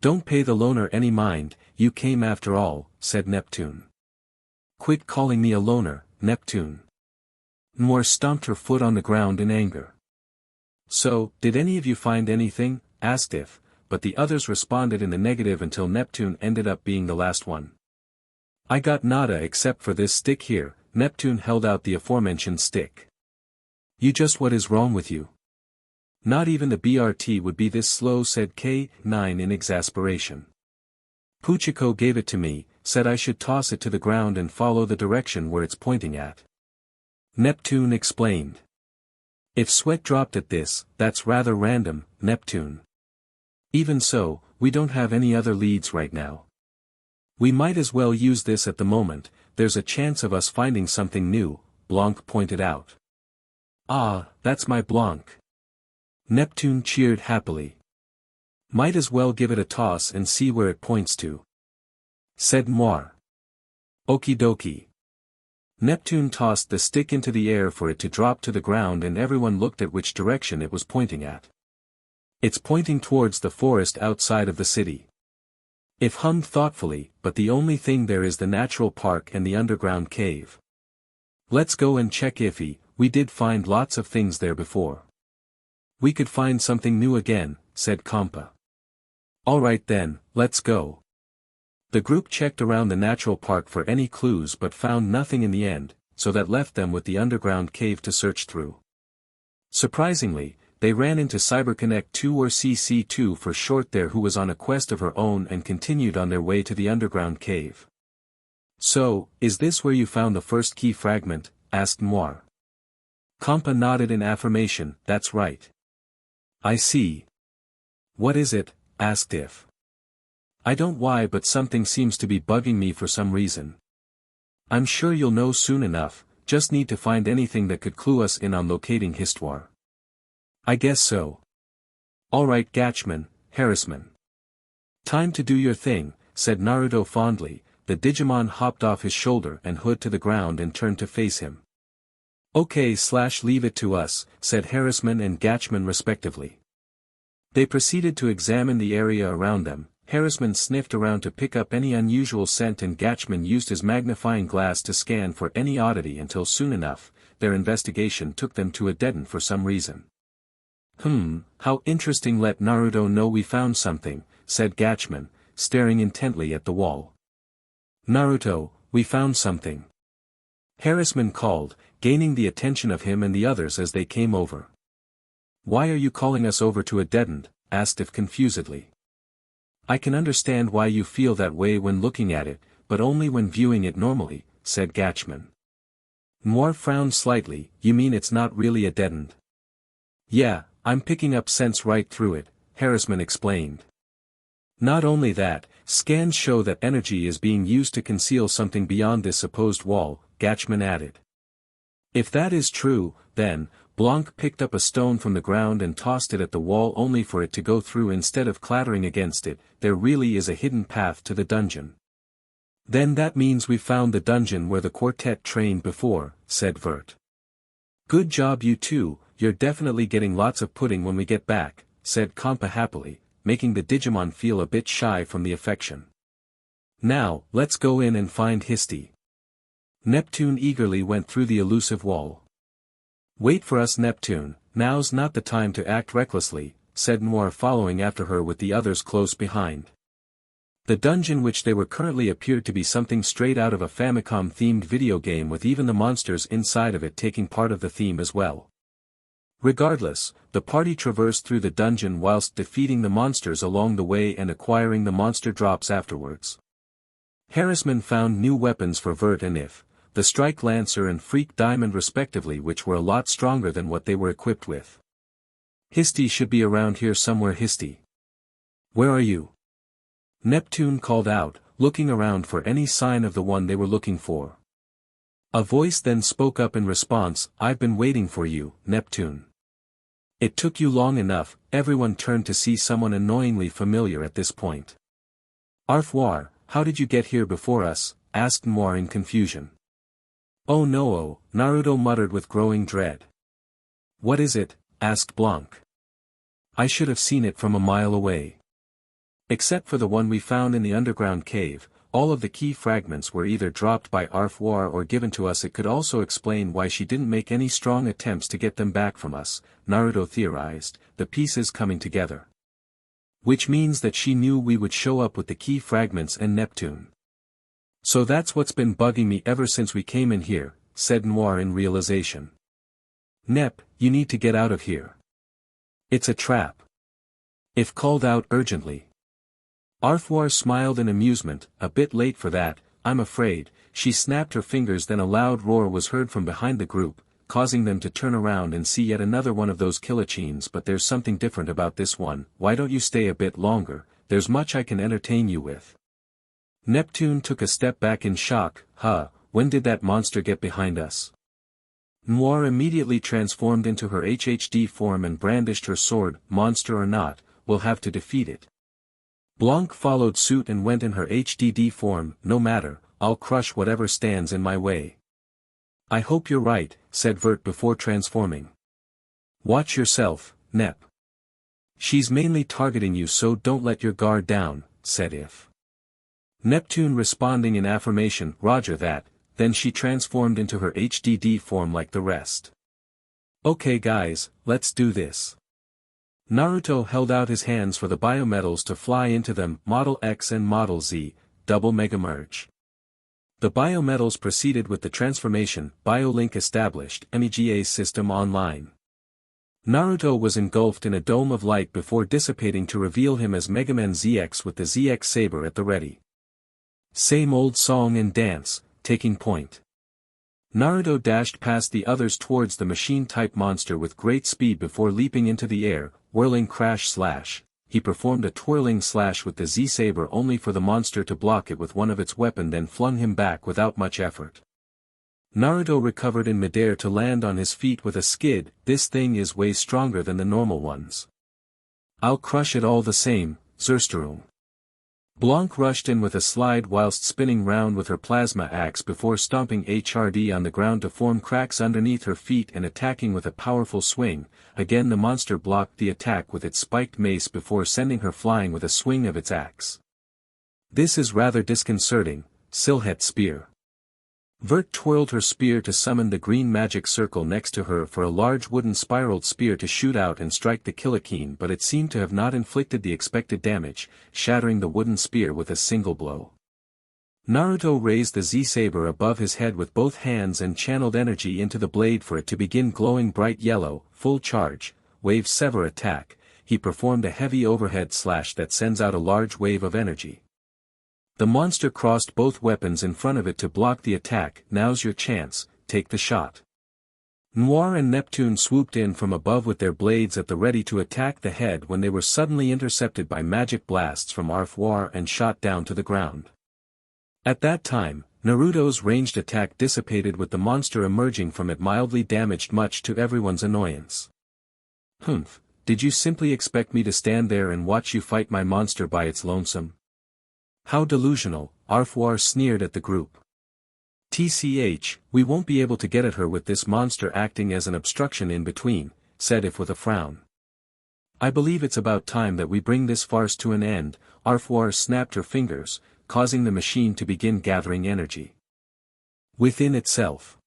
B: Don't pay the loner any mind, you came after all, said Neptune. Quit calling me a loner, Neptune. Noire stomped her foot on the ground in anger. So, did any of you find anything? Asked If, but the others responded in the negative until Neptune ended up being the last one. I got nada except for this stick here. Neptune held out the aforementioned stick. You just what is wrong with you? Not even the BRT would be this slow, said K9 in exasperation. Puchiko gave it to me, said I should toss it to the ground and follow the direction where it's pointing at. Neptune explained. If Sweat dropped at this, that's rather random, Neptune. Even so, we don't have any other leads right now. We might as well use this at the moment, there's a chance of us finding something new, Blanc pointed out. Ah, that's my Blanc. Neptune cheered happily. Might as well give it a toss and see where it points to. said Noire. Okie dokie. Neptune tossed the stick into the air for it to drop to the ground, and everyone looked at which direction it was pointing at. It's pointing towards the forest outside of the city. If hummed thoughtfully, but the only thing there is the natural park and the underground cave. Let's go and check iffy, we did find lots of things there before. We could find something new again, said Compa. Alright then, let's go. The group checked around the natural park for any clues but found nothing in the end, so that left them with the underground cave to search through. Surprisingly, they ran into CyberConnect 2 or CC2 for short there, who was on a quest of her own and continued on their way to the underground cave. So, is this where you found the first key fragment? Asked Noire. Compa nodded in affirmation, that's right. I see. What is it? Asked If. I don't why, but something seems to be bugging me for some reason. I'm sure you'll know soon enough, just need to find anything that could clue us in on locating Histoire. I guess so. Alright Gatchman, Harassman. Time to do your thing, said Naruto fondly. The Digimon hopped off his shoulder and hood to the ground and turned to face him. Okay / leave it to us, said Harassman and Gatchman respectively. They proceeded to examine the area around them. Harassman sniffed around to pick up any unusual scent, and Gatchman used his magnifying glass to scan for any oddity until soon enough, their investigation took them to a dead end for some reason. How interesting, let Naruto know we found something, said Gatchman, staring intently at the wall. Naruto, we found something. Harassman called, gaining the attention of him and the others as they came over. Why are you calling us over to a dead end? Asked If confusedly. I can understand why you feel that way when looking at it, but only when viewing it normally, said Gatchman. Noire frowned slightly. You mean it's not really a dead end? Yeah, I'm picking up sense right through it, Harassman explained. Not only that, scans show that energy is being used to conceal something beyond this supposed wall, Gatchman added. If that is true, then, Blanc picked up a stone from the ground and tossed it at the wall only for it to go through instead of clattering against it. There really is a hidden path to the dungeon. Then that means we found the dungeon where the quartet trained before, said Vert. Good job you two, you're definitely getting lots of pudding when we get back, said Compa happily, making the Digimon feel a bit shy from the affection. Now, let's go in and find Histy. Neptune eagerly went through the elusive wall. Wait for us Neptune, now's not the time to act recklessly, said Noire following after her with the others close behind. The dungeon which they were currently appeared to be something straight out of a Famicom-themed video game, with even the monsters inside of it taking part of the theme as well. Regardless, the party traversed through the dungeon whilst defeating the monsters along the way and acquiring the monster drops afterwards. Harassman found new weapons for Vert and If, the Strike Lancer and Freak Diamond respectively, which were a lot stronger than what they were equipped with. Histy should be around here somewhere. Histy. Where are you? Neptune called out, looking around for any sign of the one they were looking for. A voice then spoke up in response, I've been waiting for you, Neptune. It took you long enough. Everyone turned to see someone annoyingly familiar at this point. Arfoire, how did you get here before us? Asked Noire in confusion. Oh no, Naruto muttered with growing dread. What is it? Asked Blanc. I should have seen it from a mile away. Except for the one we found in the underground cave, all of the key fragments were either dropped by Arfoire or given to us. It could also explain why she didn't make any strong attempts to get them back from us, Naruto theorized, the pieces coming together. Which means that she knew we would show up with the key fragments and Neptune. So that's what's been bugging me ever since we came in here, said Noire in realization. Nep, you need to get out of here. It's a trap. If called out urgently. Arfoire smiled in amusement, a bit late for that, I'm afraid. She snapped her fingers, then a loud roar was heard from behind the group, causing them to turn around and see yet another one of those Killachines. But there's something different about this one. Why don't you stay a bit longer? There's much I can entertain you with. Neptune took a step back in shock. When did that monster get behind us? Noire immediately transformed into her HHD form and brandished her sword. Monster or not, we'll have to defeat it. Blanc followed suit and went in her HDD form. No matter, I'll crush whatever stands in my way. I hope you're right, said Vert before transforming. Watch yourself, Nep. She's mainly targeting you, so don't let your guard down, said If. Neptune responding in affirmation, Roger that, then she transformed into her HDD form like the rest. Okay guys, let's do this. Naruto held out his hands for the biometals to fly into them, Model X and Model Z, double mega merge. The biometals proceeded with the transformation. BioLink established, MEGA system online. Naruto was engulfed in a dome of light before dissipating to reveal him as Megaman ZX with the ZX saber at the ready. Same old song and dance, taking point. Naruto dashed past the others towards the machine-type monster with great speed before leaping into the air, whirling crash slash. He performed a twirling slash with the Z-saber only for the monster to block it with one of its weapon, then flung him back without much effort. Naruto recovered in midair to land on his feet with a skid. This thing is way stronger than the normal ones. I'll crush it all the same, Zersterung. Blanc rushed in with a slide whilst spinning round with her plasma axe before stomping HRD on the ground to form cracks underneath her feet and attacking with a powerful swing. Again the monster blocked the attack with its spiked mace before sending her flying with a swing of its axe. This is rather disconcerting, Silhet spear. Vert twirled her spear to summon the green magic circle next to her for a large wooden spiraled spear to shoot out and strike the Kilokeen, but it seemed to have not inflicted the expected damage, shattering the wooden spear with a single blow. Naruto raised the Z-saber above his head with both hands and channeled energy into the blade for it to begin glowing bright yellow. Full charge, wave sever attack. He performed a heavy overhead slash that sends out a large wave of energy. The monster crossed both weapons in front of it to block the attack. Now's your chance, take the shot. Noire and Neptune swooped in from above with their blades at the ready to attack the head when they were suddenly intercepted by magic blasts from Arfoire and shot down to the ground. At that time, Naruto's ranged attack dissipated with the monster emerging from it mildly damaged, much to everyone's annoyance. Humph, did you simply expect me to stand there and watch you fight my monster by its lonesome? How delusional, Arfoire sneered at the group. TCH, we won't be able to get at her with this monster acting as an obstruction in between, said If with a frown. I believe it's about time that we bring this farce to an end. Arfoire snapped her fingers, causing the machine to begin gathering energy within itself.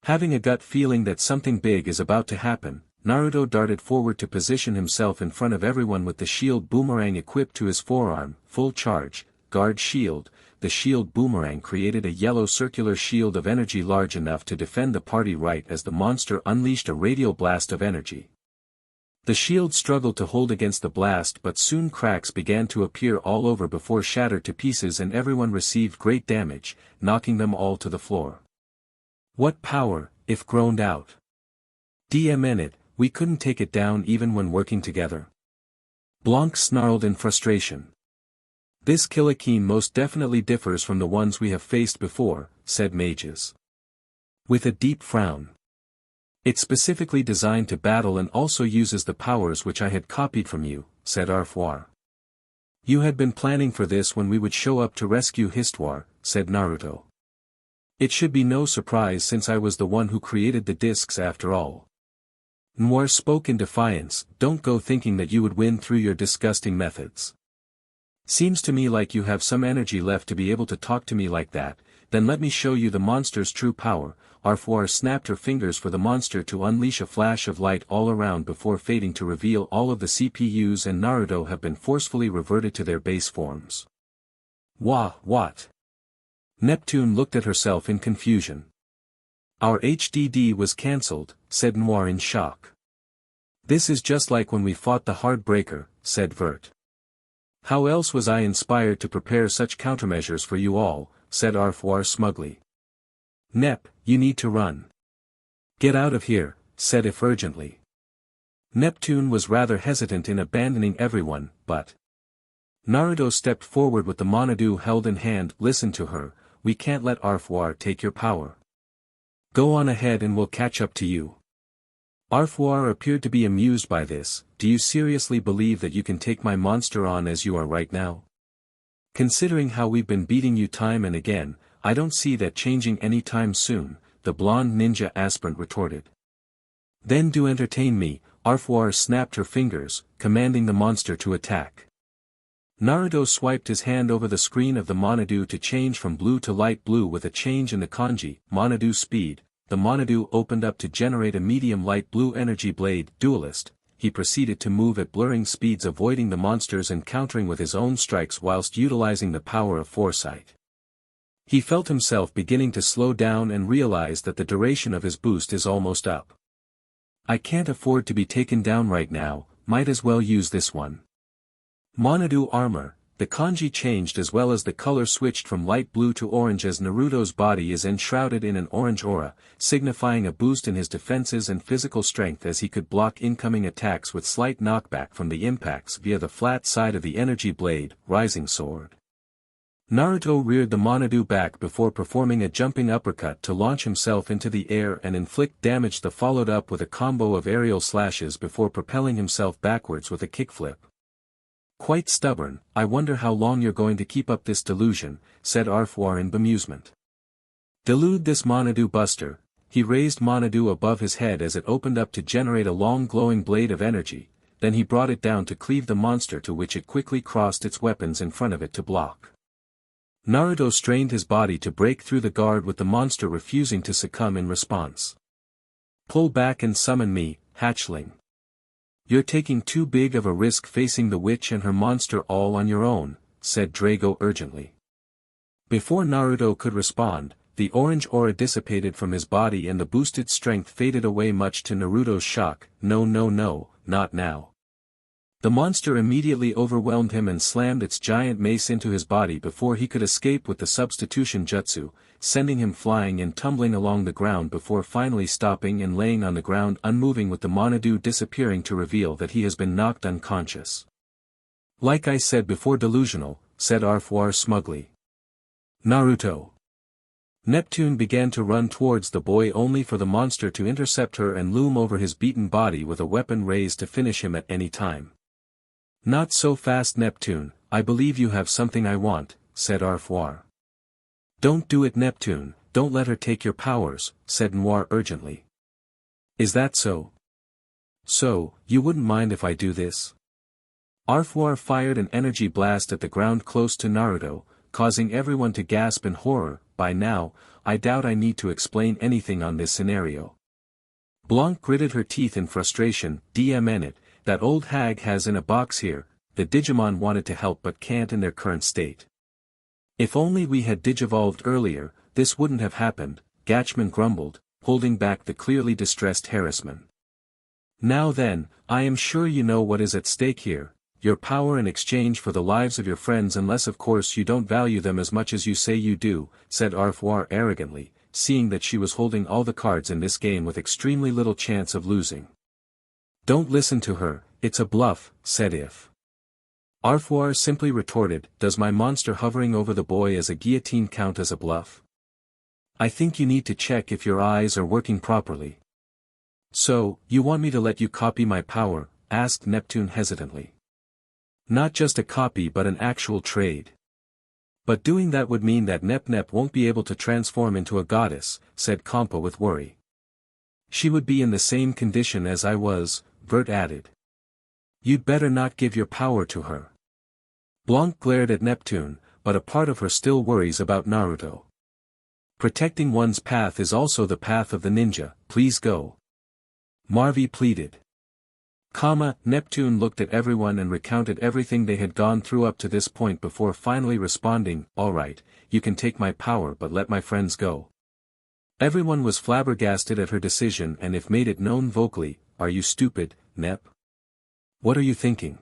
B: Having a gut feeling that something big is about to happen, Naruto darted forward to position himself in front of everyone with the shield boomerang equipped to his forearm. Full charge, guard shield. The shield boomerang created a yellow circular shield of energy large enough to defend the party right as the monster unleashed a radial blast of energy. The shield struggled to hold against the blast, but soon cracks began to appear all over before shattered to pieces and everyone received great damage, knocking them all to the floor. What power, If groaned out. DMN it, we couldn't take it down even when working together. Blanc snarled in frustration. This Kilokeen most definitely differs from the ones we have faced before, said Mages. With a deep frown. It's specifically designed to battle and also uses the powers which I had copied from you, said Arfoire. You had been planning for this when we would show up to rescue Histoire, said Naruto. It should be no surprise since I was the one who created the discs after all. Noire spoke in defiance. Don't go thinking that you would win through your disgusting methods. Seems to me like you have some energy left to be able to talk to me like that. Then let me show you the monster's true power. Arfoire snapped her fingers for the monster to unleash a flash of light all around before fading to reveal all of the CPUs, and Naruto have been forcefully reverted to their base forms. What? Neptune looked at herself in confusion. Our HDD was cancelled, said Noire in shock. This is just like when we fought the Heartbreaker, said Vert. How else was I inspired to prepare such countermeasures for you all, said Arfoire smugly. Nep, you need to run. Get out of here, said If urgently. Neptune was rather hesitant in abandoning everyone, but Naruto stepped forward with the Monadu held in hand. Listen to her, we can't let Arfoire take your power. Go on ahead and we'll catch up to you. Arfoire appeared to be amused by this. Do you seriously believe that you can take my monster on as you are right now? Considering how we've been beating you time and again, I don't see that changing any time soon, the blonde ninja aspirant retorted. Then do entertain me. Arfoire snapped her fingers, commanding the monster to attack. Naruto swiped his hand over the screen of the Monadu to change from blue to light blue with a change in the kanji, Monadu speed. The Monadu opened up to generate a medium light blue energy blade, duelist. He proceeded to move at blurring speeds, avoiding the monsters and countering with his own strikes whilst utilizing the power of foresight. He felt himself beginning to slow down and realized that the duration of his boost is almost up. I can't afford to be taken down right now, might as well use this one. Monadu armor. The kanji changed as well as the color switched from light blue to orange as Naruto's body is enshrouded in an orange aura, signifying a boost in his defenses and physical strength as he could block incoming attacks with slight knockback from the impacts via the flat side of the energy blade, rising sword. Naruto reared the Monadu back before performing a jumping uppercut to launch himself into the air and inflict damage. The followed up with a combo of aerial slashes before propelling himself backwards with a kickflip. Quite stubborn. I wonder how long you're going to keep up this delusion, said Arfoire in bemusement. Delude this Monadu buster. He raised Monadu above his head as it opened up to generate a long glowing blade of energy, then he brought it down to cleave the monster, to which it quickly crossed its weapons in front of it to block. Naruto strained his body to break through the guard with the monster refusing to succumb in response. Pull back and summon me, hatchling. You're taking too big of a risk facing the witch and her monster all on your own, said Drago urgently. Before Naruto could respond, the orange aura dissipated from his body and the boosted strength faded away, much to Naruto's shock. No, not now. The monster immediately overwhelmed him and slammed its giant mace into his body before he could escape with the substitution jutsu, sending him flying and tumbling along the ground before finally stopping and laying on the ground unmoving, with the Monadu disappearing to reveal that he has been knocked unconscious. Like I said before, delusional, said Arfoire smugly. Naruto. Neptune began to run towards the boy only for the monster to intercept her and loom over his beaten body with a weapon raised to finish him at any time. Not so fast, Neptune, I believe you have something I want, said Arfoire. Don't do it, Neptune, don't let her take your powers, said Noire urgently. Is that so? So, you wouldn't mind if I do this? Arfoire fired an energy blast at the ground close to Naruto, causing everyone to gasp in horror. By now, I doubt I need to explain anything on this scenario. Blanc gritted her teeth in frustration. DMN it. That old hag has in a box here. The Digimon wanted to help but can't in their current state. If only we had digivolved earlier, this wouldn't have happened, Gatchman grumbled, holding back the clearly distressed Harassman. Now then, I am sure you know what is at stake here, your power in exchange for the lives of your friends, unless of course you don't value them as much as you say you do, said Arfoire arrogantly, seeing that she was holding all the cards in this game with extremely little chance of losing. Don't listen to her, it's a bluff, said If. Arfoire simply retorted, does my monster hovering over the boy as a guillotine count as a bluff? I think you need to check if your eyes are working properly. So, you want me to let you copy my power? Asked Neptune hesitantly. Not just a copy but an actual trade. But doing that would mean that Nep won't be able to transform into a goddess, said Kompa with worry. She would be in the same condition as I was, Vert added. You'd better not give your power to her. Blanc glared at Neptune, but a part of her still worries about Naruto. Protecting one's path is also the path of the ninja, please go. Marvy pleaded. Neptune looked at everyone and recounted everything they had gone through up to this point before finally responding, alright, you can take my power but let my friends go. Everyone was flabbergasted at her decision and If made it known vocally, are you stupid, Nep? What are you thinking?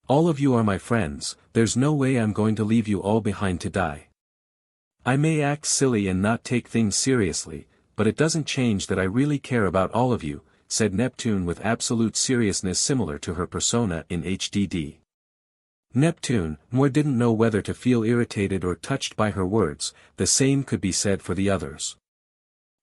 B: All of you are my friends, there's no way I'm going to leave you all behind to die. I may act silly and not take things seriously, but it doesn't change that I really care about all of you, said Neptune with absolute seriousness similar to her persona in HDD. Neptune, Moore didn't know whether to feel irritated or touched by her words, the same could be said for the others.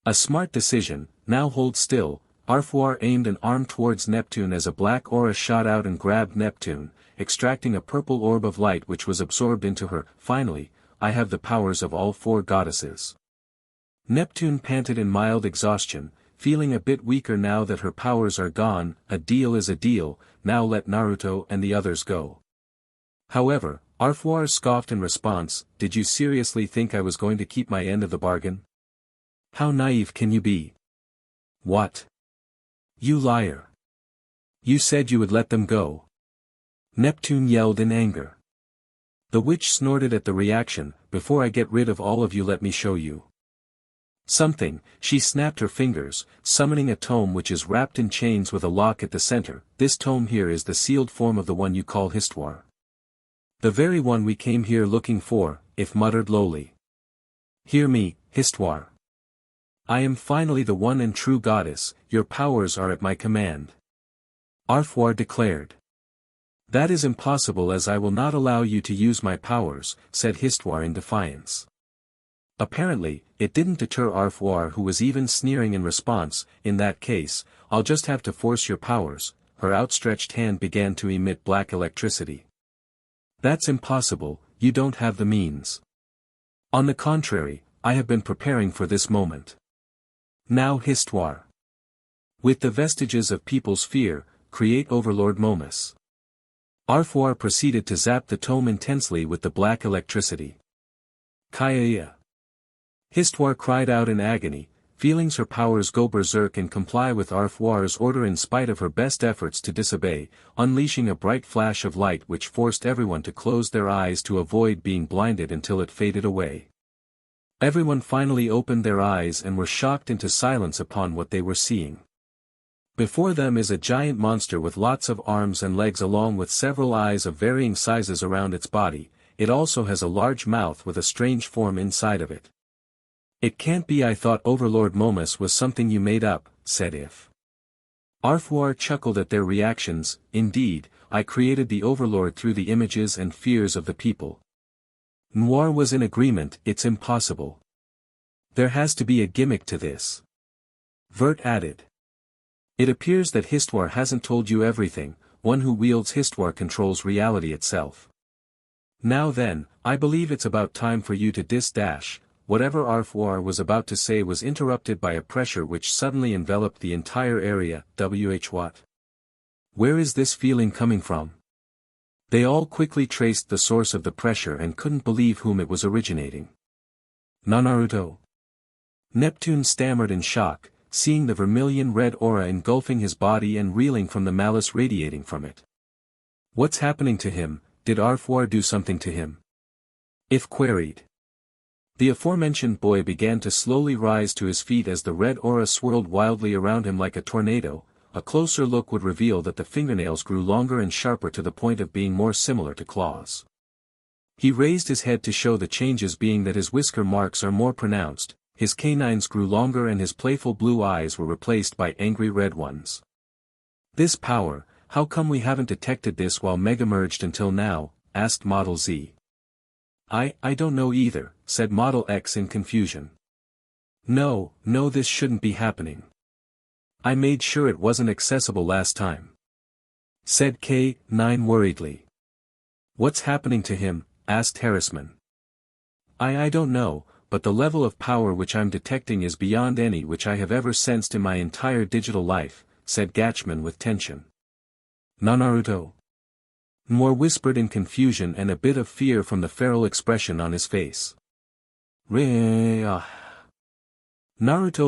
B: A smart decision, now hold still, Arfuar aimed an arm towards Neptune as a black aura shot out and grabbed Neptune, extracting a purple orb of light which was absorbed into her. Finally, I have the powers of all 4 goddesses. Neptune panted in mild exhaustion, feeling a bit weaker now that her powers are gone. A deal is a deal, now let Naruto and the others go. However, Arfuar scoffed in response, did you seriously think I was going to keep my end of the bargain? How naive can you be? What? You liar. You said you would let them go. Neptune yelled in anger. The witch snorted at the reaction, before I get rid of all of you let me show you something. She snapped her fingers, summoning a tome which is wrapped in chains with a lock at the center. This tome here is the sealed form of the one you call Histoire. The very one we came here looking for, if muttered lowly. Hear me, Histoire. I am finally the one and true goddess, your powers are at my command. Arfuar declared. That is impossible as I will not allow you to use my powers, said Histoire in defiance. Apparently, it didn't deter Arfuar who was even sneering in response. In that case, I'll just have to force your powers. Her outstretched hand began to emit black electricity. That's impossible, you don't have the means. On the contrary, I have been preparing for this moment. Now Histoire. With the vestiges of people's fear, create Overlord Momus. Arfuar proceeded to zap the tome intensely with the black electricity. Kaya. Histoire cried out in agony, feelings her powers go berserk and comply with Arfuar's order in spite of her best efforts to disobey, unleashing a bright flash of light which forced everyone to close their eyes to avoid being blinded until it faded away. Everyone finally opened their eyes and were shocked into silence upon what they were seeing. Before them is a giant monster with lots of arms and legs along with several eyes of varying sizes around its body. It also has a large mouth with a strange form inside of it. It can't be, I thought Overlord Momus was something you made up, said If. Arfuar chuckled at their reactions. Indeed, I created the Overlord through the images and fears of the people. Noire was in agreement, it's impossible. There has to be a gimmick to this. Vert added. It appears that Histoire hasn't told you everything. One who wields Histoire controls reality itself. Now then, I believe it's about time for you to dash. Whatever Arfuar was about to say was interrupted by a pressure which suddenly enveloped the entire area. What? Where is this feeling coming from? They all quickly traced the source of the pressure and couldn't believe whom it was originating. Naruto. Neptune stammered in shock, seeing the vermilion red aura engulfing his body and reeling from the malice radiating from it. What's happening to him? Did Arfuar do something to him? If queried. The aforementioned boy began to slowly rise to his feet as the red aura swirled wildly around him like a tornado. A closer look would reveal that the fingernails grew longer and sharper to the point of being more similar to claws. He raised his head to show the changes, being that his whisker marks are more pronounced, his canines grew longer and his playful blue eyes were replaced by angry red ones. This power, how come we haven't detected this while mega-merged until now? Asked Model Z. I don't know either, said Model X in confusion. No, this shouldn't be happening. I made sure it wasn't accessible last time. Said K9 worriedly. What's happening to him? Asked Harrisman. I don't know, but the level of power which I'm detecting is beyond any which I have ever sensed in my entire digital life, said Gatchman with tension. Naruto. Noire whispered in confusion and a bit of fear from the feral expression on his face. Naruto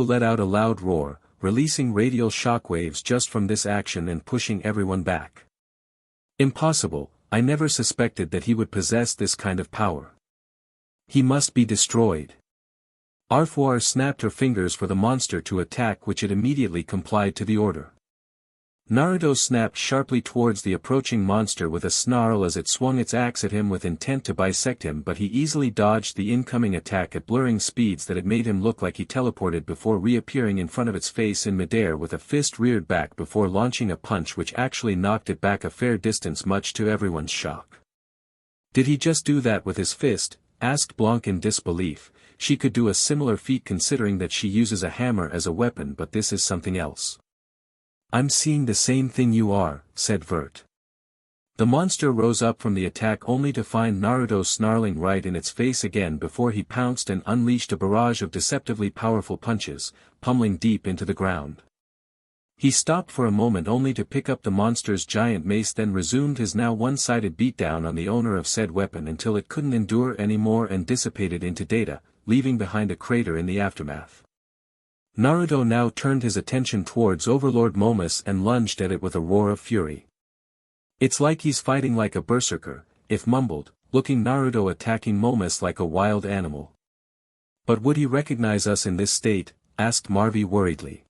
B: let out a loud roar, releasing radial shockwaves just from this action and pushing everyone back. Impossible, I never suspected that he would possess this kind of power. He must be destroyed. Arfuar snapped her fingers for the monster to attack, which it immediately complied to the order. Naruto snapped sharply towards the approaching monster with a snarl as it swung its axe at him with intent to bisect him, but he easily dodged the incoming attack at blurring speeds that it made him look like he teleported before reappearing in front of its face in midair with a fist reared back before launching a punch which actually knocked it back a fair distance, much to everyone's shock. Did he just do that with his fist? Asked Blanc in disbelief. She could do a similar feat considering that she uses a hammer as a weapon, but this is something else. I'm seeing the same thing you are, said Vert. The monster rose up from the attack only to find Naruto snarling right in its face again before he pounced and unleashed a barrage of deceptively powerful punches, pummeling deep into the ground. He stopped for a moment only to pick up the monster's giant mace, then resumed his now one-sided beatdown on the owner of said weapon until it couldn't endure any more and dissipated into data, leaving behind a crater in the aftermath. Naruto now turned his attention towards Overlord Momus and lunged at it with a roar of fury. It's like he's fighting like a berserker, if mumbled, looking Naruto attacking Momus like a wild animal. But would he recognize us in this state? Asked Marvy worriedly.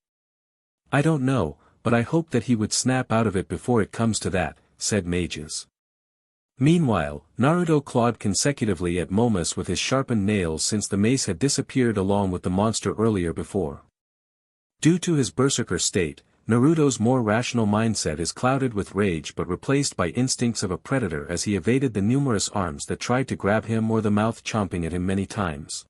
B: I don't know, but I hope that he would snap out of it before it comes to that, said Mages. Meanwhile, Naruto clawed consecutively at Momus with his sharpened nails since the mace had disappeared along with the monster earlier before. Due to his berserker state, Naruto's more rational mindset is clouded with rage but replaced by instincts of a predator as he evaded the numerous arms that tried to grab him or the mouth chomping at him many times.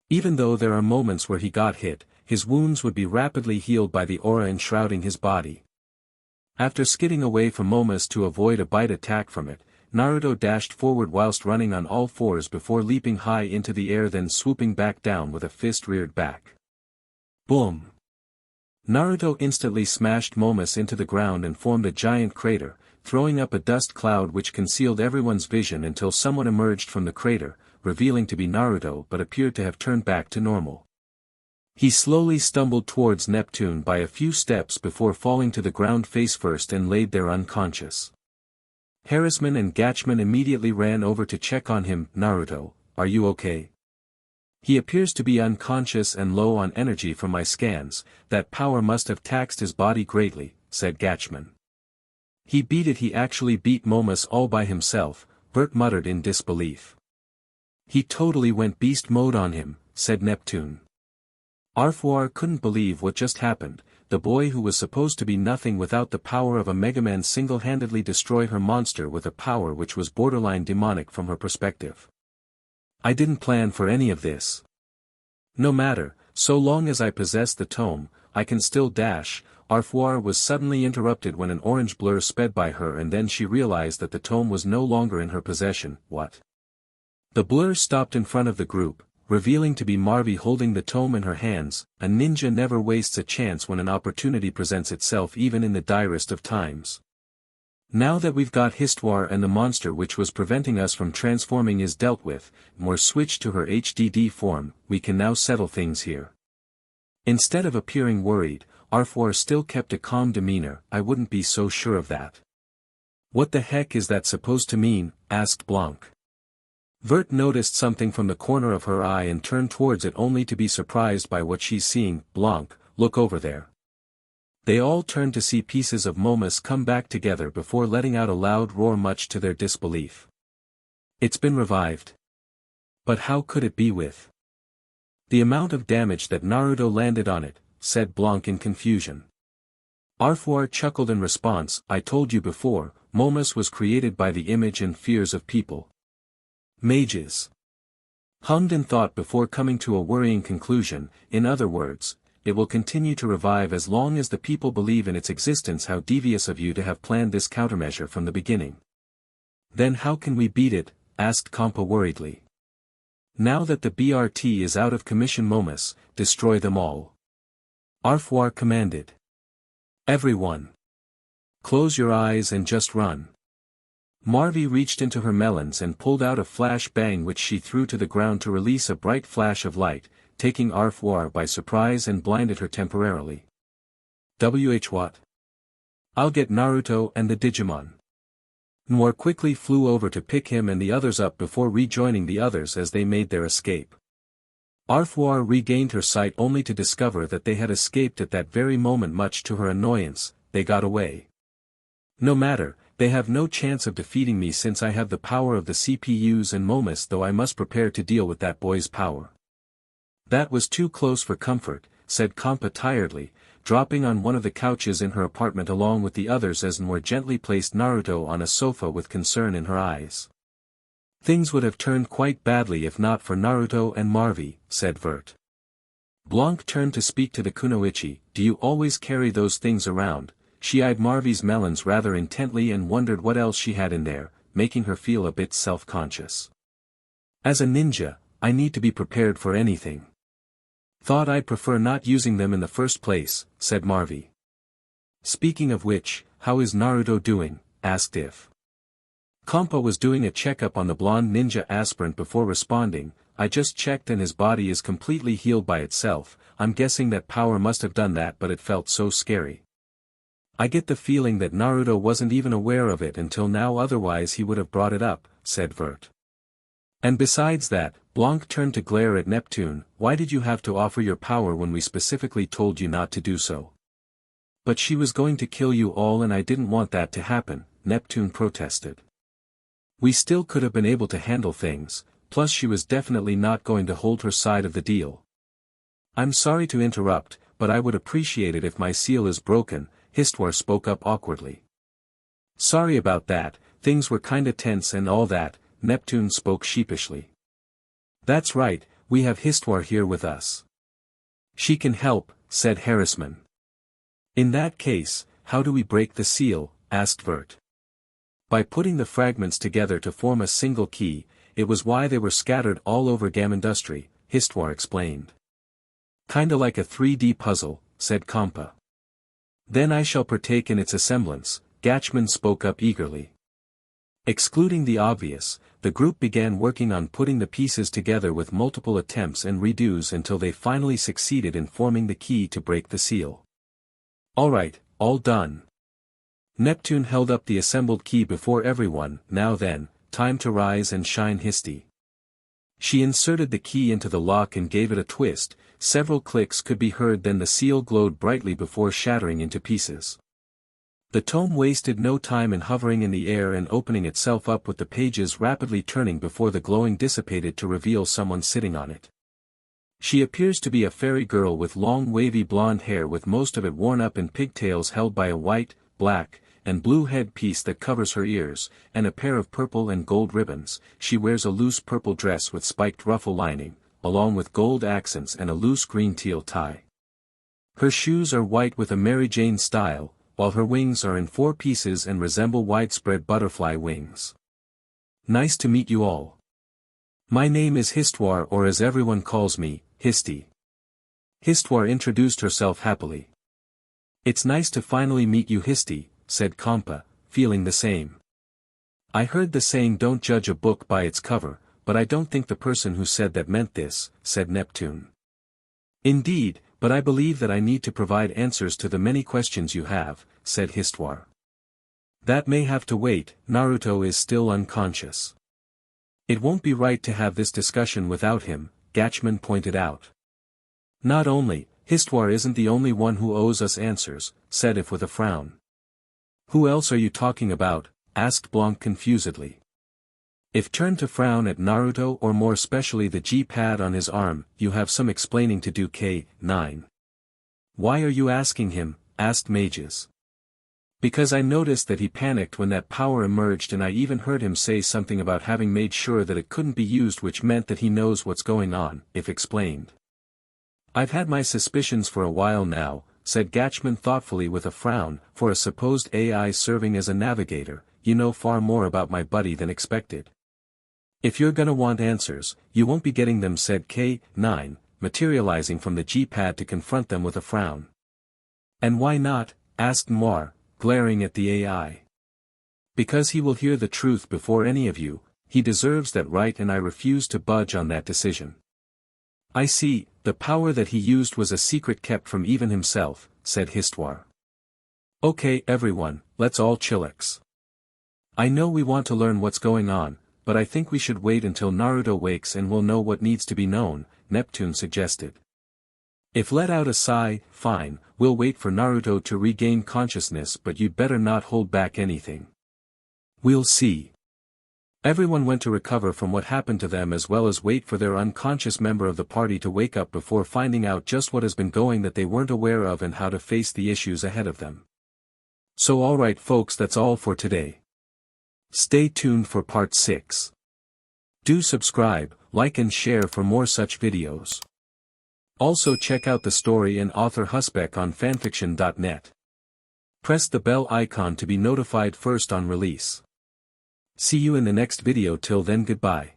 B: Even though there are moments where he got hit, his wounds would be rapidly healed by the aura enshrouding his body. After skidding away from Momus to avoid a bite attack from it, Naruto dashed forward whilst running on all fours before leaping high into the air, then swooping back down with a fist reared back. Boom! Naruto instantly smashed Momus into the ground and formed a giant crater, throwing up a dust cloud which concealed everyone's vision until someone emerged from the crater, revealing to be Naruto but appeared to have turned back to normal. He slowly stumbled towards Neptune by a few steps before falling to the ground face first and laid there unconscious. Harassment and Gatchman immediately ran over to check on him. Naruto, are you okay? He appears to be unconscious and low on energy from my scans, that power must have taxed his body greatly, said Gatchman. He actually beat Momus all by himself, Bert muttered in disbelief. He totally went beast mode on him, said Neptune. Arfuar couldn't believe what just happened. The boy who was supposed to be nothing without the power of a Megaman single-handedly destroyed her monster with a power which was borderline demonic from her perspective. I didn't plan for any of this. No matter, so long as I possess the tome, I can still dash. Arfuar was suddenly interrupted when an orange blur sped by her and then she realized that the tome was no longer in her possession. What? The blur stopped in front of the group, revealing to be Marvy holding the tome in her hands. A ninja never wastes a chance when an opportunity presents itself, even in the direst of times. Now that we've got Histoire and the monster which was preventing us from transforming is dealt with, or switched to her HDD form, we can now settle things here. Instead of appearing worried, Arfuar still kept a calm demeanor. I wouldn't be so sure of that. What the heck is that supposed to mean? Asked Blanc. Vert noticed something from the corner of her eye and turned towards it only to be surprised by what she's seeing. Blanc, look over there. They all turned to see pieces of Momus come back together before letting out a loud roar much to their disbelief. It's been revived. But how could it be with the amount of damage that Naruto landed on it, said Blanc in confusion. Arfuar chuckled in response. I told you before, Momus was created by the image and fears of people. Mages hummed in thought before coming to a worrying conclusion. In other words, it will continue to revive as long as the people believe in its existence. How devious of you to have planned this countermeasure from the beginning. Then how can we beat it? Asked Kompa worriedly. Now that the BRT is out of commission, Momus, destroy them all. Arfuar commanded. Everyone. Close your eyes and just run. Marvy reached into her melons and pulled out a flash bang which she threw to the ground to release a bright flash of light, taking Arfuar by surprise and blinded her temporarily. What? I'll get Naruto and the Digimon. Noire quickly flew over to pick him and the others up before rejoining the others as they made their escape. Arfuar regained her sight only to discover that they had escaped at that very moment. Much to her annoyance, they got away. No matter, they have no chance of defeating me since I have the power of the CPUs and Momus, though I must prepare to deal with that boy's power. That was too close for comfort, said Kompa tiredly, dropping on one of the couches in her apartment along with the others as Noire gently placed Naruto on a sofa with concern in her eyes. Things would have turned quite badly if not for Naruto and Marvy, said Vert. Blanc turned to speak to the kunoichi. Do you always carry those things around? She eyed Marvy's melons rather intently and wondered what else she had in there, making her feel a bit self-conscious. As a ninja, I need to be prepared for anything. Thought I'd prefer not using them in the first place, said Marvy. Speaking of which, how is Naruto doing? Asked If. Kampa was doing a checkup on the blonde ninja aspirant before responding. I just checked and his body is completely healed by itself. I'm guessing that power must have done that, but it felt so scary. I get the feeling that Naruto wasn't even aware of it until now, otherwise he would have brought it up, said Vert. And besides that, Blanc turned to glare at Neptune. Why did you have to offer your power when we specifically told you not to do so? But she was going to kill you all and I didn't want that to happen, Neptune protested. We still could have been able to handle things, plus she was definitely not going to hold her side of the deal. I'm sorry to interrupt, but I would appreciate it if my seal is broken, Histoire spoke up awkwardly. Sorry about that, things were kinda tense and all that, Neptune spoke sheepishly. That's right, we have Histoire here with us. She can help, said Harrisman. In that case, how do we break the seal? Asked Vert. By putting the fragments together to form a single key. It was why they were scattered all over Gamindustry, Histoire explained. Kinda like a 3D puzzle, said Kampa. Then I shall partake in its assemblance, Gatchman spoke up eagerly. Excluding the obvious, the group began working on putting the pieces together with multiple attempts and redos until they finally succeeded in forming the key to break the seal. Alright, all done. Neptune held up the assembled key before everyone. Now then, time to rise and shine, Histy. She inserted the key into the lock and gave it a twist. Several clicks could be heard, then the seal glowed brightly before shattering into pieces. The tome wasted no time in hovering in the air and opening itself up, with the pages rapidly turning before the glowing dissipated to reveal someone sitting on it. She appears to be a fairy girl with long wavy blonde hair, with most of it worn up in pigtails held by a white, black, and blue headpiece that covers her ears, and a pair of purple and gold ribbons. She wears a loose purple dress with spiked ruffle lining, along with gold accents and a loose green teal tie. Her shoes are white with a Mary Jane style, while her wings are in 4 pieces and resemble widespread butterfly wings. Nice to meet you all. My name is Histoire, or as everyone calls me, Histy. Histoire introduced herself happily. It's nice to finally meet you, Histy, said Kampa, feeling the same. I heard the saying don't judge a book by its cover, but I don't think the person who said that meant this, said Neptune. Indeed, but I believe that I need to provide answers to the many questions you have, said Histoire. That may have to wait, Naruto is still unconscious. It won't be right to have this discussion without him, Gatchman pointed out. Not only, Histoire isn't the only one who owes us answers, said If with a frown. Who else are you talking about? Asked Blanc confusedly. If turned to frown at Naruto, or more especially the G-pad on his arm. You have some explaining to do, K9. Why are you asking him? Asked Mages. Because I noticed that he panicked when that power emerged, and I even heard him say something about having made sure that it couldn't be used, which meant that he knows what's going on, If explained. I've had my suspicions for a while now, said Gatchman thoughtfully with a frown. For a supposed AI serving as a navigator, you know far more about my buddy than expected. If you're gonna want answers, you won't be getting them, said K9, materializing from the G-pad to confront them with a frown. And why not? Asked Noire, glaring at the AI. Because he will hear the truth before any of you. He deserves that right, and I refuse to budge on that decision. I see, the power that he used was a secret kept from even himself, said Histoire. Okay everyone, let's all chillax. I know we want to learn what's going on, but I think we should wait until Naruto wakes and we'll know what needs to be known, Neptune suggested. If let out a sigh. Fine, we'll wait for Naruto to regain consciousness, but you'd better not hold back anything. We'll see. Everyone went to recover from what happened to them, as well as wait for their unconscious member of the party to wake up before finding out just what has been going that they weren't aware of and how to face the issues ahead of them. So alright folks, that's all for today. Stay tuned for part 6. Do subscribe, like and share for more such videos. Also check out the story and author Hussbek on FANFICTIONnet. Press the bell icon to be notified first on release. See you in the next video. Till then, goodbye.